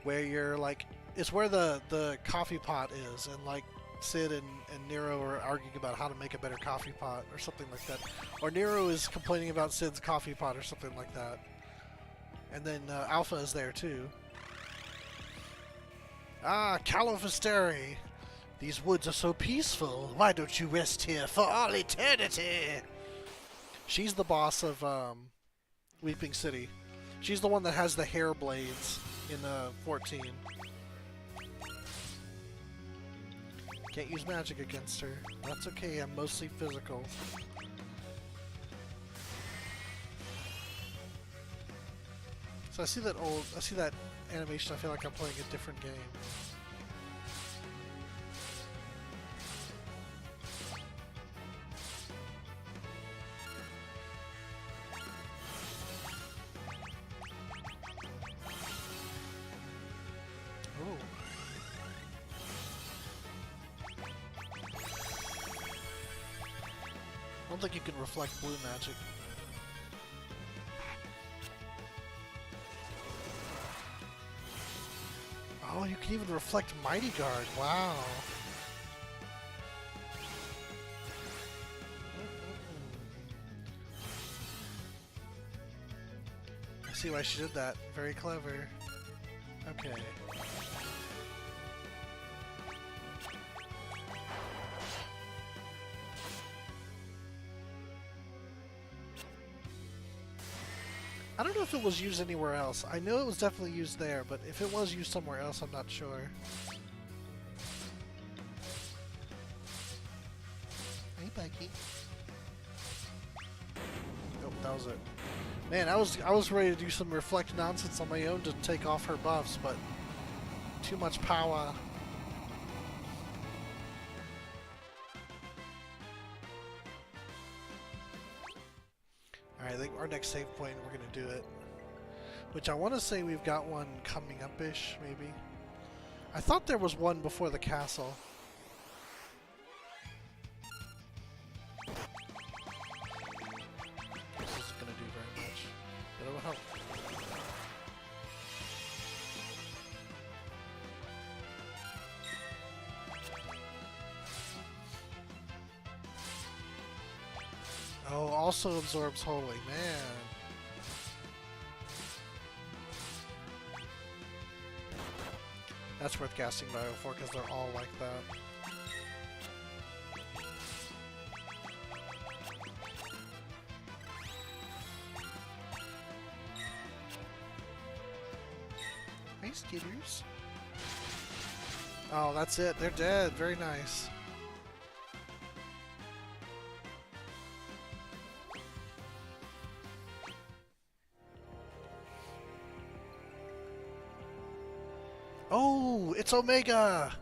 where you're like, it's where the coffee pot is, and like Sid and Nero are arguing about how to make a better coffee pot or something like that, or Nero is complaining about Sid's coffee pot or something like that, and then Alpha is there too. Ah, Califasteri! These woods are so peaceful. Why don't you rest here for all eternity? She's the boss of Weeping City. She's the one that has the hair blades in 14. Can't use magic against her. That's okay, I'm mostly physical. So I see that animation, I feel like I'm playing a different game. I don't think you can reflect blue magic. Oh, you can even reflect Mighty Guard. Wow. I see why she did that. Very clever. Okay. I don't know if it was used anywhere else. I know it was definitely used there, but if it was used somewhere else, I'm not sure. Hey, Becky. Oh, that was it. Man, I was ready to do some reflect nonsense on my own to take off her buffs, but too much power. Alright, I think our next save point, we're going to do it. Which I want to say we've got one coming up-ish, maybe. I thought there was one before the castle. This isn't going to do very much, but it'll help. Oh, also absorbs holy, man. That's worth casting Bio for because they're all like that. Hey, Skitters. Oh, that's it. They're dead. Very nice. Oh, it's Omega!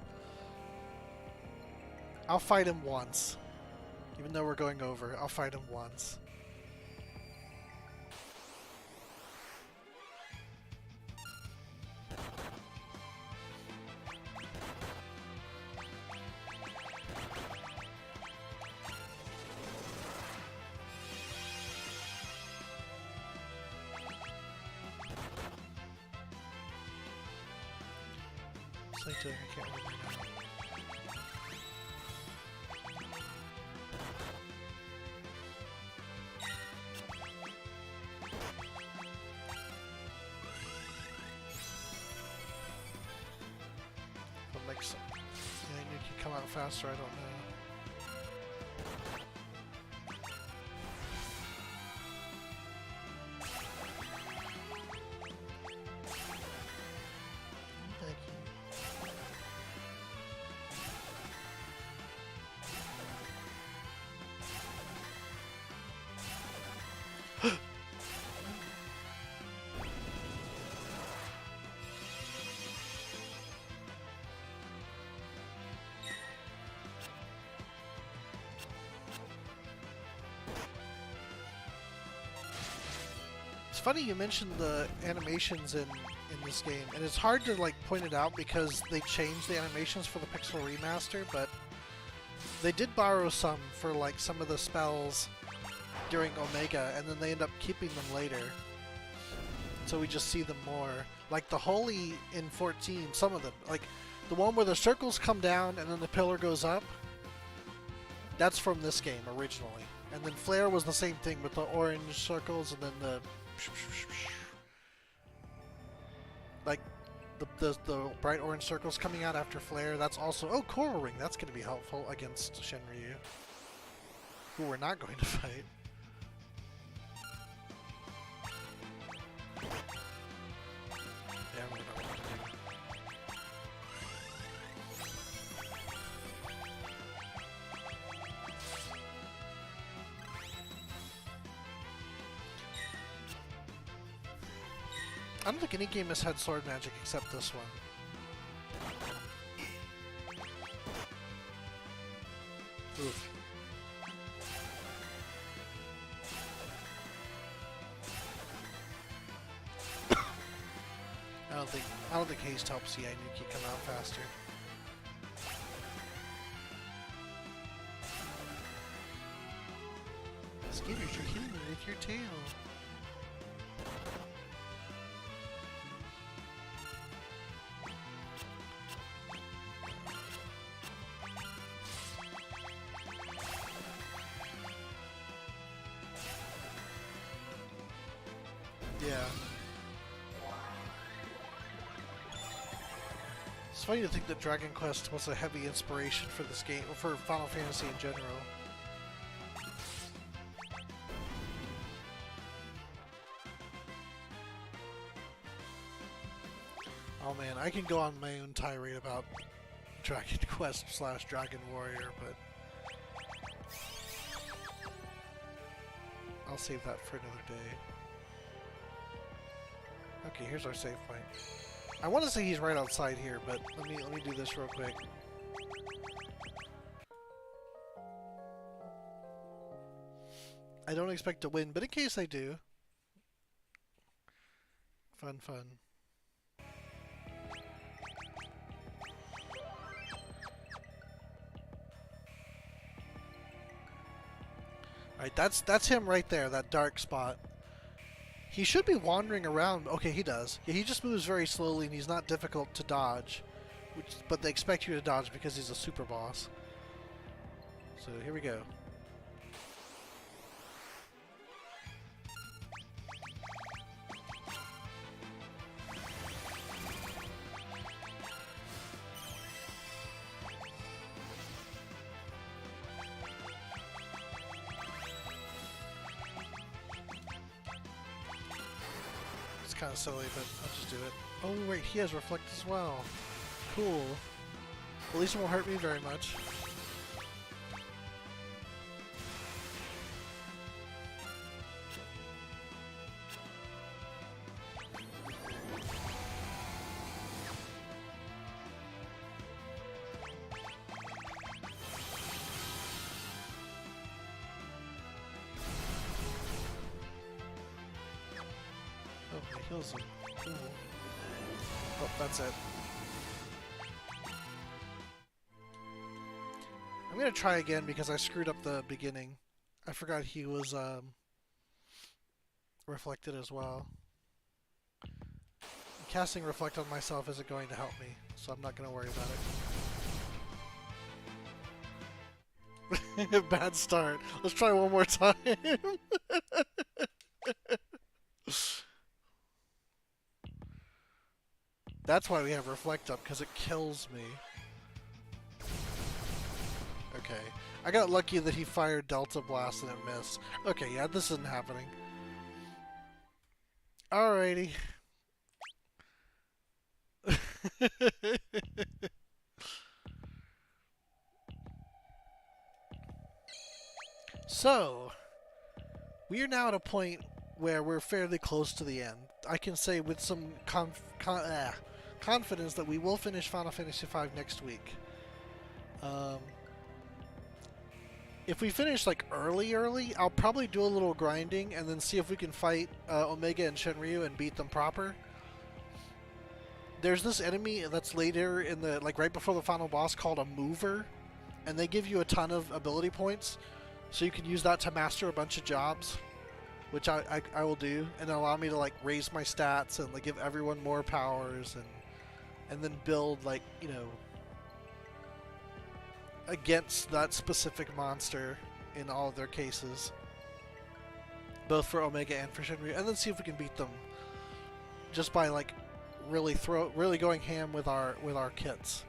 I'll fight him once. Even though we're going over, I'll fight him once. actually doing? I can't remember now. What makes Nuki come out faster? I don't know. It's funny you mentioned the animations in this game, and it's hard to like point it out because they changed the animations for the Pixel Remaster, but they did borrow some for like some of the spells during Omega, and then they end up keeping them later. So we just see them more. Like the Holy in 14, some of them, like the one where the circles come down and then the pillar goes up, that's from this game originally. And then Flare was the same thing with the orange circles and then the like the bright orange circles coming out after Flare. That's also, oh, Coral Ring, that's going to be helpful against Shenryu, who we're not going to fight. Yeah, I'm gonna know what to do. I don't think any game has had sword magic except this one. Oof. I don't think haste helps Yanuki come out faster. Skitters, you're hitting me with your tail. Yeah. It's funny to think that Dragon Quest was a heavy inspiration for this game, or for Final Fantasy in general. Oh man, I can go on my own tirade about Dragon Quest / Dragon Warrior, but I'll save that for another day. Okay, here's our save point. I want to say he's right outside here, but let me do this real quick. I don't expect to win, but in case I do. Fun, fun. Alright, that's him right there, that dark spot. He should be wandering around. Okay, he does. Yeah, he just moves very slowly and he's not difficult to dodge. But they expect you to dodge because he's a super boss. So here we go. Kind of silly, but I'll just do it. Oh wait, he has reflect as well. Cool. At least it won't hurt me very much. Kills him. Cool. Oh, that's it. I'm gonna try again because I screwed up the beginning. I forgot he was reflected as well. casting Reflect on myself isn't going to help me, so I'm not going to worry about it. Bad start. Let's try one more time. That's why we have Reflect up, because it kills me. Okay. I got lucky that he fired Delta Blast and it missed. Okay, yeah, this isn't happening. Alrighty. So, we are now at a point where we're fairly close to the end. I can say with some confidence that we will finish Final Fantasy V next week. If we finish like early, I'll probably do a little grinding and then see if we can fight Omega and Shenryu and beat them proper. There's this enemy that's later in the, like right before the final boss, called a mover, and they give you a ton of ability points, so you can use that to master a bunch of jobs, which I will do, and allow me to like raise my stats and like give everyone more powers and then build, like, you know, against that specific monster in all of their cases, both for Omega and for Shenryu, and then see if we can beat them just by like really going ham with our kits.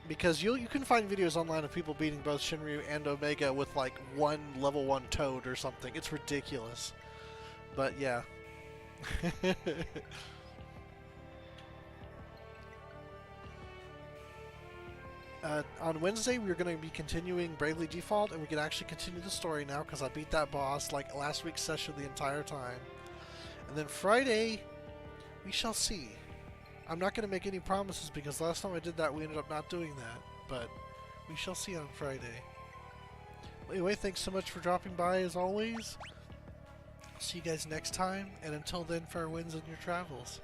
Because you can find videos online of people beating both Shenryu and Omega with like one level 1 Toad or something. It's ridiculous. But yeah. On Wednesday, we're going to be continuing Bravely Default, and we can actually continue the story now because I beat that boss like last week's session the entire time. And then Friday, we shall see. I'm not going to make any promises because last time I did that, we ended up not doing that. But we shall see on Friday. Anyway, thanks so much for dropping by as always. See you guys next time, and until then, fair winds in your travels.